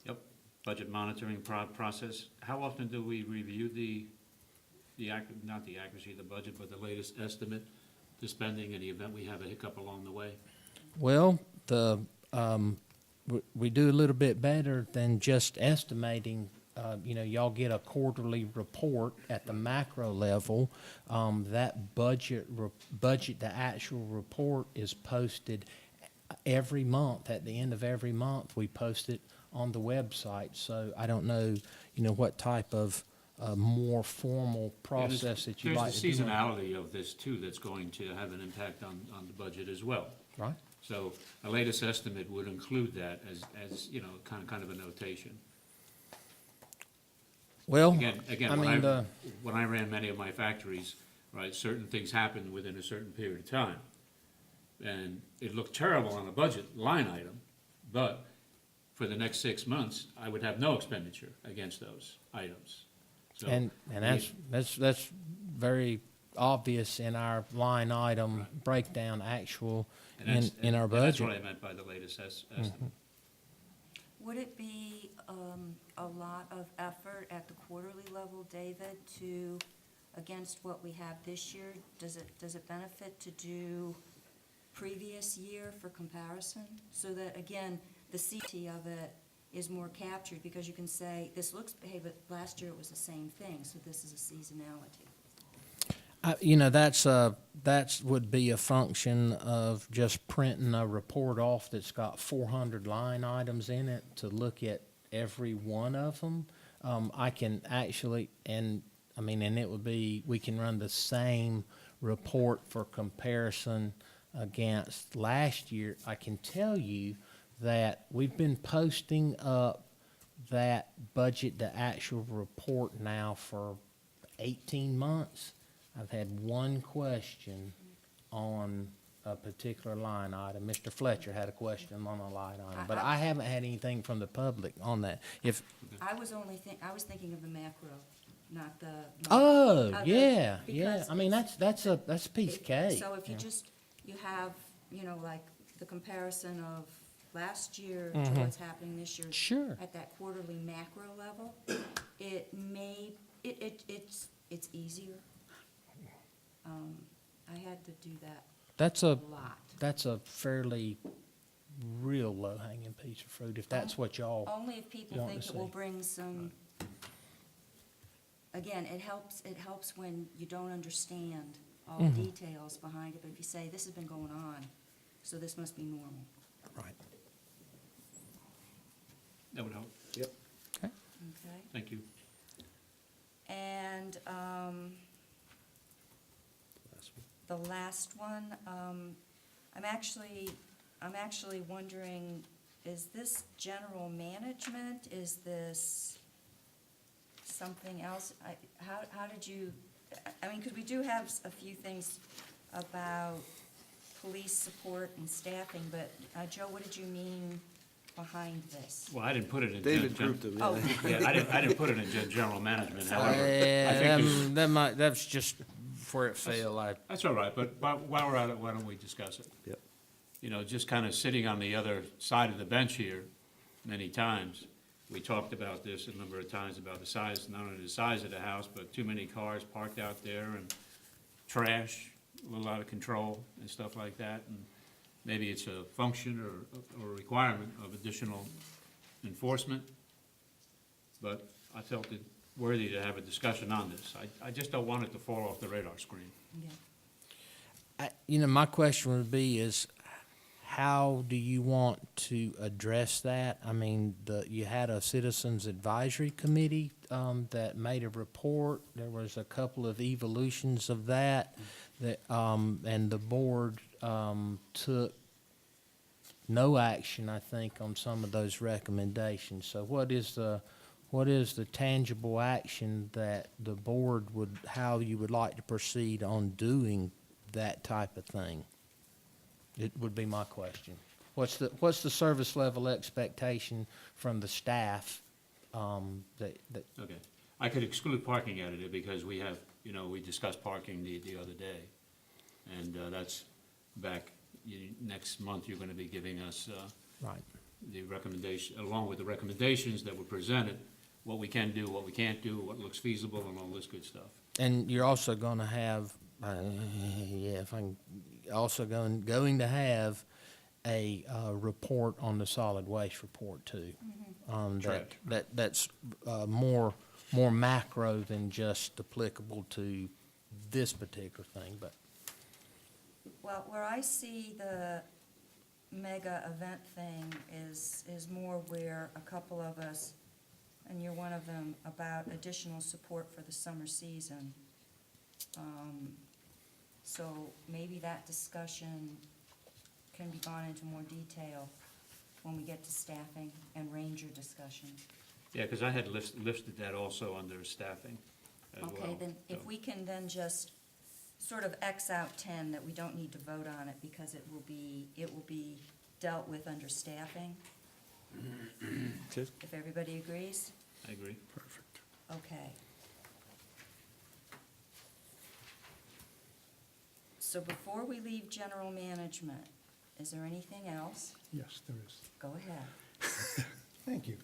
Yep. Budget monitoring process. How often do we review not the accuracy of the budget, but the latest estimate to spending in the event we have a hiccup along the way? Well, we do a little bit better than just estimating. Y'all get a quarterly report at the macro level. That the actual report is posted every month, at the end of every month, we post it on the website. So I don't know, what type of more formal process that you'd like to do. There's the seasonality of this too that's going to have an impact on the budget as well. Right? So a latest estimate would include that as kind of a notation. Well, Again, I mean, when I ran many of my factories, right, certain things happened within a certain period of time. And it looked terrible on a budget line item, but for the next 6 months, I would have no expenditure against those items. So and that's very obvious in our line item breakdown actual and in our and that's what budget. I meant by the latest estimate. Would it be a lot of effort at the quarterly level, David, against what we have this year? Does it benefit to do previous year for comparison? So that, again, the CT of it is more captured, because you can say, this looks, hey, but last year it was the same thing, so this is a seasonality. That's would be a function of just printing a report off that's got 400 line items in it to look at every one of them. I can actually, and it would be, we can run the same report for comparison against last year. I can tell you that we've been posting up that budget, the actual report now for 18 months. I've had one question on a particular line item. Mr. Fletcher had a question on a line item, but I haven't had anything from the public on that. I was thinking of the macro, not the. Oh, other- yeah. because I mean, it's- that's a piece of cake. So if you have, like, the comparison of last year to what's happening this year. Sure. At that quarterly macro level, it's easier. I had to do that That's a a lot. that's a fairly real low hanging piece of fruit, if that's what y'all. Only if people want think to it will see. bring some, again, it helps when you don't understand all the details behind it, but if you say, this has been going on, so this must be normal. Right. That would help. Yep. Okay? Thank you. And, the last one, I'm actually wondering, is this general management? Is this something else? How did you, because we do have a few things about police support and staffing, but, Joe, what did you mean behind this? Well, I didn't put it in. David grouped them, Oh. yeah. Yeah, I didn't put it in general management, however. I think there's- That's just where it fell. That's all right, but while we're at it, why don't we discuss it? Yep. Just kind of sitting on the other side of the bench here many times. We talked about this a number of times, about the size, not only the size of the house, but too many cars parked out there and trash, a little out of control and stuff like that. And maybe it's a function or a requirement of additional enforcement. But I felt it worthy to have a discussion on this. I just don't want it to fall off the radar screen. Yeah. My question would be is, how do you want to address that? You had a citizens advisory committee that made a report. There was a couple of evolutions of that, and the board took no action, I think, on some of those recommendations. So what is the tangible action that the board how you would like to proceed on doing that type of thing? It would be my question. What's the service level expectation from the staff, that Okay. I could exclude parking out of it because we have, we discussed parking the other day. And that's back, next month, you're gonna be giving us, right. the recommendation, along with the recommendations that were presented, what we can do, what we can't do, what looks feasible, and all this good stuff. And you're also gonna have, going to have a report on the solid waste report too. Correct. That's more macro than just applicable to this particular thing, but. Well, where I see the mega event thing is more where a couple of us, and you're one of them, about additional support for the summer season. So maybe that discussion can be gone into more detail when we get to staffing and ranger discussion. Yeah, because I had listed that also under staffing as well. Okay, then if so. we can then just sort of X out 10 that we don't need to vote on it because it will be dealt with under staffing, Okay. if everybody agrees? I agree. Perfect. Okay. So before we leave general management, is there anything else? Yes, there is. Go ahead. Thank you.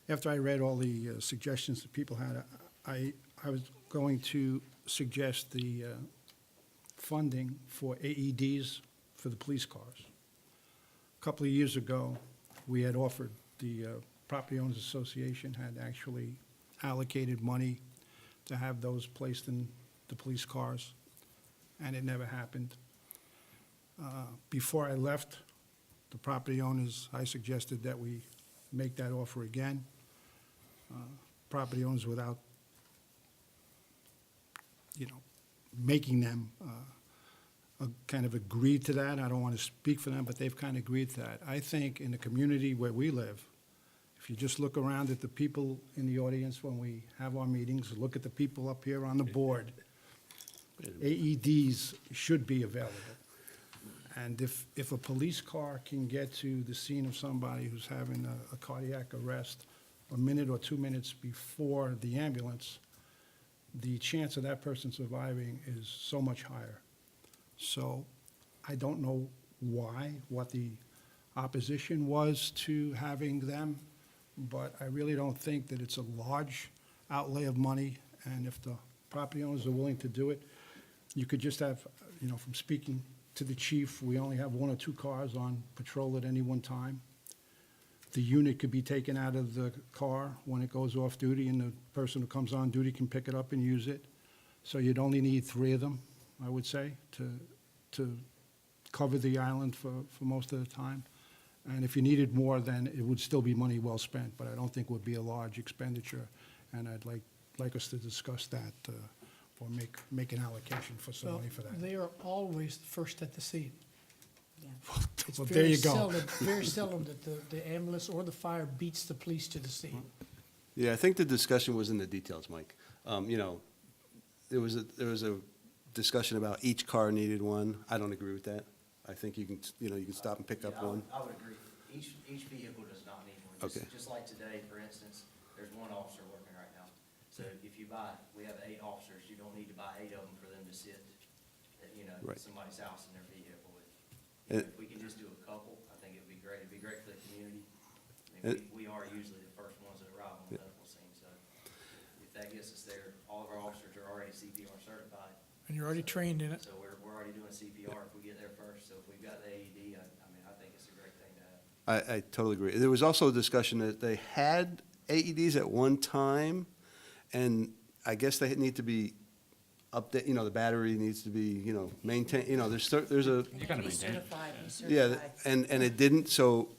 After I read all the suggestions that people had, I was going to suggest the funding for AEDs for the police cars. A couple of years ago, we had offered, the Property Owners Association had actually allocated money to have those placed in the police cars, and it never happened. Before I left, the property owners, I suggested that we make that offer again. Property owners, without, making them kind of agreed to that. I don't want to speak for them, but they've kind of agreed to that. I think in the community where we live, if you just look around at the people in the audience when we have our meetings, look at the people up here on the board, AEDs should be available. And if a police car can get to the scene of somebody who's having a cardiac arrest a minute or 2 minutes before the ambulance, the chance of that person surviving is so much higher. So I don't know what the opposition was to having them, but I really don't think that it's a large outlay of money. And if the property owners are willing to do it, you could just have, from speaking to the chief, we only have 1 or 2 cars on patrol at any one time. The unit could be taken out of the car when it goes off duty, and the person who comes on duty can pick it up and use it. So you'd only need 3 of them, I would say, to cover the island for most of the time. And if you needed more, then it would still be money well spent, but I don't think it would be a large expenditure. And I'd like us to discuss that, or make an allocation for some Well, money for that. they are always first at the scene. Yeah. It's Well, there very you go. seldom, very seldom that the ambulance or the fire beats the police to the scene. Yeah, I think the discussion was in the details, Mike. There was a discussion about each car needed one. I don't agree with that. I think you can stop and pick up Yeah, one. I would agree. Each vehicle does not need one. Okay. Just like today, for instance, there's 1 officer working right now. So if we have 8 officers, you don't need to buy 8 of them for them to sit at, Right. somebody's house in their vehicle. And- If we can just do a couple, I think it'd be great. It'd be great for the community. I And- mean, we are usually the first ones that arrive on the medical scene, so if that gets us there, all of our officers are already CPR certified. And you're already trained in it. So we're already doing CPR if we get there first. So if we've got the AED, I think it's a great thing to have. I totally agree. There was also a discussion that they had AEDs at one time, and I guess they need to be update, the battery needs to be, maintained, there's a, They You have to gotta be maintain it. certified, yeah, certified. and it didn't, so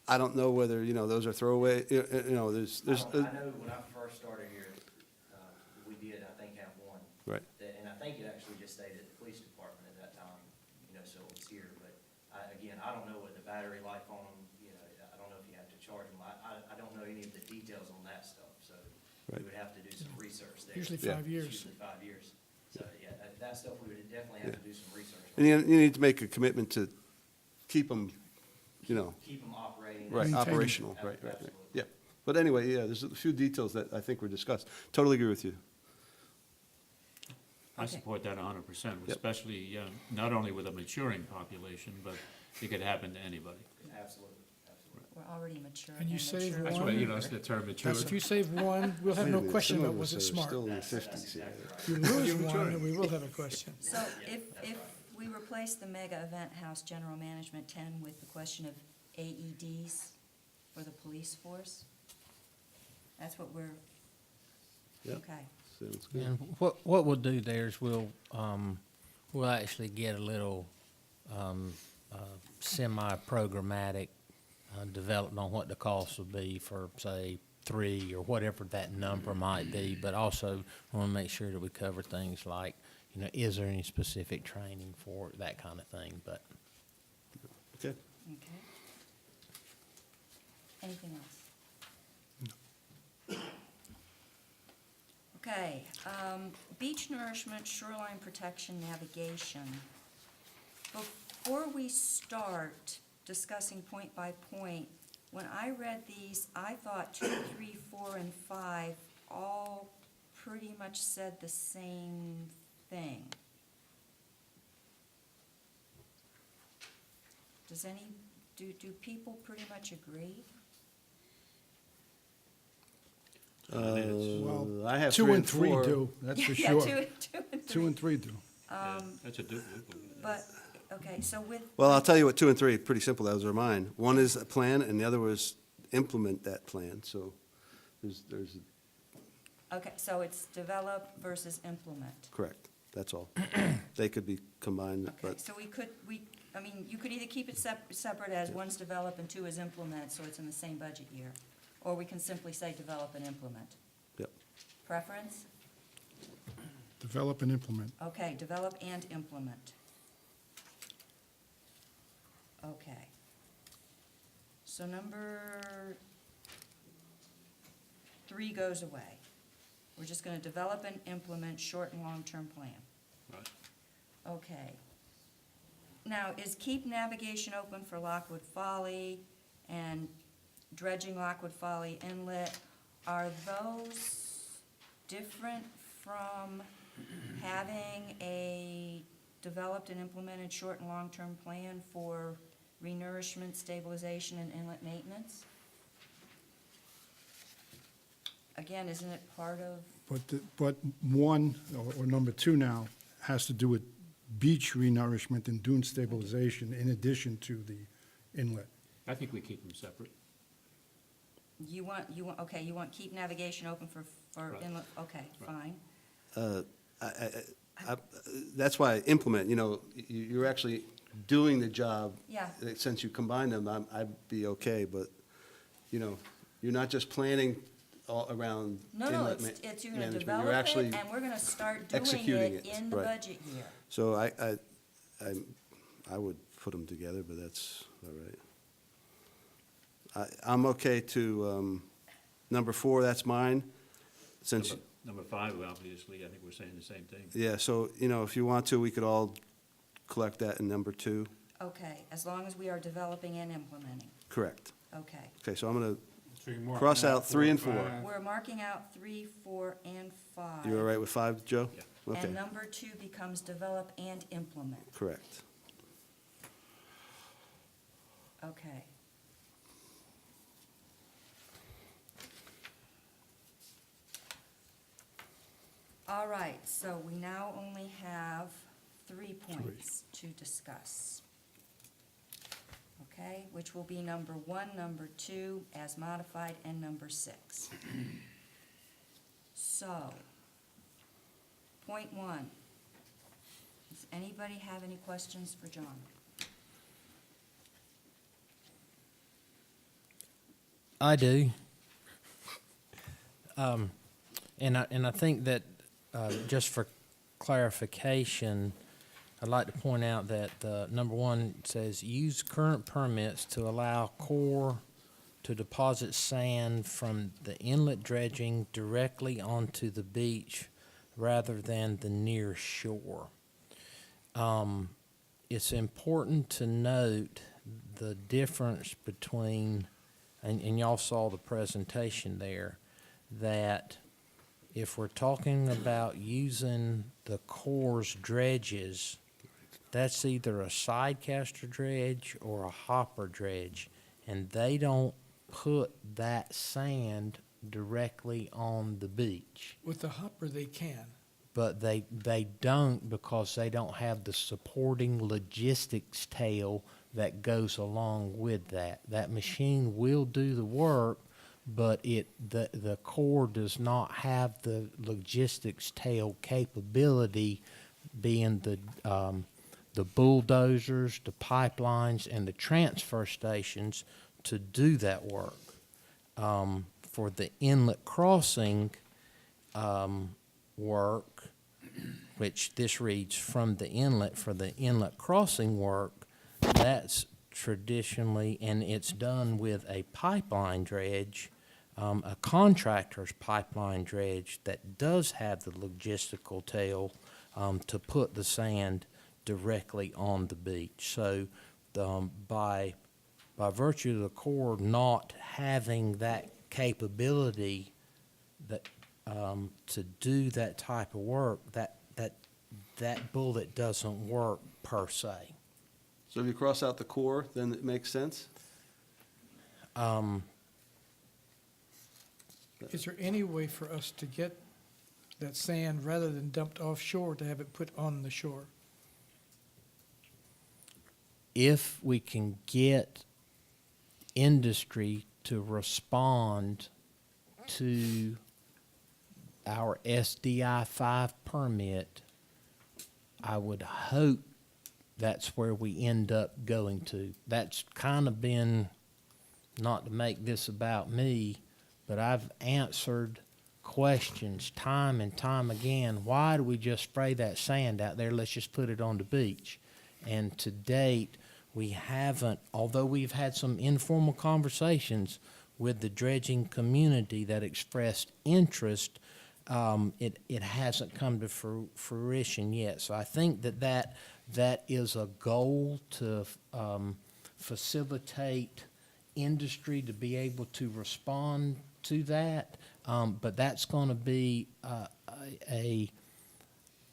I don't know whether, those are throwaway, there's, I know when I first started here, we did, I think, have one. right. And I think it actually just stayed at the police department at that time, so it was here. But I don't know what the battery life on them, I don't know if you have to charge them. I don't know any of the details on that stuff, so Right. we would have to do some research there. Usually Yeah. 5 It's years. Usually 5 years. So, yeah, that stuff we would definitely have to do some research on. And you need to make a commitment to keep them, Keep them operating. right, Maintain 'em. operational, right, right, Absolutely. yeah. But anyway, yeah, there's a few details that I think were discussed. Totally agree with you. I Okay. support that 100%, Yep. especially not only with a maturing population, but it could happen to anybody. Absolutely, absolutely. We're already mature. And you save mature. That's One- why, it's the term mature. If you save one, we'll have no question about was it smart. Still in the That's 50s, yeah. exactly right. If you lose one, then we will have a question. So if we replace the mega event house general management 10 with the question of AEDs for the police force, that's what we're, Yep. okay. Sounds good. And what we'll do there is we'll actually get a little semi-programmatic, developed on what the cost would be for, say, 3 or whatever that number might be, but also want to make sure that we cover things like, is there any specific training for it, that kind of thing, but. Okay. Okay. Anything else? Okay, beach nourishment, shoreline protection, navigation. Before we start discussing point by point, when I read these, I thought 2, 3, 4, and 5 all pretty much said the same thing. Do people pretty much agree? Well, I have 2 and 3 4. do, that's for Yeah, sure. 2 and 3. 2 and 3 do. That's a duplicate. But, okay, so with. Well, I'll tell you what 2 and 3, pretty simple, those are mine. One is a plan, and the other was implement that plan, so there's, Okay, so it's develop versus implement. correct, that's all. They could be combined, Okay, but, so you could either keep it separate as one's develop and 2 is implement, so it's in the same budget year. Or we can simply say develop and implement. yep. Preference? Develop and implement. Okay, develop and implement. Okay. So number 3 goes away. We're just gonna develop and implement short and long-term plan. Right. Okay. Now, is keep navigation open for Lockwood Folly and dredging Lockwood Folly Inlet, are those different from having a developed and implemented short and long-term plan for renourishment, stabilization, and inlet maintenance? Again, isn't it part of, But one, or number 2 now, has to do with beach renourishment and dune stabilization in addition to the inlet. I think we keep them separate. you want keep navigation open for Right. inlet, okay, Right. fine. That's why I implement, you're actually doing the job. Yeah. Since you combine them, I'd be okay, but, you're not just planning all around No, inlet it's you're gonna management. develop You're it, actually and we're gonna start doing executing it it, in the right. budget year. So I would put them together, but that's all right. I'm okay to, number 4, that's mine, since, Number 5, obviously, I think we're saying the same thing. yeah, so, if you want to, we could all collect that in number 2. Okay, as long as we are developing and implementing, Correct. okay. Okay, so I'm gonna, So you're marking Cross out 3 and 4. 5. We're marking out 3, 4, and 5. you all right with 5, Joe? Yeah. Okay, And number 2 becomes develop and implement, correct. okay. All right, so we now only have 3 points to discuss. Okay, which will be number 1, number 2, as modified, and number 6. So, point 1. Does anybody have any questions for John? I do. And I think that, just for clarification, I'd like to point out that, number 1 says, use current permits to allow Corps to deposit sand from the inlet dredging directly onto the beach rather than the near shore. It's important to note the difference between, and y'all saw the presentation there, that if we're talking about using the Corps' dredges, that's either a side caster dredge or a hopper dredge, and they don't put that sand directly on the beach. With the hopper, they can. But they don't, because they don't have the supporting logistics tail that goes along with that. That machine will do the work, but the Corps does not have the logistics tail capability, being the the bulldozers, the pipelines, and the transfer stations to do that work. For the inlet crossing work, which this reads from the inlet, for the inlet crossing work, that's traditionally, and it's done with a pipeline dredge, a contractor's pipeline dredge that does have the logistical tail to put the sand directly on the beach. So by virtue of the Corps not having that capability that to do that type of work, that bullet doesn't work per se. So if you cross out the core, then it makes sense? Is there any way for us to get that sand, rather than dumped offshore, to have it put on the shore? If we can get industry to respond to our SDI 5 permit, I would hope that's where we end up going to. That's kind of been, not to make this about me, but I've answered questions time and time again. Why do we just spray that sand out there? Let's just put it on the beach. And to date, we haven't, although we've had some informal conversations with the dredging community that expressed interest, it hasn't come to fruition yet. So I think that is a goal to facilitate industry to be able to respond to that. But that's going to be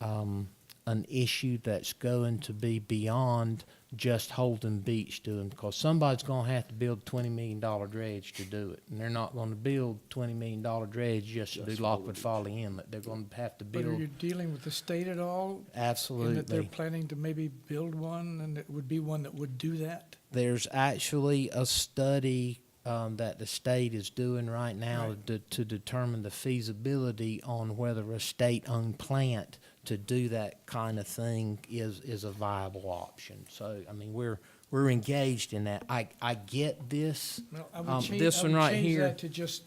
an issue that's going to be beyond just Holden Beach doing, because somebody's going to have to build a $20 million dredge to do it. And they're not going to build $20 million dredge just to do Lockwood Folly Inlet. They're going to have to But are build. you dealing with the state at all? Absolutely. In that they're planning to maybe build one, and it would be one that would do that? There's actually a study that the state is doing right now to determine the feasibility on whether a state-owned plant to do that kind of thing is a viable option. So, I mean, we're engaged in that. I get this. Well, I would change, This one right change here. that to just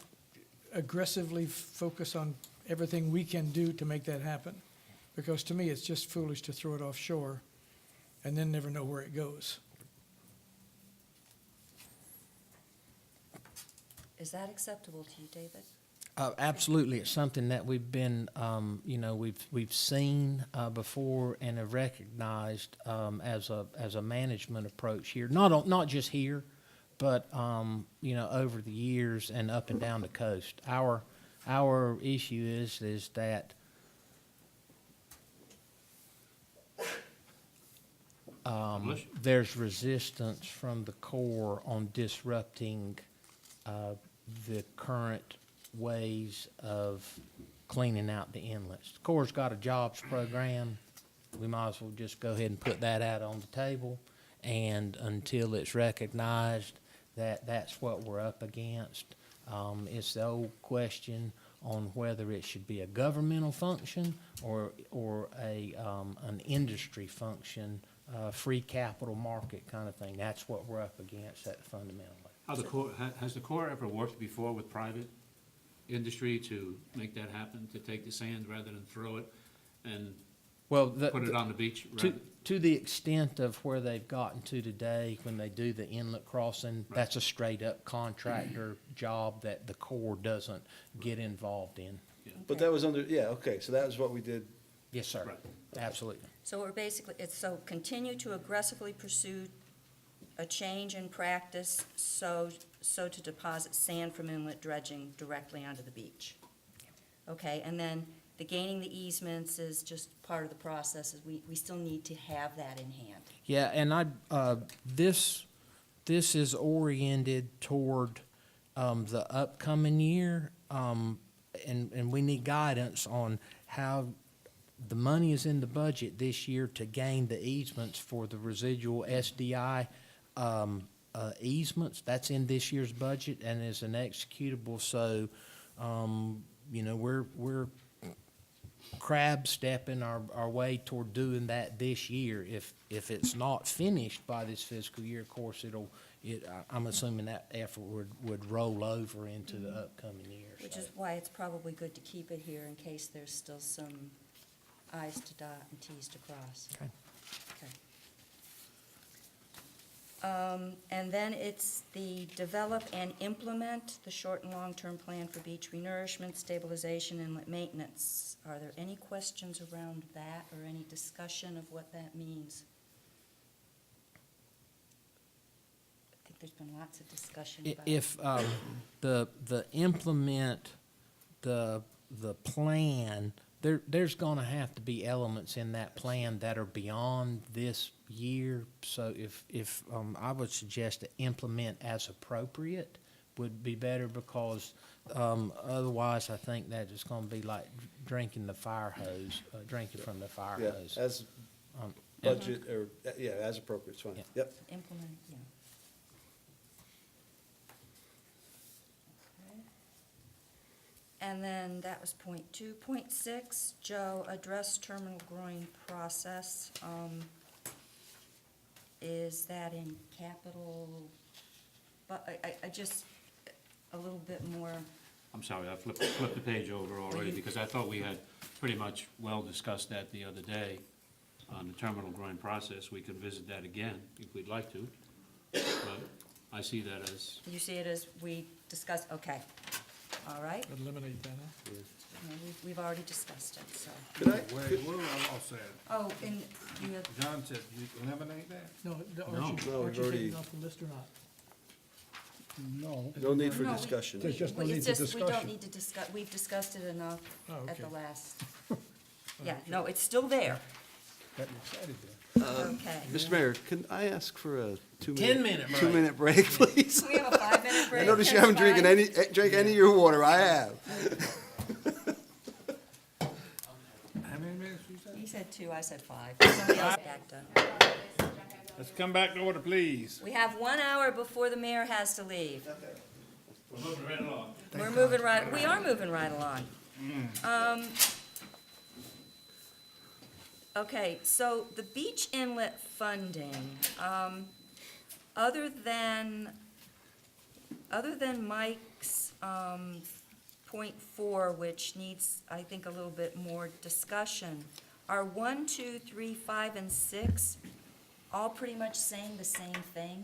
aggressively focus on everything we can do to make that happen. Because to me, it's just foolish to throw it offshore and then never know where it goes. Is that acceptable to you, David? Absolutely, it's something that we've been, we've seen before and have recognized as a management approach here. Not just here, but over the years and up and down the coast. Our issue is that there's resistance from the Corps on disrupting the current ways of cleaning out the inlets. The Corps' got a jobs program. We might as well just go ahead and put that out on the table. And until it's recognized that that's what we're up against, it's the old question on whether it should be a governmental function or an industry function, free capital market kind of thing. That's what we're up against fundamentally. Has the Corps ever worked before with private industry to make that happen, to take the sand rather than throw it and put it on the beach? To the extent of where they've gotten to today, when they do the inlet crossing, that's a straight-up contractor job that the Corps doesn't get involved in. But that was under, yeah, okay, so that was what we did. Yes, sir. Right. Absolutely. So we're basically, so continue to aggressively pursue a change in practice so to deposit sand from inlet dredging directly onto the beach. Okay, and then the gaining the easements is just part of the process. We still need to have that in hand. Yeah, and this is oriented toward the upcoming year, and we need guidance on how the money is in the budget this year to gain the easements for the residual SDI easements. That's in this year's budget and is an executable. So, we're crab stepping our way toward doing that this year. If it's not finished by this fiscal year, of course, I'm assuming that effort would roll over into the upcoming year. Which so. is why it's probably good to keep it here in case there's still some i's to dot and t's to cross. Okay. Okay. And then it's the develop and implement the short and long-term plan for beach renourishment, stabilization, and maintenance. Are there any questions around that or any discussion of what that means? I think there's been lots of discussion about it. If the implement the plan, there's gonna have to be elements in that plan that are beyond this year. So if I would suggest to implement as appropriate would be better, because otherwise I think that it's gonna be like drinking the fire hose, drinking from the fire Yeah, hose. as Um, budget, or, yeah, as appropriate, it's fine. Yeah. Yep. Implement, yeah. Okay. And then that was point 2. Point 6, Joe, address terminal growing process. Is that in capital? But I just, a little bit more, I'm sorry, I flipped the page over already, because I thought we had pretty much well discussed that the other day on the terminal growing process. We could visit that again if we'd like to, but I see that as, you see it as we discussed, okay. All right, Eliminate that, huh? No, we've already discussed it, so. Could I, Wait, what I lost that? Oh, and you have, John said you eliminate that? No, No, aren't you we've already- taking it off the list or not? No. no need for No, we- discussion. There's just no it's need for just, we don't discussion. need to discuss, we've discussed it enough Oh, at the okay. last. Yeah, no, it's still there, Got you excited there. okay. Mr. Mayor, can I ask for a 10-minute break. 2-minute break, please? Can we have a 5-minute break? I noticed you That's haven't drinking fine. drank any of your water. I have. How many minutes you said? He said 2, I said 5. Somebody else backed up. Let's come back to order, please. We have 1 hour before the mayor has to leave. We're moving right along. We are moving right along. Okay, so the beach inlet funding, other than Mike's, point 4, which needs, I think, a little bit more discussion, are 1, 2, 3, 5, and 6 all pretty much saying the same thing?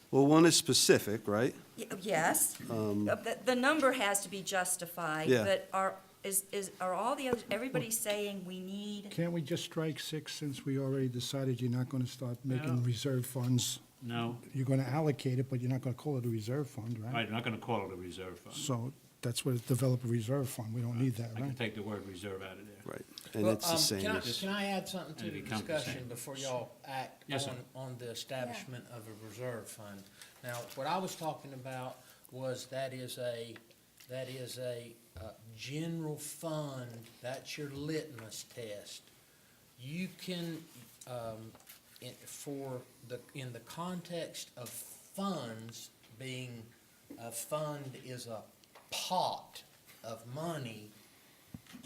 Well, one is specific, right? Yes. The number has to be justified, Yeah. but are all the others, everybody saying we need, Can't we just strike 6 since we already decided you're not gonna start making No. reserve funds? no, You're gonna allocate it, but you're not gonna call it a reserve fund, right? I'm not gonna call it a reserve fund. So that's what, develop a reserve fund. We don't need that, I can right? take the word reserve out of there. Right. And Well, it's the same can I- as, Can I add something to And the it becomes the discussion same. before y'all act Yes, sir. on the establishment of a reserve fund? Now, what I was talking about was that is a general fund, that's your litmus test. You can, in the context of funds, being a fund is a pot of money,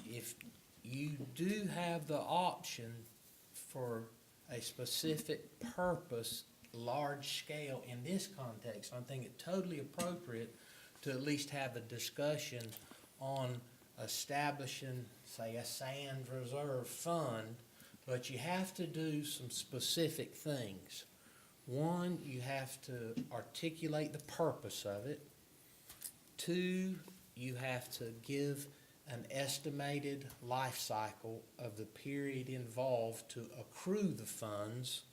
if you do have the option for a specific purpose, large scale, in this context, I think it totally appropriate to at least have a discussion on establishing, say, a sand reserve fund, but you have to do some specific things. One, you have to articulate the purpose of it. 2, you have to give an estimated life cycle of the period involved to accrue the funds.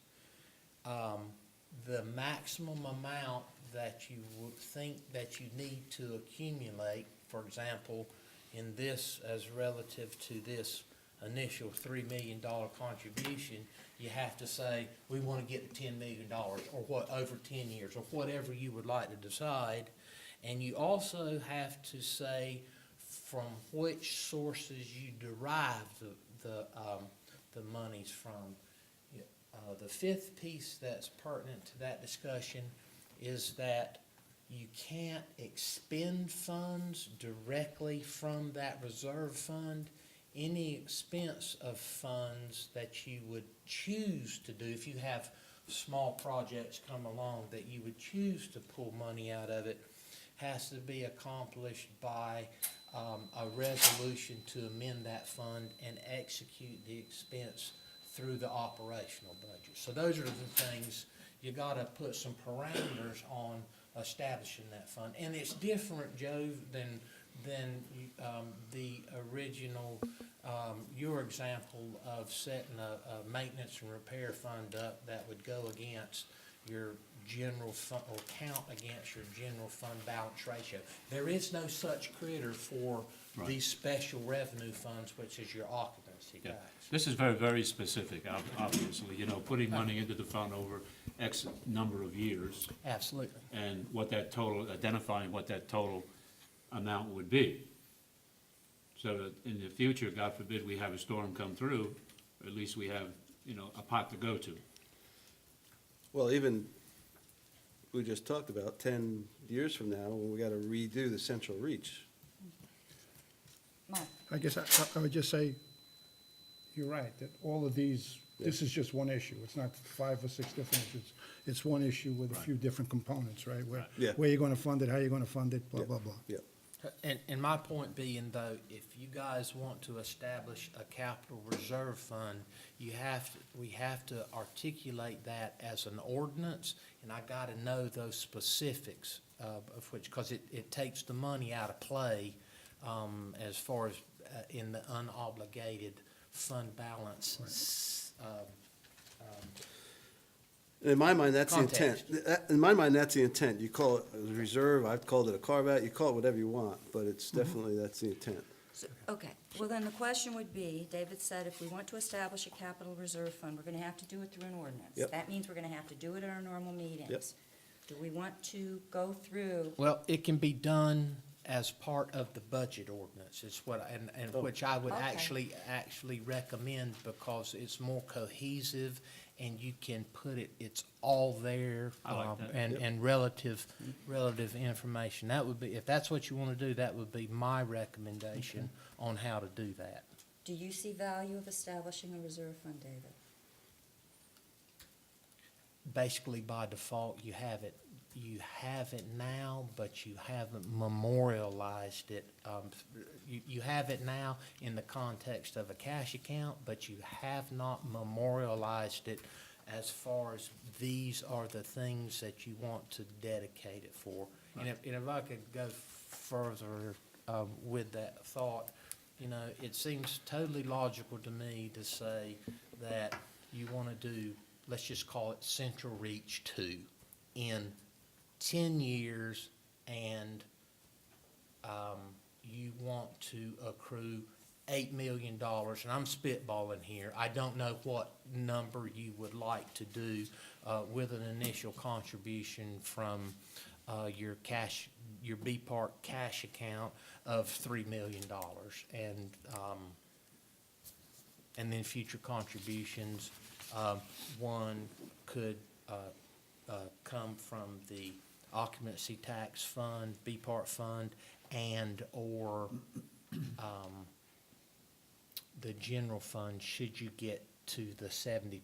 The maximum amount that you would think that you need to accumulate, for example, in this, as relative to this initial $3 million contribution, you have to say, we want to get to $10 million, or what, over 10 years, or whatever you would like to decide. And you also have to say from which sources you derive the monies from. The 5th piece that's pertinent to that discussion is that you can't expend funds directly from that reserve fund any expense of funds that you would choose to do, if you have small projects come along that you would choose to pull money out of it, has to be accomplished by a resolution to amend that fund and execute the expense through the operational budget. So those are the things, you gotta put some parameters on establishing that fund. And it's different, Joe, than the original, your example of setting a maintenance and repair fund up that would go against your general fund, or count against your general fund balance ratio. There is no such critter for Right. these special revenue funds, which is your occupancy Yeah. tax. This is very, very specific, obviously, putting money into the fund over X number of years, Absolutely. and what that total, identifying what that total amount would be. So that in the future, God forbid, we have a storm come through, at least we have, a pot to go to. Well, even, we just talked about 10 years from now, when we gotta redo the central reach. Mark? I guess I would just say, you're right, that all of these, this is just one issue. It's not 5 or 6 different issues. It's one issue with a few different components, right? Where, Yeah. where you're gonna fund it, how you're gonna fund it, blah, Yeah. blah, blah. Yeah. And my point being though, if you guys want to establish a capital reserve fund, we have to articulate that as an ordinance, and I gotta know those specifics of which, cause it takes the money out of play, as far as, in the unobligated fund balance, In my mind, that's the intent. Context. In my mind, that's the intent. You call it a reserve, I've called it a carve-out, you call it whatever you want, but it's definitely, that's the intent. So, okay, well then the question would be, David said if we want to establish a capital reserve fund, we're gonna have to do it through an ordinance. Yep. That means we're gonna have to do it at our normal meetings. Do we want to go through, Well, it can be done as part of the budget ordinance, is what, and Oh. which I would Okay. actually recommend, because it's more cohesive, and you can put it's all there. I like that. And relative information. That would be, if that's what you wanna do, that would be my recommendation on how to do that. do you see value of establishing a reserve fund, David? Basically, by default, you have it now, but you haven't memorialized it. You have it now in the context of a cash account, but you have not memorialized it as far as these are the things that you want to dedicate it for. And if I could go further with that thought, it seems totally logical to me to say that you want to do, let's just call it Central Reach 2 in 10 years, and you want to accrue $8 million, and I'm spitballing here. I don't know what number you would like to do with an initial contribution from your B Park cash account of $3 million, and then future contributions. One could come from the occupancy tax fund, B Part fund, and/or the general fund, should you get to the 70%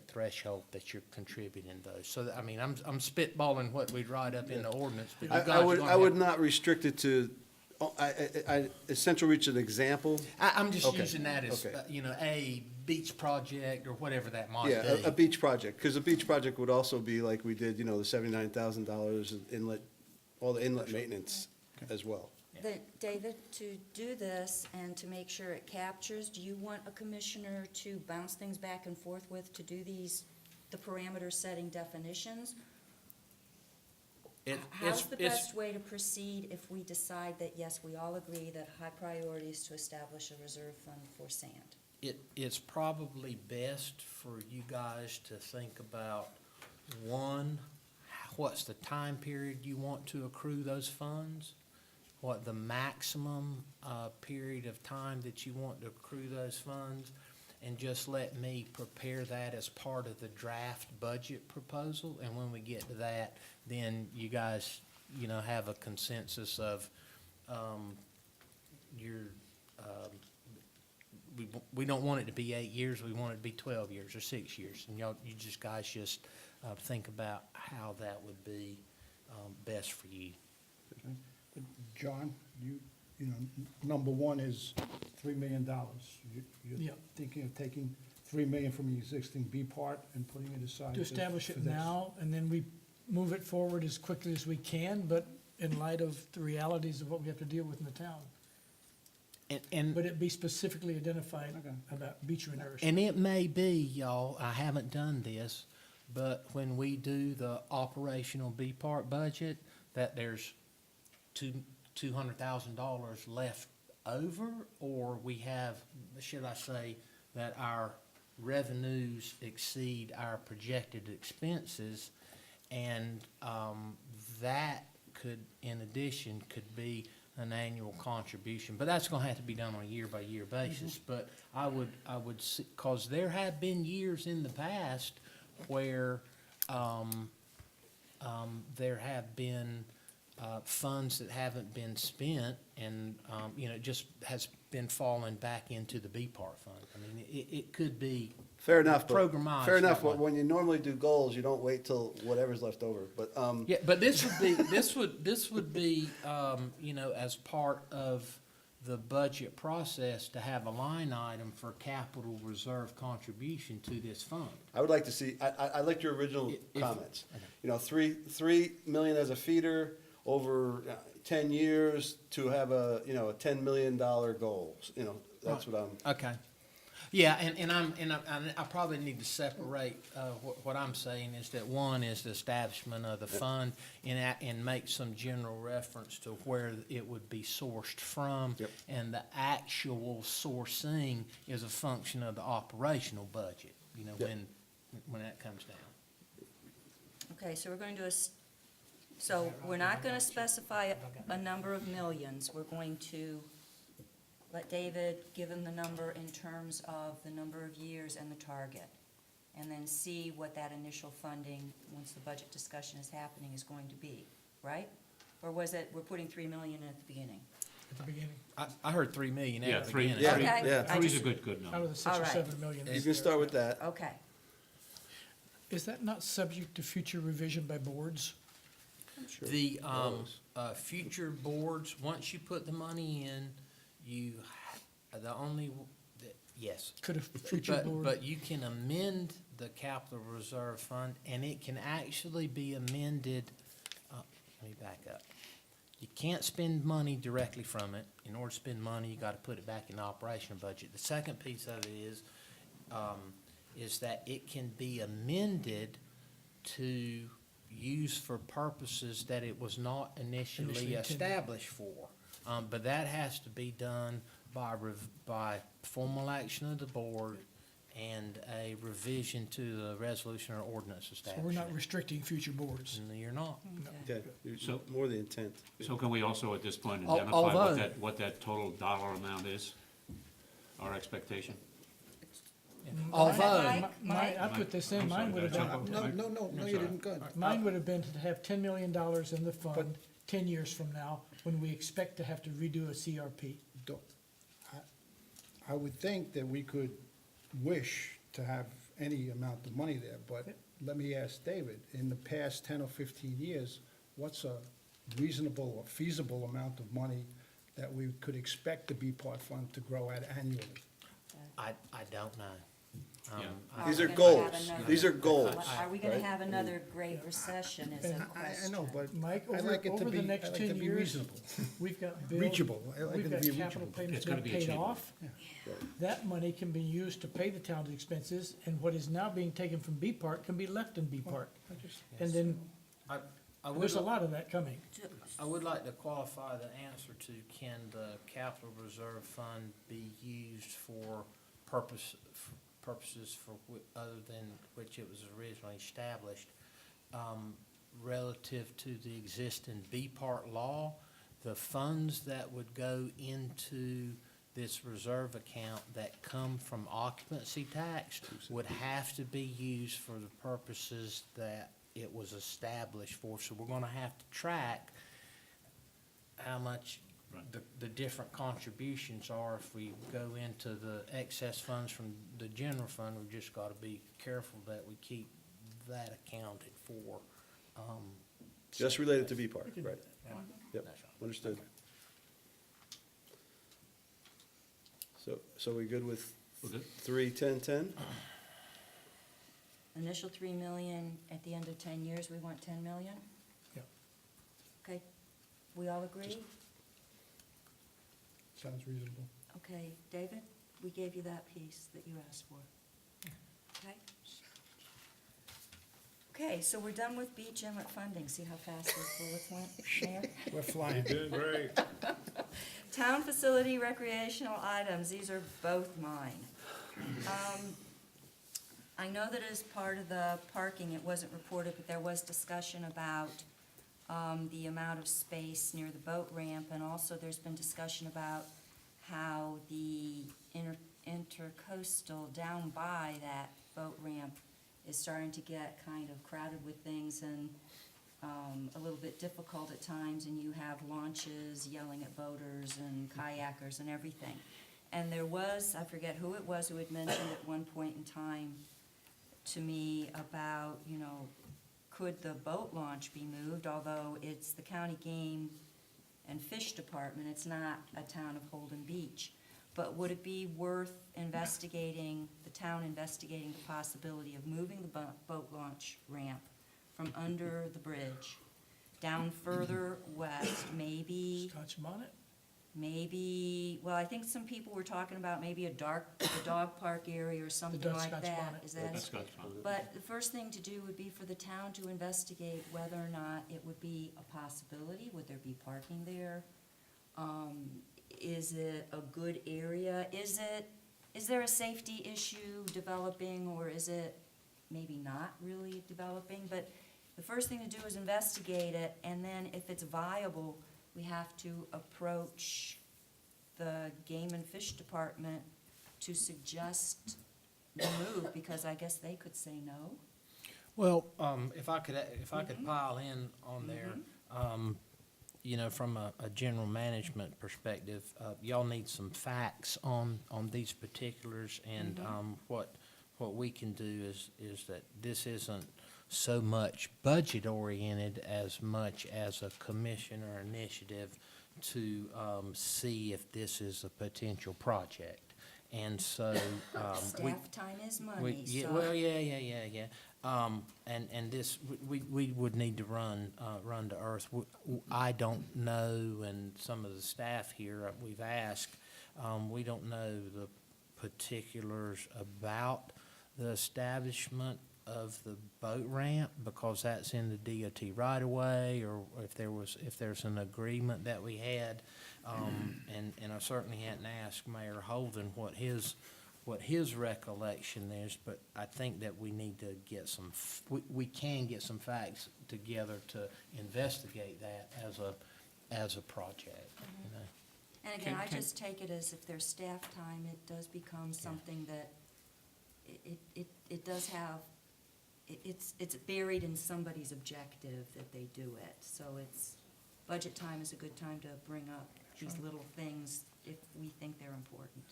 threshold that you're contributing those. So, I'm spitballing what we'd write up in the ordinance, but you guys I are would, gonna I would have- not restrict it to, is Central Reach an example? I'm just Okay, using that as, okay. A beach project or whatever that might Yeah, a be. beach project, because a beach project would also be like we did, the $79,000 inlet, all the inlet maintenance as well. David, to do this and to make sure it captures, do you want a commissioner to bounce things back and forth with to do the parameter setting definitions? How's the best way to proceed if we decide that, yes, we all agree that high priority is to establish a reserve fund for sand? It's probably best for you guys to think about, one, what's the time period you want to accrue those funds? What the maximum period of time that you want to accrue those funds? And just let me prepare that as part of the draft budget proposal. And when we get to that, then you guys, have a consensus of your we don't want it to be 8 years, we want it to be 12 years or 6 years. And you guys just think about how that would be best for you. John, you know, number one is $3 million. You're Yeah. thinking of taking $3 million from the existing B part and putting it aside? To establish for it this? now, and then we move it forward as quickly as we can, but in light of the realities of what we have to deal with in the town. And But it be specifically identified Okay. about beach renourishment. And it may be, y'all, I haven't done this, but when we do the operational B part budget, that there's $200,000 left over, or we have, should I say, that our revenues exceed our projected expenses, and that could, in addition, could be an annual contribution, but that's gonna have to be done on a year-by-year basis. But I would, cause there have been years in the past where, there have been, funds that haven't been spent, and, it just has been falling back into the B part fund. I mean, it could be Fair enough, but, programized fair enough, that but way. when you normally do goals, you don't wait till whatever's left over, but, Yeah, but this would be, as part of the budget process to have a line item for capital reserve contribution to this fund. I would like to see, I liked your original If- comments. You know, 3 million as a feeder over 10 years to have a $10 million goal, that's what I'm. Okay. Yeah, and I probably need to separate, what I'm saying is that one is the establishment of the fund and make some general reference to where it would be sourced from. Yep. And the actual sourcing is a function of the operational budget, Yep. when that comes down. Okay, so we're going to do so we're not gonna specify a number of millions. We're going to let David give him the number in terms of the number of years and the target. And then see what that initial funding, once the budget discussion is happening, is going to be, right? Or was it, we're putting 3 million in at the beginning? At the beginning, I heard 3 million Yeah, at the three- beginning. Yeah, Okay, yeah. I Three's a just- good out number. of the 6 or All right. 7 million. You can start with that. Okay, Is that not subject to future revision by boards? The, future boards, once you put the money in, yes. Could a future But, board? but you can amend the capital reserve fund, and it can actually be amended, let me back up. You can't spend money directly from it. In order to spend money, you gotta put it back in the operational budget. The second piece of it is that it can be amended to use for purposes that it was not Initially initially intended. established for. But that has to be done by formal action of the board and a revision to the resolution or ordinance So establishment. we're not restricting future boards. No, you're not. okay. Okay, So- more the intent. So can we also at this point Al- identify although- what that total dollar amount is? Our expectation? Although, Mike? I put this in, I'm sorry, mine would have did I been, jump No, you didn't, go ahead. mine would have been to have $10 million in the fund 10 years from now, when we expect to have to redo a CRP. Don't- I would think that we could wish to have any amount of money there, but let me ask David, in the past 10 or 15 years, what's a reasonable or feasible amount of money that we could expect the B part fund to grow at annually? I don't know. Yeah. These we are gonna goals. have another- These are goals. Are we gonna right? have another Great Recession is a And question. I know, but Mike, I over, like it to over be, the I next like 10 to be years, reasonable, we've got bills. reachable. I like We've it to got be capital reachable. payments It's gotta being be paid achievable. off. That money can be used to pay the town's expenses, and what is now being taken from B part can be left in B part. And then, I would, there's a lot of that coming. I would like to qualify the answer to, can the capital reserve fund be used for purposes other than which it was originally established? Relative to the existing B part law, the funds that would go into this reserve account that come from occupancy tax would have to be used for the purposes that it was established for. So we're gonna have to track how much Right. the different contributions are. If we go into the excess funds from the general fund, we've just gotta be careful that we keep that accounted for. Just related to B Park, right? Yeah, Yep, that's right. understood. So we good with We're good? 3-10-10? Initial 3 million, at the end of 10 years, we want 10 million? Yep. Okay, we all agree? Sounds reasonable. Okay, David, we gave you that piece that you asked for. Okay? Okay, so we're done with beach inlet funding. See how fast those bullets went there? We're flying. Doing great. Town facility recreational items, these are both mine. I know that as part of the parking, it wasn't reported, but there was discussion about the amount of space near the boat ramp, and also there's been discussion about how the intercoastal down by that boat ramp is starting to get kind of crowded with things and a little bit difficult at times, and you have launches yelling at boaters and kayakers and everything. And there was, I forget who it was, who had mentioned at one point in time to me about, you know, could the boat launch be moved, although it's the county game and fish department, it's not a town of Holden Beach. But would it be worth investigating, the town investigating the possibility of moving the boat launch ramp from under the bridge down further west, maybe, Scotch bonnet? well, I think some people were talking about maybe the dog park area or something Dutch like Scotch that. bonnet. Is that That's got fun. But the first thing to do would be for the town to investigate whether or not it would be a possibility. Would there be parking there? Is it a good area? Is there a safety issue developing, or is it maybe not really developing? But the first thing to do is investigate it, and then if it's viable, we have to approach the game and fish department to suggest the move, because I guess they could say no. Well, if I could pile in on there, you know, from a general management perspective, y'all need some facts on these particulars, and what we can do is that this isn't so much budget oriented as much as a commissioner initiative to see if this is a potential project. And so, Staff time is money, yeah, so. well, yeah. And this, we would need to run to earth. I don't know, and some of the staff here, we've asked, we don't know the particulars about the establishment of the boat ramp, because that's in the DOT right away, or if there's an agreement that we had. And I certainly hadn't asked Mayor Holden what his recollection is, but I think that we need to get we can get some facts together to investigate that as a project, you know. And again, I just take it as if there's staff time, it does become something that, it does have, it's buried in somebody's objective that they do it. So budget time is a good time to bring up these little things if we think they're important.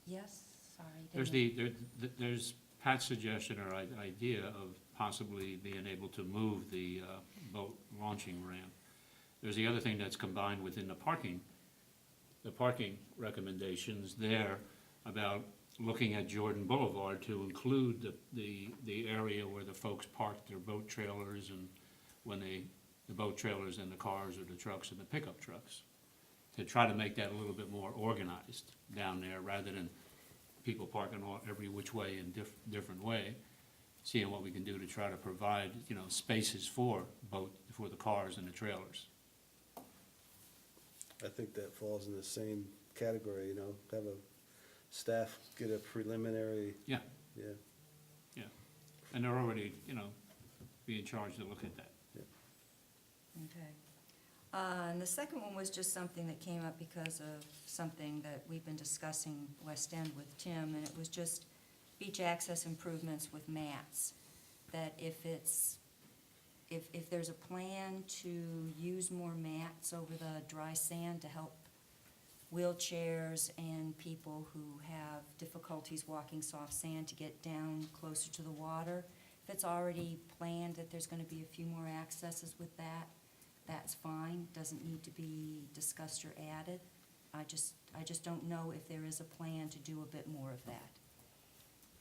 Yes, sorry. There's Pat's suggestion or idea of possibly being able to move the boat launching ramp. There's the other thing that's combined within the parking recommendations there about looking at Jordan Boulevard to include the area where the folks park their boat trailers, and when the boat trailers and the cars or the trucks and the pickup trucks, to try to make that a little bit more organized down there, rather than people parking every which way in different way, seeing what we can do to try to provide, you know, spaces for the cars and the trailers. I think that falls in the same category, you know, have a staff get a preliminary, Yeah, yeah. yeah. And they're already, you know, being charged to look at that. Okay. And the second one was just something that came up because of something that we've been discussing West End with Tim, and it was just beach access improvements with mats. That if it's if there's a plan to use more mats over the dry sand to help wheelchairs and people who have difficulties walking soft sand to get down closer to the water, if it's already planned that there's gonna be a few more accesses with that, that's fine, doesn't need to be discussed or added. I just don't know if there is a plan to do a bit more of that.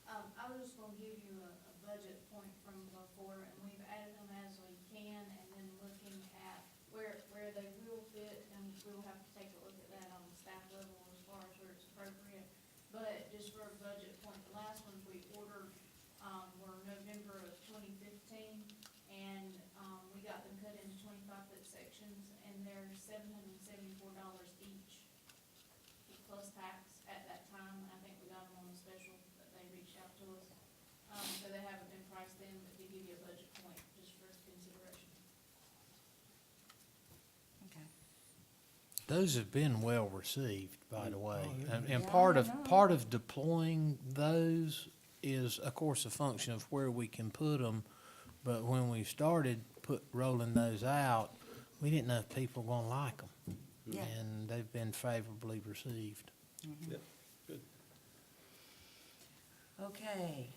I was just gonna give you a budget point from before, and we've added them as we can, and then looking at where they will fit, and we'll have to take a look at that on the staff level as far as where it's appropriate. But just for a budget point, the last ones we ordered, were November of 2015, and, we got them cut into 25-foot sections, and they're $774 each, plus tax at that time. I think we got them on a special that they reached out to us. So they haven't been priced in, but to give you a budget point, just for consideration. Okay. Those have been well received, by the way. And Yeah, part I of, know. part of deploying those is, of course, a function of where we can put them. But when we started rolling those out, we didn't know if people were gonna like them. Yeah. And they've been favorably received. Yep, good. Okay,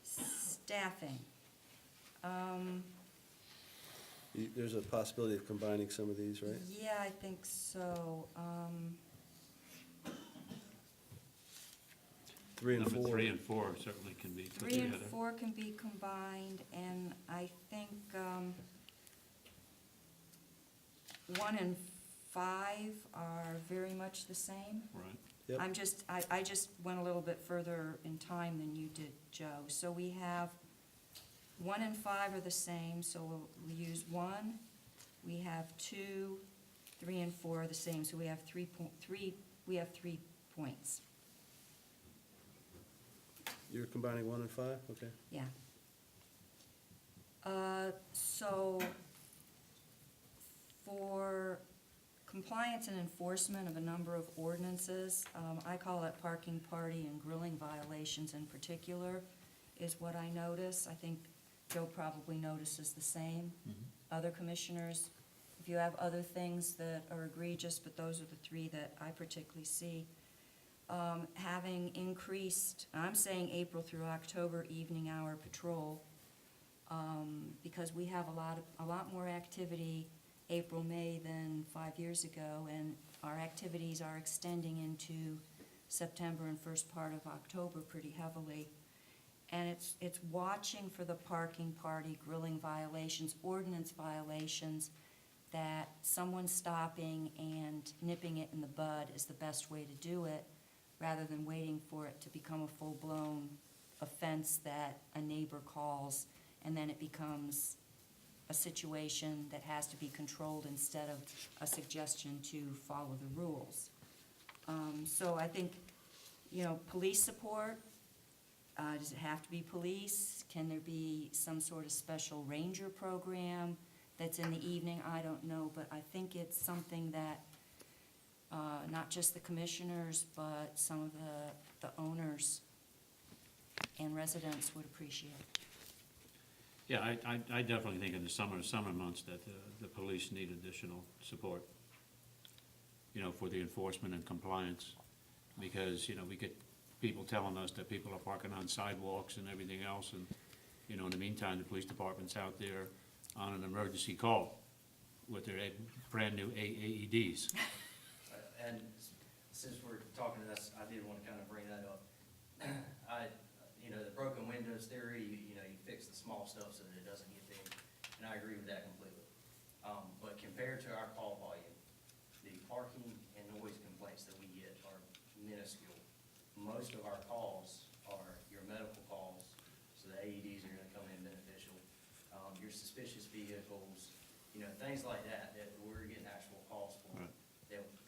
staffing. There's a possibility of combining some of these, right? Yeah, I think so. 3 and 4. Number 3 and 4 certainly can be put 3 and together. 4 can be combined, and I think, 1 and 5 are very much the same. Right. Yep. I just went a little bit further in time than you did, Joe. So we have 1 and 5 are the same, so we'll use 1. We have 2, 3 and 4 are the same, so we have 3 points. You're combining 1 and 5, okay. Yeah. So, for compliance and enforcement of a number of ordinances, I call it parking, party, and grilling violations in particular, is what I notice. I think Joe probably notices the same. Other commissioners, if you have other things that are egregious, but those are the 3 that I particularly see. Having increased, I'm saying April through October evening hour patrol, because we have a lot more activity April, May than 5 years ago, and our activities are extending into September and first part of October pretty heavily. And it's watching for the parking, party, grilling violations, ordinance violations, that someone stopping and nipping it in the bud is the best way to do it, rather than waiting for it to become a full-blown offense that a neighbor calls, and then it becomes a situation that has to be controlled instead of a suggestion to follow the rules. So I think, police support, does it have to be police? Can there be some sort of special ranger program that's in the evening? I don't know, but I think it's something that not just the commissioners, but some of the owners and residents would appreciate. Yeah, I definitely think in the summer months that the police need additional support, for the enforcement and compliance. Because, we get people telling us that people are parking on sidewalks and everything else, and, in the meantime, the police department's out there on an emergency call with their brand-new AEDs. And since we're talking to this, I did want to kind of bring that up. The broken windows theory, you fix the small stuff so that it doesn't get big, and I agree with that completely. But compared to our call volume, the parking and noise complaints that we get are minuscule. Most of our calls are your medical calls, so the AEDs are gonna come in beneficial. Your suspicious vehicles, things like that we're getting actual calls for. Right.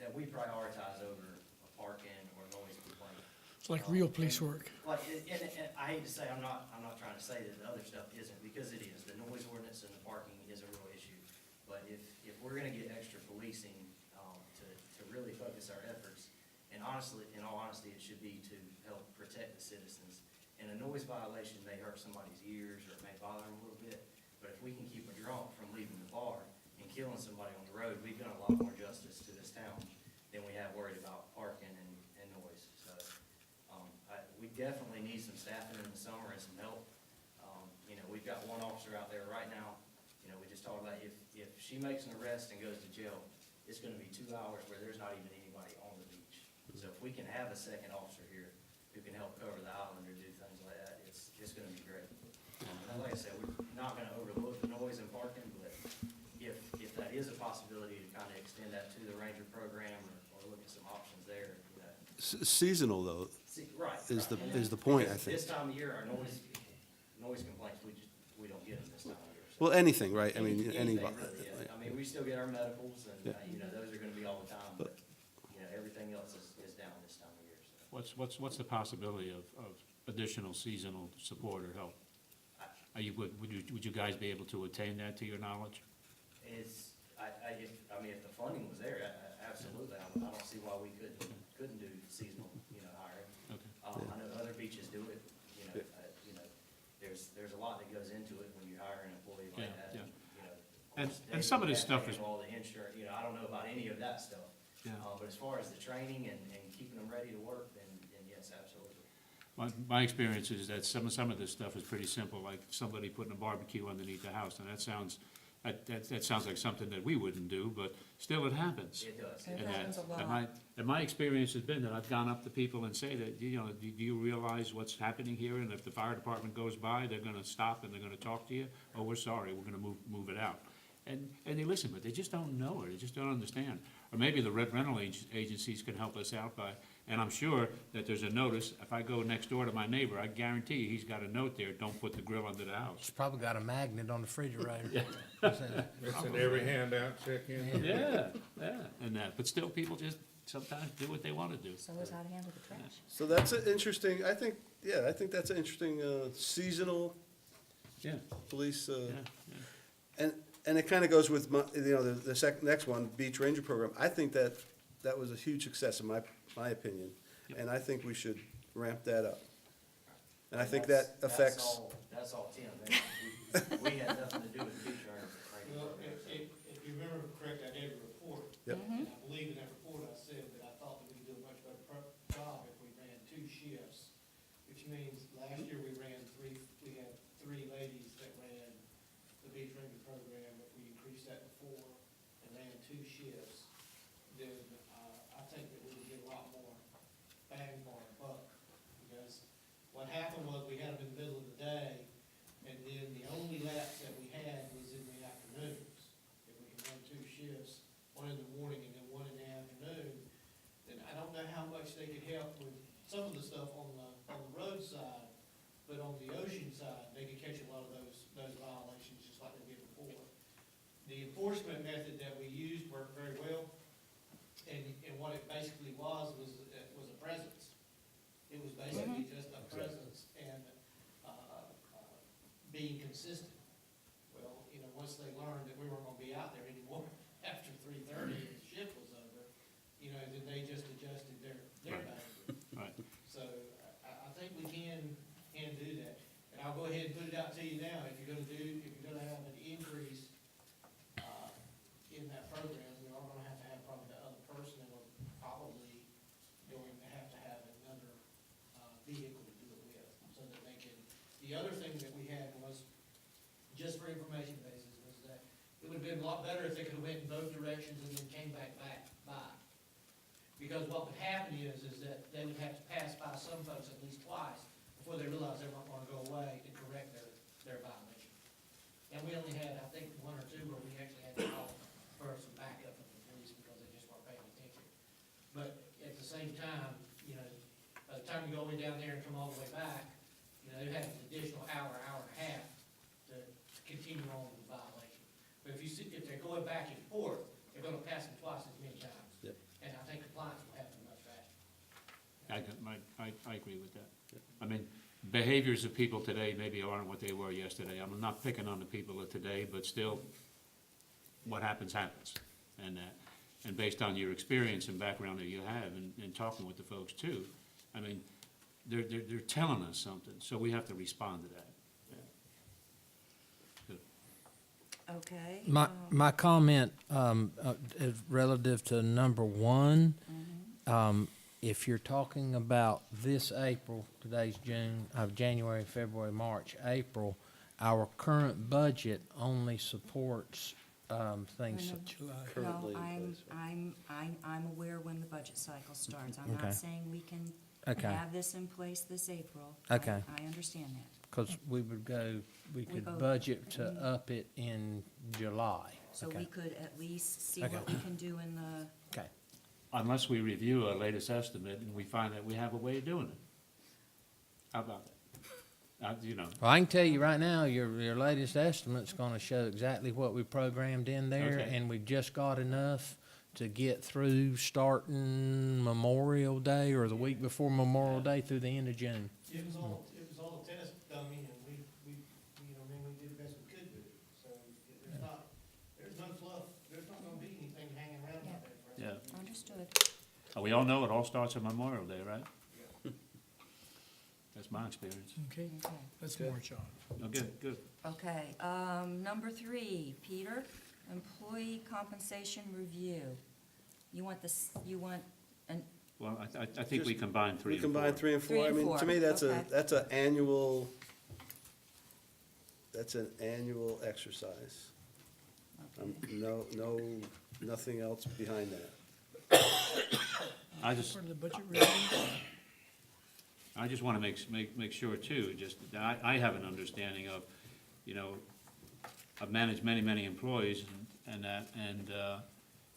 That we prioritize over a parking or noise complaint. It's like real police work. Like, and I hate to say, I'm not trying to say that the other stuff isn't, because it is. The noise ordinance and the parking is a real issue. But if we're gonna get extra policing, to really focus our efforts, and honestly, in all honesty, it should be to help protect the citizens. And and a noise violation may hurt somebody's ears or it may bother them a little bit, but if we can keep a drunk from leaving the bar and killing somebody on the road, we've done a lot more justice to this town than we have worried about parking and noise. So, we definitely need some staffing in the summer and some help. You know, we've got one officer out there right now, you know, we just talked about if she makes an arrest and goes to jail, it's gonna be 2 hours where there's not even anybody on the beach. So if we can have a second officer here who can help cover the island or do things like that, it's gonna be great. And like I said, we're not gonna overlook the noise and parking, but if that is a possibility to kind of extend that to the ranger program or look at some options there, you know. Seasonal though, Right. is right. is the point, I Because think. This time of year, our noise complaints, we don't get them this time of year. So Well, anything, right? I mean, anything anybody. really, yeah. I mean, we still get our medicals and, Yeah. you know, those are gonna be all the time, but, you know, everything else is down this time of year, so. What's the possibility of additional seasonal support or help? Would you guys be able to attain that to your knowledge? It's, if the funding was there, absolutely, I don't see why we couldn't do seasonal, you know, hiring. Okay. I know other beaches do it, you know, there's a lot that goes into it when you hire an employee like Yeah, that. yeah. You know, of And- course, and they some of this have to stuff is- handle all the insurance, you know, I don't know about any of that stuff. Yeah. But as far as the training and keeping them ready to work, then yes, absolutely. My experience is that some of this stuff is pretty simple, like somebody putting a barbecue underneath the house, and that sounds like something that we wouldn't do, but still it happens. It does. It And happens a and lot. my experience has been that I've gone up to people and say that, you know, do you realize what's happening here? And if the fire department goes by, they're gonna stop and they're gonna talk to you. Oh, we're sorry, we're gonna move it out. And they listen, but they just don't know it, they just don't understand. Or maybe the rental agencies can help us out by, and I'm sure that there's a notice, if I go next door to my neighbor, I guarantee you, he's got a note there, don't put the grill under the house. It's probably got a magnet on the refrigerator. It's in every handout, check in. Yeah, and that, but still, people just sometimes do what they wanna do. So is how to handle the trash. So that's an interesting, I think that's an interesting, seasonal Yeah, police, yeah. and it kind of goes with my, you know, the next one, Beach Ranger Program. I think that was a huge success in my opinion. Yep. And I think we should ramp that up. And I think That's- that affects, That's all Tim, we had nothing to do with the beach ranger. Well, if you remember correctly, I gave a report. Yep. And I believe in that report, I said that I thought that we could do a much better job if we ran 2 shifts, which means last year we had 3 ladies that ran the beach ranger program. If we increased that to 4 and ran 2 shifts, then, I think that we would get a lot more bang for our buck. Because what happened was we had them in the middle of the day, and then the only laps that we had was in the afternoons. If we can run 2 shifts, one in the morning and then one in the afternoon, then I don't know how much they could help with some of the stuff on the road side, but on the ocean side, they could catch a lot of those violations just like they did before. The enforcement method that we used worked very well, and what it basically was a presence. It was basically just a presence and, being consistent. Well, you know, once they learned that we weren't gonna be out there anymore after 3:30 and the shift was over, you know, then they just adjusted their behavior. Right. So I think we can do that. And I'll go ahead and put it out to you now, if you're gonna have an increase, in that program, we are gonna have to have probably the other person, and we're probably going to have another, vehicle to do it with, so that they can, the other thing that we had was, just for information basis, was that it would've been a lot better if they could've went in both directions and then came back by. Because what would happen is that they would have to pass by some folks at least twice before they realized they weren't gonna go away and correct their violation. And we only had, I think, 1 or 2 where we actually had to call for some backup from the police because they just weren't paying attention. But at the same time, you know, by the time you go all the way down there and come all the way back, you know, they had an additional hour and a half to continue on with the violation. But if they're going back and forth, they're gonna pass them twice as many times. Yep. And I think compliance will happen much faster. I agree with that. I mean, behaviors of people today maybe aren't what they were yesterday. I'm not picking on the people of today, but still, what happens, happens. And based on your experience and background that you have and talking with the folks too, I mean, they're telling us something, so we have to respond to that. Okay. My comment, is relative to number one. If you're talking about this April, today's June, January, February, March, April, our current budget only supports, things. July. Currently No, in place, I'm aware when the budget cycle starts. I'm Okay. not saying we can Okay. have this in place this April. Okay. I understand that. Because we could go- budget to up it in July. So Okay. we could at least see Okay. what we can do in the, Okay. Unless we review our latest estimate and we find that we have a way of doing it. How about that? You know, Well, I can tell you right now, your latest estimate's gonna show exactly what we programmed in there, Okay. and we've just got enough to get through starting Memorial Day or the week before Memorial Day through the end of June. It was all a test dummy, and we, you know, I mean, we did the best we could with it. So there's no fluff, there's not gonna be anything hanging around out there for us. yeah. understood. We all know it all starts on Memorial Day, right? That's my experience. Okay, Okay. let's march on. Oh, good. Okay, number 3, Peter, employee compensation review. You want this, Well, I think we combined three We and four. combine 3 and 4. 3 I and mean, 4, to me, that's okay. that's an annual exercise. Nothing else behind that. I just Part of the budget review. want to make sure too, just, that I have an understanding of, you know, I've managed many employees and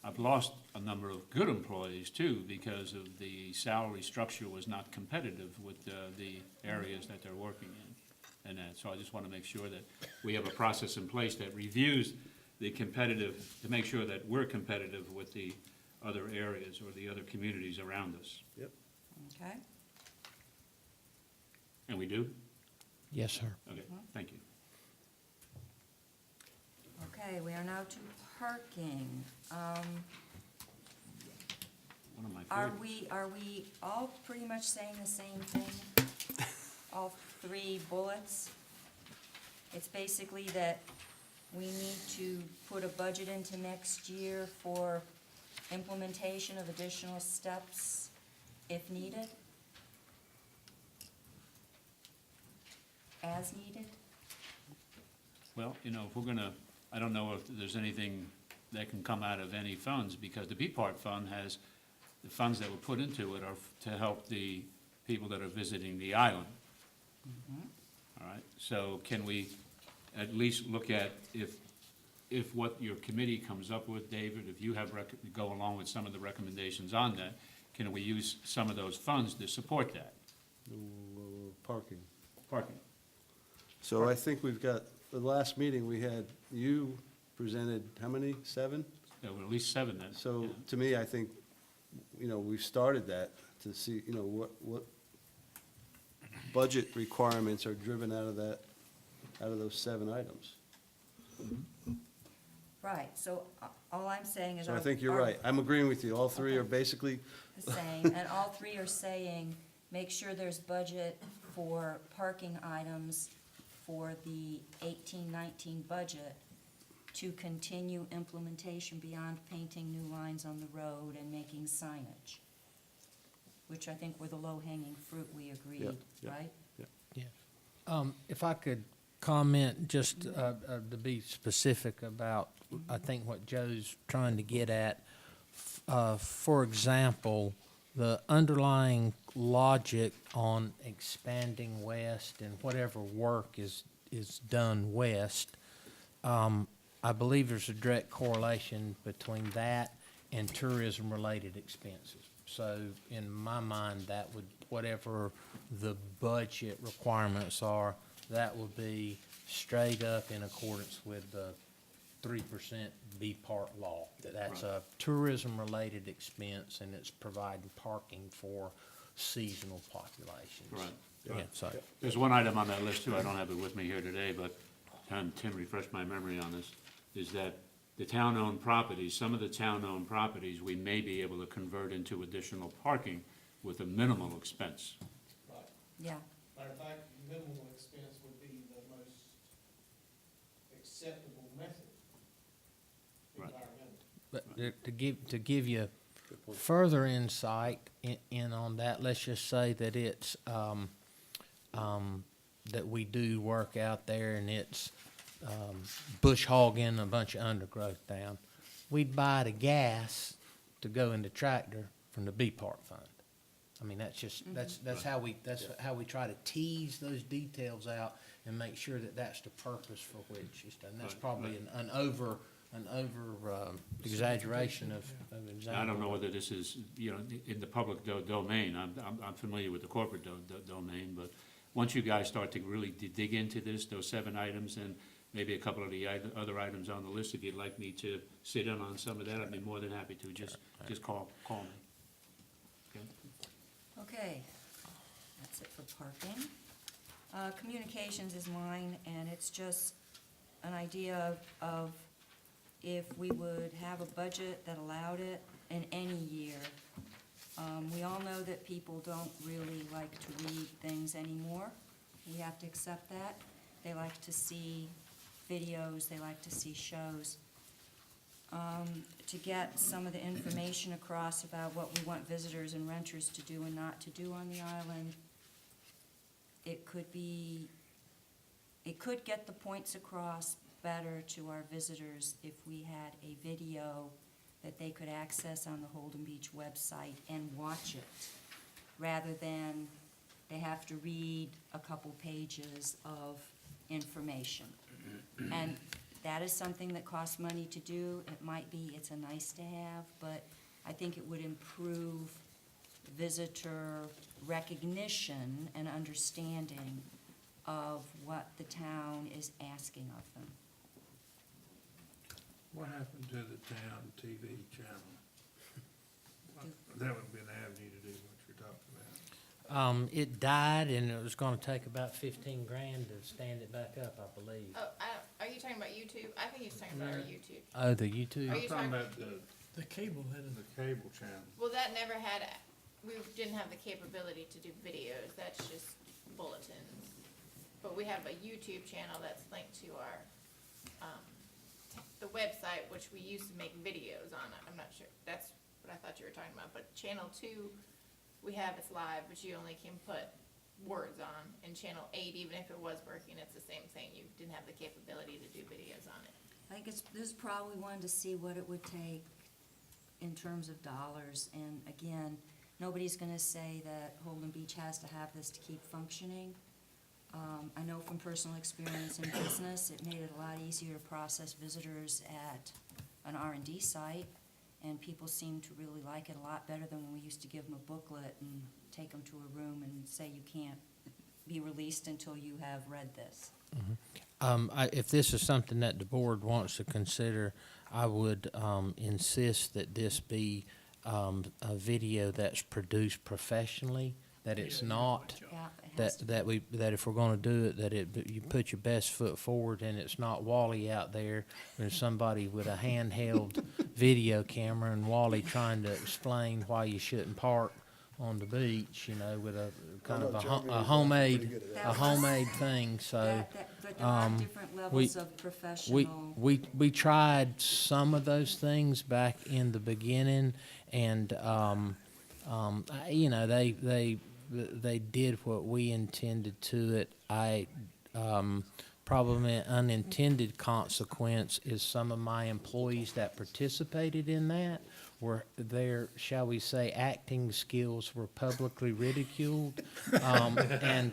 I've lost a number of good employees too because of the salary structure was not competitive with the areas that they're working in. And that, so I just want to make sure that we have a process in place that reviews the competitive, to make sure that we're competitive with the other areas or the other communities around us. okay? And we do? Yes, sir. Okay, thank you. Okay, we are now to parking. One of my Are favorite. we all pretty much saying the same thing? All 3 bullets? It's basically that we need to put a budget into next year for implementation of additional steps if needed? As needed? Well, you know, if we're gonna, I don't know if there's anything that can come out of any funds, because the B-Part fund has, the funds that were put into it are to help the people that are visiting the island. All right, so can we at least look at if what your committee comes up with, David, if you have go along with some of the recommendations on that, can we use some of those funds to support that? Parking. Parking. So I think we've got, the last meeting we had, you presented, how many, 7? There were at least 7 then. So yeah. to me, I think, you know, we've started that to see, you know, what budget requirements are driven out of that, out of those 7 items. Right, so all I'm saying is. So I think you're right. I'm agreeing with you. All 3 are basically, The same, and all 3 are saying, make sure there's budget for parking items for the 18-19 budget to continue implementation beyond painting new lines on the road and making signage, which I think were the low-hanging fruit we agreed, yeah. right? If I could comment, just to be specific about, I think what Joe's trying to get at. For example, the underlying logic on expanding west and whatever work is done west, I believe there's a direct correlation between that and tourism-related expenses. So in my mind, that would, whatever the budget requirements are, that would be straight up in accordance with the 3% B-Part law. That's a tourism-related expense, and it's providing parking for seasonal populations. Right. Yeah, so, There's one item on that list too, I don't have it with me here today, but Tim refreshed my memory on this, is that the town-owned properties, some of the town-owned properties, we may be able to convert into additional parking with a minimal expense. Yeah, Matter of fact, minimal expense would be the most acceptable method Right. environmentally. But to give you further insight in on that, let's just say that it's, that we do work out there and it's, bush hogging a bunch of undergrowth down. We'd buy the gas to go in the tractor from the B Park fund. I mean, that's just, that's how we try to tease those details out and make sure that that's the purpose for which it's done. That's Right, probably right. an over exaggeration of example. I don't know whether this is, you know, in the public domain. I'm familiar with the corporate domain, but once you guys start to really dig into this, those 7 items and maybe a couple of the other items on the list, if you'd like me to sit in on some of that, I'd be more than happy to. Just call me. Okay? okay. That's it for parking. Communications is mine, and it's just an idea of if we would have a budget that allowed it in any year. We all know that people don't really like to read things anymore. We have to accept that. They like to see videos, they like to see shows. To get some of the information across about what we want visitors and renters to do and not to do on the island, it could get the points across better to our visitors if we had a video that they could access on the Holden Beach website and watch it, rather than they have to read a couple pages of information. And that is something that costs money to do. It might be, it's a nice to have, but I think it would improve visitor recognition and understanding of what the town is asking of them. What happened to the town TV channel? That would be an avenue to do what you're talking about. It died and it was gonna take about 15 grand to stand it back up, I believe. Oh, are you talking about YouTube? I think he's talking about our YouTube. Oh, the YouTube? Are I'm you talking talking- about The cable had the cable channel. Well, that never had, we didn't have the capability to do videos, that's just bulletins. But we have a YouTube channel that's linked to our, the website, which we used to make videos on. I'm not sure, that's what I thought you were talking about. But channel 2, we have it's live, but you only can put words on. And channel 8, even if it was working, it's the same thing. You didn't have the capability to do videos on it. I think this is probably one to see what it would take in terms of dollars. And again, nobody's gonna say that Holden Beach has to have this to keep functioning. I know from personal experience in business, it made it a lot easier to process visitors at an R&D site, and people seem to really like it a lot better than when we used to give them a booklet and take them to a room and say you can't be released until you have read this. If this is something that the board wants to consider, I would insist that this be a video that's produced professionally, that it's not, Yeah, it has to. that if we're gonna do it, that you put your best foot forward and it's not Wally out there. There's somebody with a handheld video camera and Wally trying to explain why you shouldn't park on the beach, you know, with a kind of a homemade thing, so. But there are different levels of professional. We tried some of those things back in the beginning, and you know, they did what we intended to it. Probably an unintended consequence is some of my employees that participated in that were their, shall we say, acting skills were publicly ridiculed. And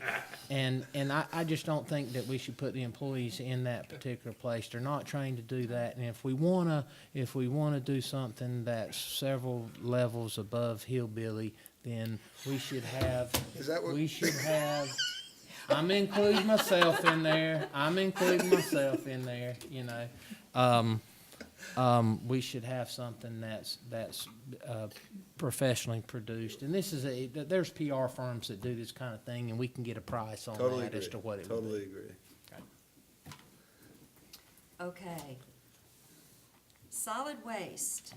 I just don't think that we should put the employees in that particular place. They're not trained to do that. And if we wanna do something that's several levels above hillbilly, then we should have, I'm including myself in there, you know. We should have something that's professionally produced. And this is there's PR firms that do this kind of thing, and we can get a price on Totally that as to what it would be. Totally agree. Okay. Solid waste.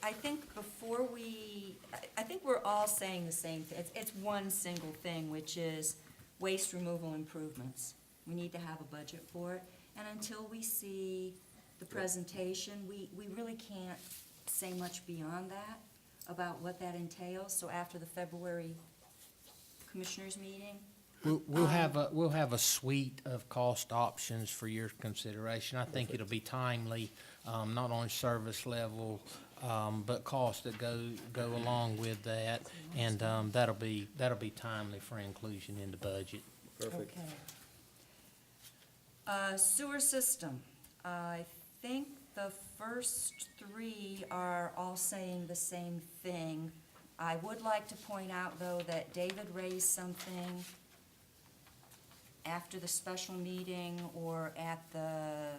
I think before I think we're all saying the same thing. It's one single thing, which is waste removal improvements. We need to have a budget for it. And until we see the presentation, we really can't say much beyond that about what that entails. So after the February commissioners meeting, We'll have a suite of cost options for your consideration. I think it'll be timely, not only service level, but costs that go along with that. And, that'll be timely for inclusion in the budget. Perfect. okay. Sewer system, I think the first three are all saying the same thing. I would like to point out, though, that David raised something after the special meeting or at the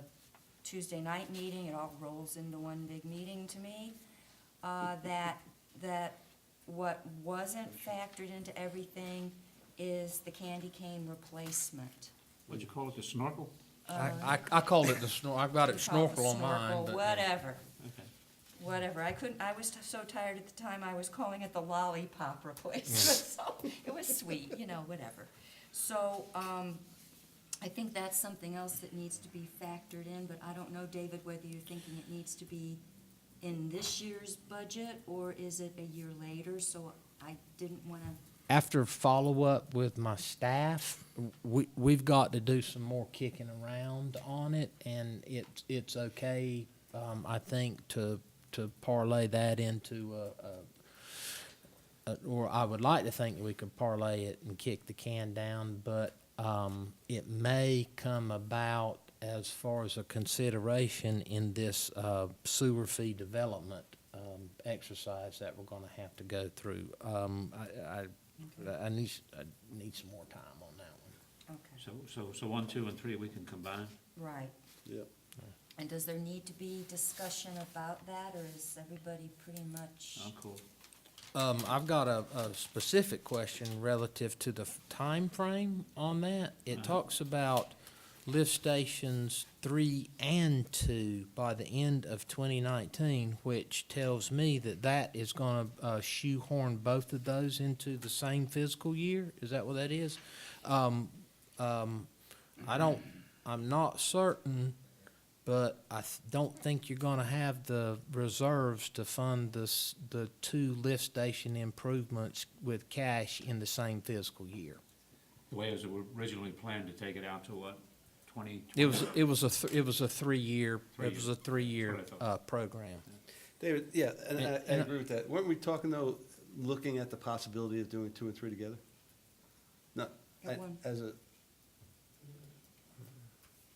Tuesday night meeting, it all rolls into one big meeting to me, that what wasn't factored into everything is the candy cane replacement. What'd you call it, the snorkel? I called it the I've got it Call it the snorkel on mine, snorkel, but. whatever, Okay. whatever. I was so tired at the time, I was calling it the lollipop replacement, so it was sweet, whatever. So, I think that's something else that needs to be factored in, but I don't know, David, whether you're thinking it needs to be in this year's budget, or is it a year later? So I didn't wanna, After follow-up with my staff, we've got to do some more kicking around on it, and it's okay, I think, to parlay that into or I would like to think that we could parlay it and kick the can down, but it may come about as far as a consideration in this sewer fee development exercise that we're gonna have to go through. I need some more time on that one. okay, So 1, 2, and 3, we can combine? right. Yep. And does there need to be discussion about that, or is everybody pretty much? Oh, cool. I've got a specific question relative to the time frame on that. It talks about lift stations 3 and 2 by the end of 2019, which tells me that is gonna shoehorn both of those into the same fiscal year. Is that what that is? I'm not certain, but I don't think you're gonna have the reserves to fund the 2 lift station improvements with cash in the same fiscal year. The way it was originally planned to take it out to what, 20? It was a 3-year, That's what I thought. program. David, yeah, and I And- agree with that. Weren't we talking, though, looking at the possibility of doing 2 and 3 together? No, Got one. as a,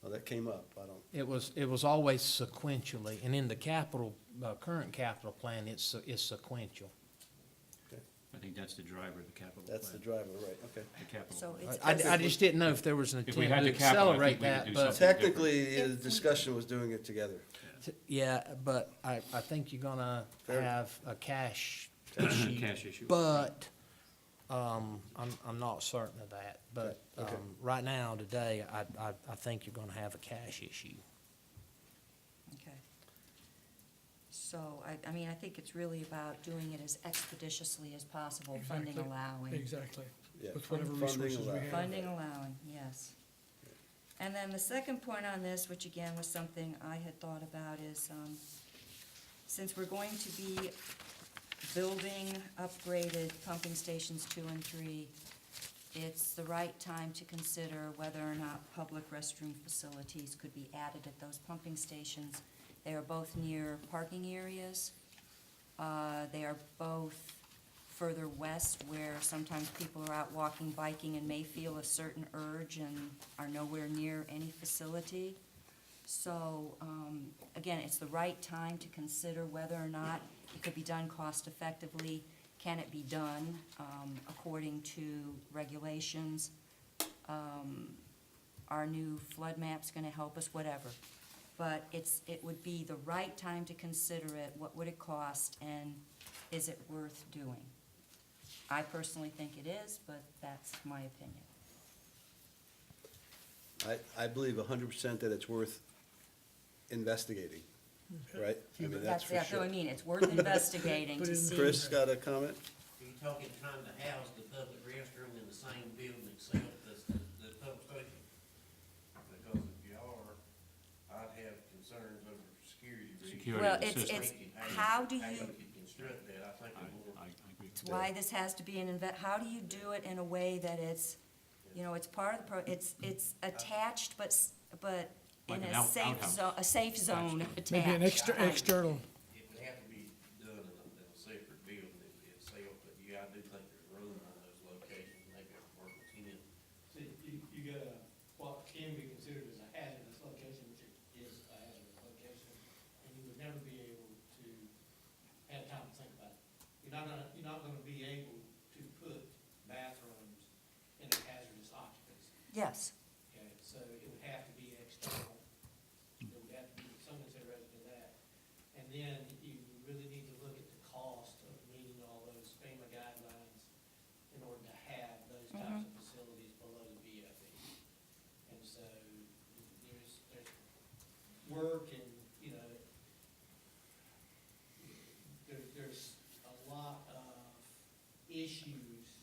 oh, that came up, I don't, It was always sequentially, and in the current capital plan, it's sequential. I think that's the driver of the capital plan. that's the driver, right, okay. The capital So plan. it's, I just didn't know if there was an If attempt we had to the capital, I accelerate think we could that, do but. something. Technically, the If we- discussion was doing it together. Yeah, but I think you're gonna Fair. have a cash issue. Cash issue. But, I'm not certain of that, but, Okay. right now, today, I think you're gonna have a cash issue. okay. So, I mean, I think it's really about doing it as expeditiously as possible, funding Exactly. allowing. Exactly, Yeah. with whatever Funding resources we allowed. have. Funding allowing, yes. And then the second point on this, which again was something I had thought about, is, since we're going to be building upgraded pumping stations 2 and 3, it's the right time to consider whether or not public restroom facilities could be added at those pumping stations. They are both near parking areas. They are both further west, where sometimes people are out walking, biking, and may feel a certain urge and are nowhere near any facility. So, again, it's the right time to consider whether or not it could be done cost-effectively. Can it be done according to regulations? Our new flood map's gonna help us, whatever. But it would be the right time to consider it, what would it cost, and is it worth doing? I personally think it is, but that's my opinion. I believe 100% that it's worth investigating. right? I mean, that's for That's what I sure. mean, it's worth investigating Put to in- see. Chris got a comment? Are you talking trying to house the public restroom in the same building itself that's the pump station? Because if you are, I'd have concerns over security reasons. Security Well, of the it's, system. it's, how do How you, you could construct that, I think it would. I agree. it's why this has to be an how do you do it in a way that it's, you know, it's part of the it's attached, but in Like an a safe outhouse. zone, a safe zone attached. Maybe an external. It would have to be done in a separate building itself, but I do think there's room on those locations, maybe a work with 10. See, you got what can be considered as a hazardous location, which it is a hazardous location, and you would never be able to have time to think about it. You're not gonna be able to put bathrooms in a hazardous occupancy. Yes, Okay, so it would have to be external. There would have to be some consideration to that. And then you really need to look at the cost of meeting all those FEMA guidelines in order to have those types of facilities below the BFE. And so there's work and, you know, there's a lot of issues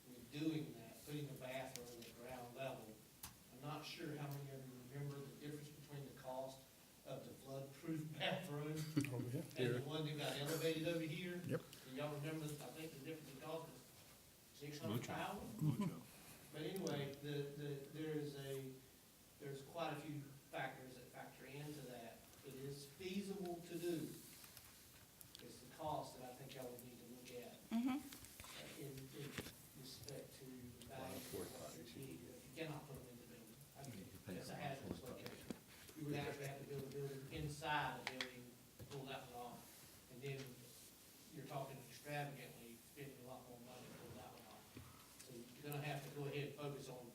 with doing that, putting a bathroom at ground level. I'm not sure how many of you remember the difference between the cost of the flood-proof bathroom Over here. and the one that got elevated over here. Yep. Do y'all remember, I think the difference in cost was $600,000? But anyway, there's quite a few factors that factor into that. It is feasible to do. It's the cost that I think y'all would need to look at. In respect to the value of what you're getting, but you cannot put them in the building. I mean, it's a hazardous location. You would actually have to build a building inside a building to pull that one off. And then you're talking extravagantly, spending a lot more money to pull that one off. So you're gonna have to go ahead and focus on,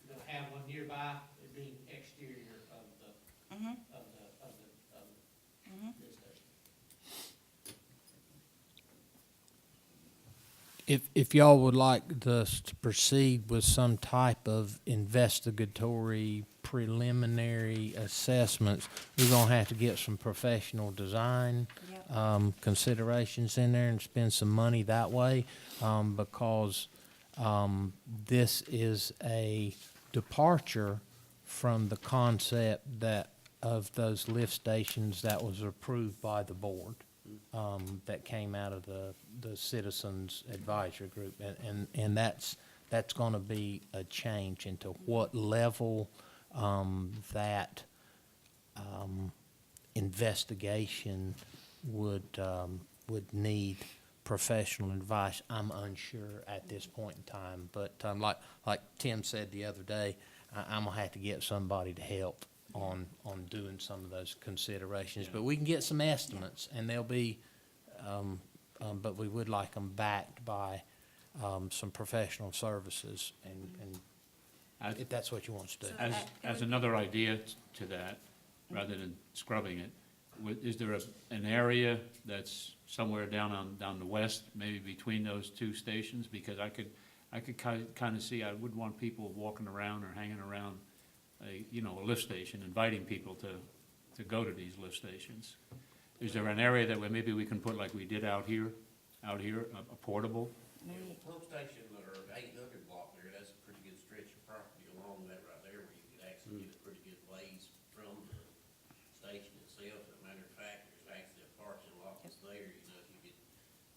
you're gonna have one nearby, it being exterior of the lift station. If y'all would like us to proceed with some type of investigatory preliminary assessments, we're gonna have to get some professional design Yep. considerations in there and spend some money that way, because this is a departure from the concept of those lift stations that was approved by the board, that came out of the Citizens Advisory Group. And that's gonna be a change into what level that investigation would need professional advice. I'm unsure at this point in time, but like Tim said the other day, I'm gonna have to get somebody to help on doing some of those considerations. But we can get some estimates, and they'll be, but we would like them backed by some professional services, and if that's what you want us to do. As another idea to that, rather than scrubbing it, is there an area that's somewhere down the west, maybe between those two stations? Because I could kind of see, I wouldn't want people walking around or hanging around a lift station, inviting people to go to these lift stations. Is there an area that maybe we can put like we did out here, a portable? Maybe, The pump station or 800 block there, that's a pretty good stretch of property along that right there where you could actually get a pretty good ways from the station itself. As a matter of fact, there's actually a parking lot that's there, if you could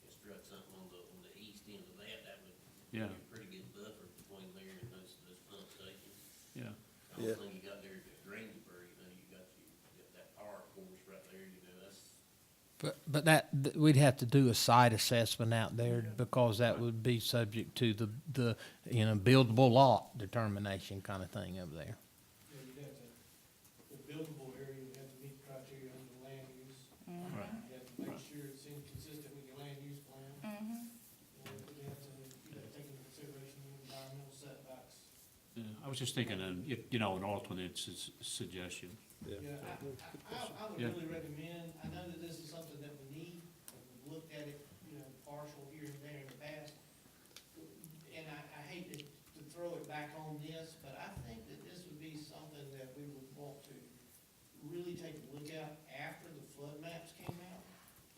construct something on the east end of that, that would be Yeah. a pretty good buffer between there and those pump stations. Yeah. The only thing you got there is Greensburg, you got that power course right there, that's. But we'd have to do a site assessment out there, because that would be subject to the buildable lot determination kind of thing over there. You know, you'd have to, the buildable area would have to meet the criteria under the land use. Right. You have to make sure it's consistent with your land use plan. And you have to take into consideration the environmental setbacks. Yeah, I was just thinking, an alternate suggestion. Yeah, I would Yeah. really recommend, I know that this is something that we need, and we've looked at it, partial here and there in the past. And I hate to throw it back on this, but I think that this would be something that we would want to really take a look at after the flood maps came out.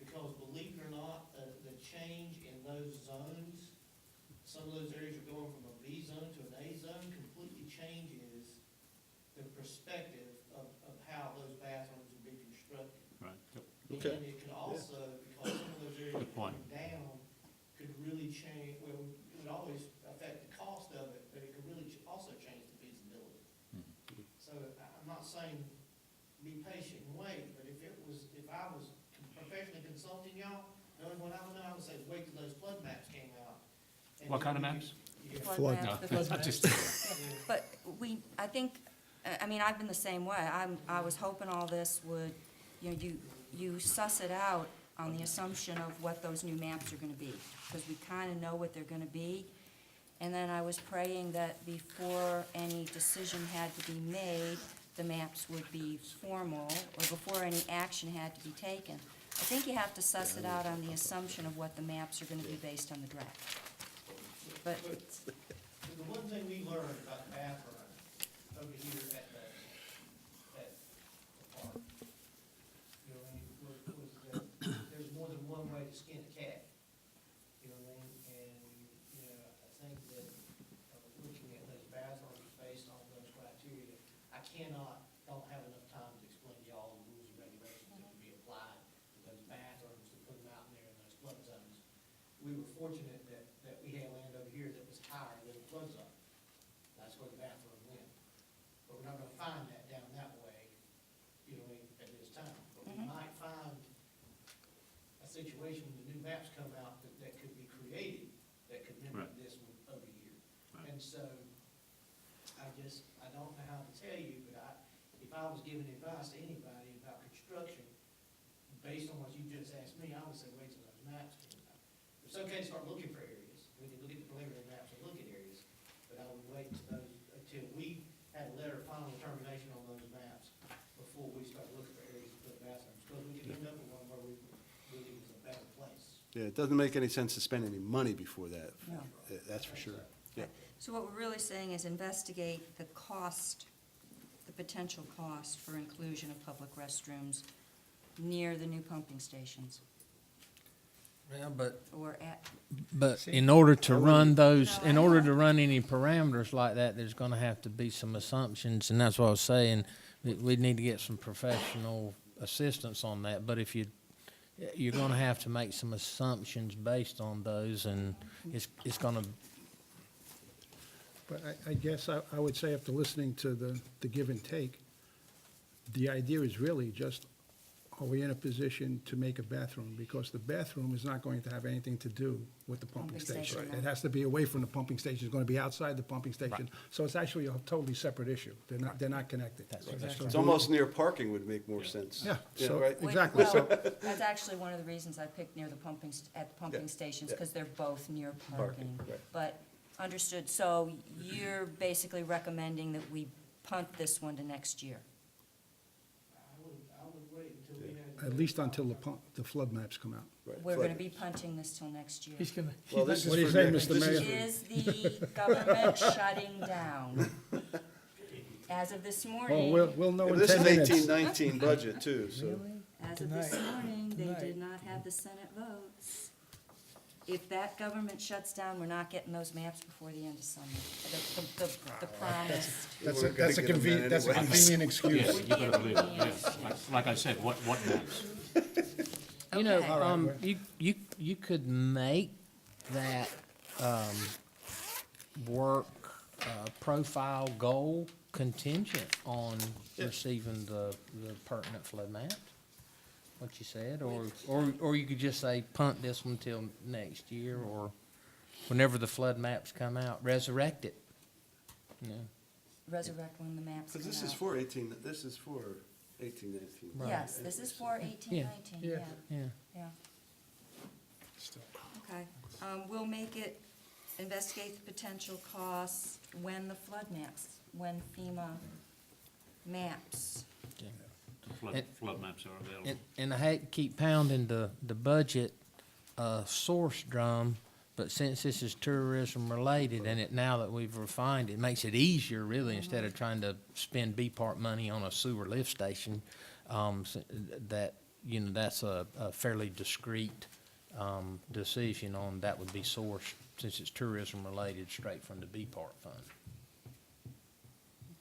Because believe it or not, the change in those zones, some of those areas are going from a B zone to an A zone, completely changes the perspective of how those bathrooms would be constructed. Right. Okay. And it could also, because some of those areas Good point. coming down, could really change, well, it would always affect the cost of it, but it could really also change the feasibility. So I'm not saying be patient and wait, but if I was professionally consulting y'all, knowing what I would know, I would say wait till those flood maps came out. And What kind of then maps? you could- Flood Flood. map, the Flood flood map. map. But I think, I mean, I've been the same way. I was hoping all this would, you know, you suss it out on the assumption of what those new maps are gonna be, because we kinda know what they're gonna be. And then I was praying that before any decision had to be made, the maps would be formal, or before any action had to be taken. I think you have to suss it out on the assumption of what the maps are gonna be based on the draft. But, The one thing we learned about the bathroom over here at the park, you know, what I mean, was that there's more than one way to skin a cat. You know what I mean? And, you know, I think that, looking at those bathrooms based on those criteria, I don't have enough time to explain to y'all the rules and regulations that would be applied to those bathrooms to put them out there in those flood zones. We were fortunate that we had land over here that was higher than the flood zone. That's where the bathroom went. But we're not gonna find that down that way, you know, at this time. But we might find a situation when the new maps come out that could be created, that could mimic Right. this one over here. Right. And so, I don't know how to tell you, but if I was giving advice to anybody about construction, based on what you just asked me, I would say wait till those maps come out. It's okay to start looking for areas. We can look at the preliminary maps and look at areas, but I would wait until we had a letter of final determination on those maps before we start looking for areas to put bathrooms, because we could end up with one where we really was a better place. Yeah, it doesn't make any sense to spend any money before that. No. That's for sure. Yeah. so what we're really saying is investigate the cost, the potential cost for inclusion of public restrooms near the new pumping stations, Yeah, but or at, But in order to run those, No, I in order know. to run any parameters like that, there's gonna have to be some assumptions, and that's what I was saying. We need to get some professional assistance on that, but if you're gonna have to make some assumptions based on those, and it's gonna, But I guess I would say after listening to the give and take, the idea is really just, are we in a position to make a bathroom? Because the bathroom is not going to have anything to do with the pumping Pumping station. station, It no. has to be away from the pumping station, it's gonna be outside the pumping station. So it's actually a totally separate issue. They're not connected. So It's do- almost near parking would make more sense. Yeah, so, right? exactly, so, that's actually one of the reasons I picked near the at the pumping Yeah, stations, yeah. because they're both near Parking, parking. right. But, understood, so you're basically recommending that we punt this one to next year? I would wait until we had. at least until the flood maps come out. Right. We're Flood. gonna be punting this till next year. He's gonna, Well, this What do you is say, for next- Mr. this is Mayor? Is the government shutting down? As of this Well, morning, we'll know for- in This 10 is minutes. 18-19 budget too, so. as of this Tonight. morning, they Tonight. did not have the Senate votes. If that government shuts down, we're not getting those maps before the end of summer. The promise. That's We're a gonna get them then that's a anyway. convenient excuse. Yes, you better believe it, yes. Like I said, what maps? you know, Okay. All right, you could make that, work, profile goal contingent on receiving the pertinent flood maps. What you said, or you could just say punt this one till next year, or whenever the flood maps come out, resurrect it. Yeah, Resurrect when the maps come Because out. this is for 18, this is for 18-19. Right. Yes, this is for 18-19, Yeah. yeah, yeah. yeah. Okay, we'll make it, investigate the potential costs when the flood maps, when FEMA maps. Flood maps are available. And I hate to keep pounding the budget, source drum, But since this is tourism related and now that we've refined, it makes it easier really instead of trying to spend B part money on a sewer lift station. That, that's a fairly discreet, decision on that would be sourced, since it's tourism related, straight from the B part fund.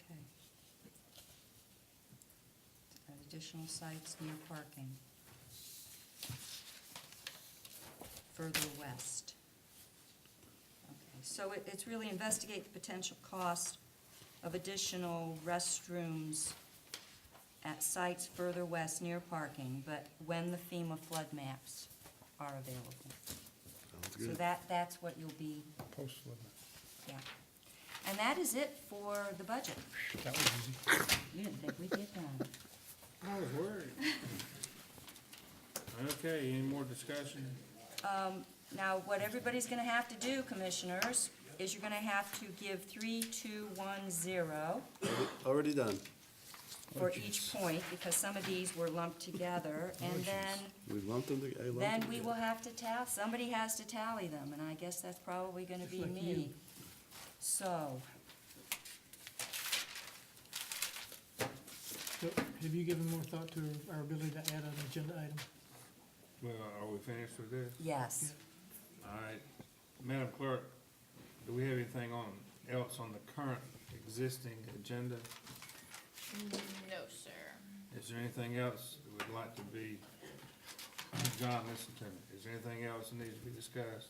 Okay. Additional sites near parking. Further west. Okay, so it's really investigate the potential cost of additional restrooms at sites further west near parking, but when the FEMA flood maps are available. So that's what you'll be, Post limit. yeah. And that is it for the budget. That was easy. You didn't think we'd get done. I was worried. Okay, any more discussion? Now, what everybody's gonna have to do, commissioners, is you're gonna have to give 3, 2, 1, 0 Already done. for each point, because some of these were lumped together, and then, We lumped them together. then we will have to somebody has to tally them, and I guess that's probably gonna be like me. you. So, So have you given more thought to our ability to add an agenda item? Well, are we finished with this? yes, All right. Madam Clerk, do we have anything else on the current existing agenda? No, sir. Is there anything else that would like to be, John, listen to me, is there anything else that needs to be discussed?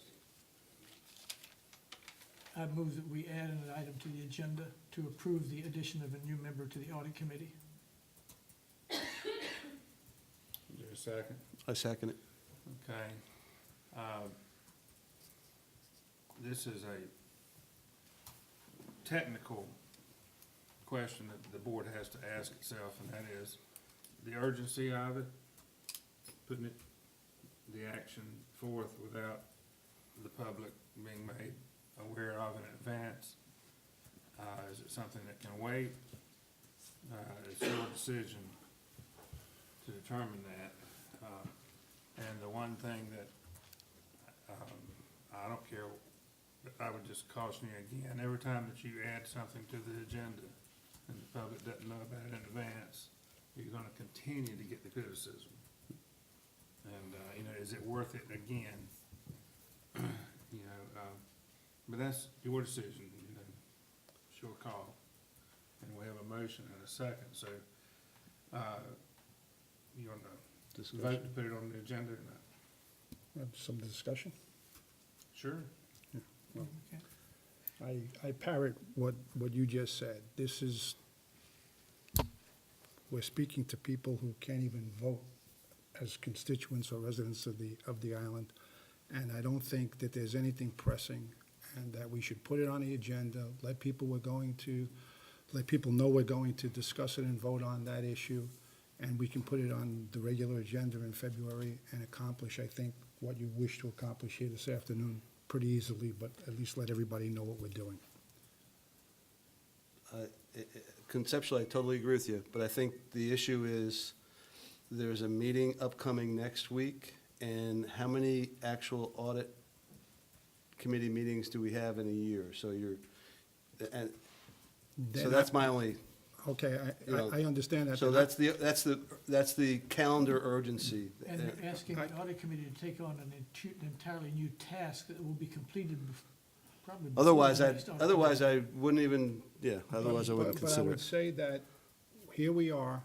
I move that we add an item to the agenda to approve the addition of a new member to the audit committee. Is there a second? I second it. Okay. This is a technical question that the board has to ask itself, and that is the urgency of it, putting the action forth without the public being made aware of in advance. Is it something that can wait? It's your decision to determine that. And the one thing that, I don't care, but I would just caution you again, every time that you add something to the agenda and the public doesn't know about it in advance, you're gonna continue to get the criticism. And, is it worth it again? But that's your decision, it's your call. And we have a motion and a second, so, you wanna vote to put it on the agenda or not? Have some discussion? Sure. Okay. I parrot what you just said. This is, we're speaking to people who can't even vote as constituents or residents of the island. And I don't think that there's anything pressing, and that we should put it on the agenda, let people know we're going to discuss it and vote on that issue. And we can put it on the regular agenda in February and accomplish, I think, what you wish to accomplish here this afternoon pretty easily, but at least let everybody know what we're doing. Conceptually, I totally agree with you, but I think the issue is there's a meeting upcoming next week, and how many actual audit committee meetings do we have in a year? So that's my only, Okay, You know, I understand that. so that's the calendar urgency. And you're asking the audit committee to take on an entirely new task that will be completed probably before Otherwise, the next audit otherwise committee. I wouldn't even, otherwise I wouldn't But I consider would it. say that here we are,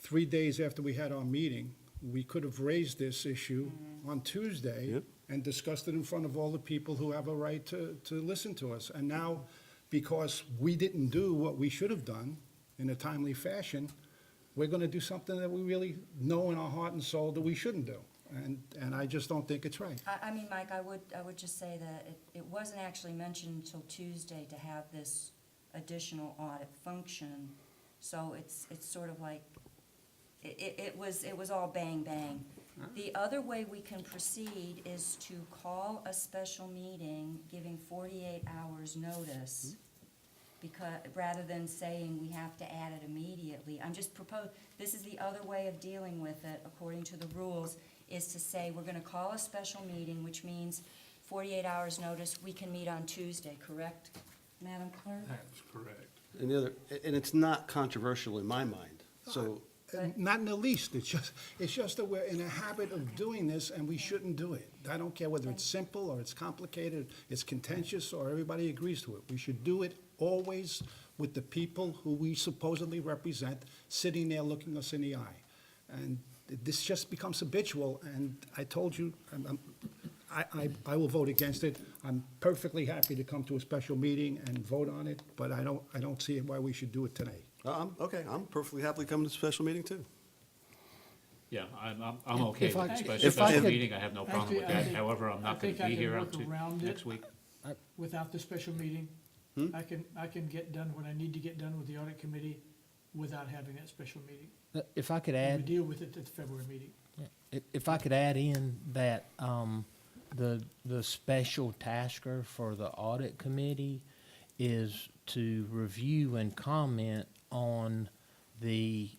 3 days after we had our meeting, we could have raised this issue on Tuesday Yep. and discussed it in front of all the people who have a right to listen to us. And now, because we didn't do what we should have done in a timely fashion, we're gonna do something that we really know in our heart and soul that we shouldn't do. And I just don't think it's right. I mean, Mike, I would just say that it wasn't actually mentioned until Tuesday to have this additional audit function. So it's sort of like, it was all bang, bang. The other way we can proceed is to call a special meeting, giving 48 hours notice, because, rather than saying we have to add it immediately. I'm just this is the other way of dealing with it, according to the rules, is to say we're gonna call a special meeting, which means 48 hours notice, we can meet on Tuesday, correct, Madam Clerk? That's correct. And it's not controversial in my mind, so, Not in the least, it's just that we're in a habit of doing this, and we shouldn't do it. I don't care whether it's simple, or it's complicated, it's contentious, or everybody agrees to it. We should do it always with the people who we supposedly represent, sitting there looking us in the eye. And this just becomes habitual, and I told you, I will vote against it. I'm perfectly happy to come to a special meeting and vote on it, but I don't see why we should do it today. I'm perfectly happy coming to the special meeting too. Yeah, I'm okay If with I- the if I special could- meeting, I have no problem with Actually, I that. think- However, I'm I not gonna think I be can here work until around it. next week. Without the special meeting, I can get done what I need to get done with the audit committee without having that special meeting. If I could We add, deal with it at the February meeting. if I could add in that, the special tasker for the audit committee is to review and comment on the,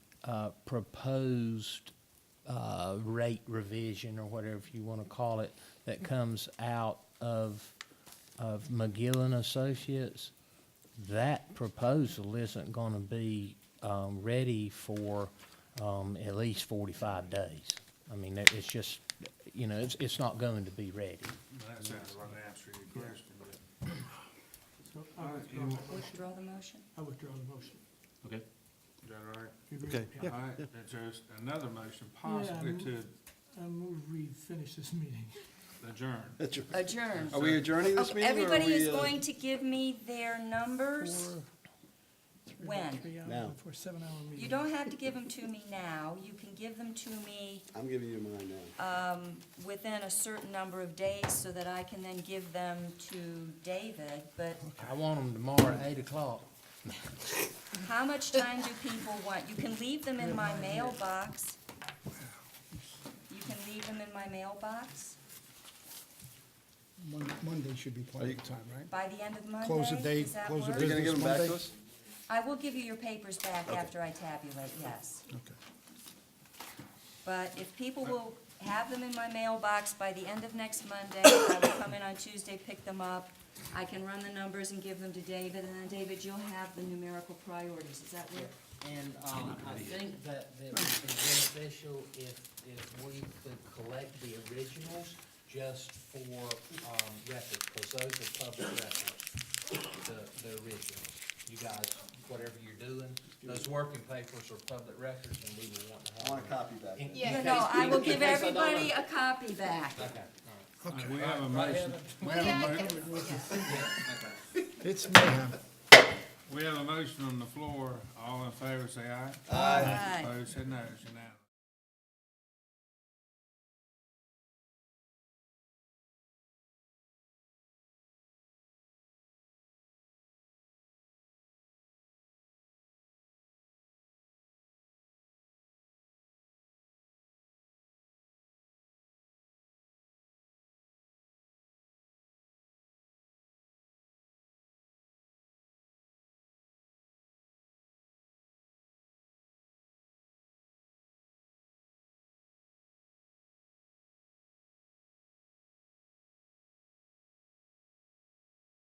proposed, rate revision, or whatever you wanna call it, that comes out of McGill and Associates. That proposal isn't gonna be, ready for, at least 45 days. I mean, it's just, it's not going to be ready. That sounds like an answer to your question, but. So All I right, withdraw you- my motion. Withdraw the motion? I withdraw the motion. Okay? Is that all right? You agree? Okay, Yeah. All right, that's just another motion, possibly I'm- to I move we finish this meeting. adjourn. Adjourn. Are we adjourning this Okay, meeting, or are everybody we, is going to give me their numbers. When? 3 hours Now. for a 7-hour meeting. You don't have to give them to me now. You can give them to me I'm giving you mine now. within a certain number of days so that I can then give them to David. But I want them tomorrow at 8 o'clock. how much time do people want? You can leave them in my mailbox. You can leave them in my mailbox Monday should be plenty of time, right? by the end of Monday? Close the day, Does that close the work? Are you gonna give them back to Monday? us? I will give you your papers back after I tabulate, yes. Okay. But if people will have them in my mailbox by the end of next Monday, I will come in on Tuesday, pick them up. I can run the numbers and give them to David, and then David, you'll have the numerical priorities, is that what? And, I think that it would be beneficial if we could collect the originals just for, records, because those are public records, the originals. You guys, whatever you're doing, those working papers are public records, and we will want to have. I want a them. copy back. In- in Yeah. case- No, I will in give case I don't everybody know. a copy back. Okay, all All right, we have a right, motion, we have a Yeah, I mo- can- It's mayhem. we have a motion on the floor. All in favor, say aye. Aye. Opposed, say no. It's unanimous.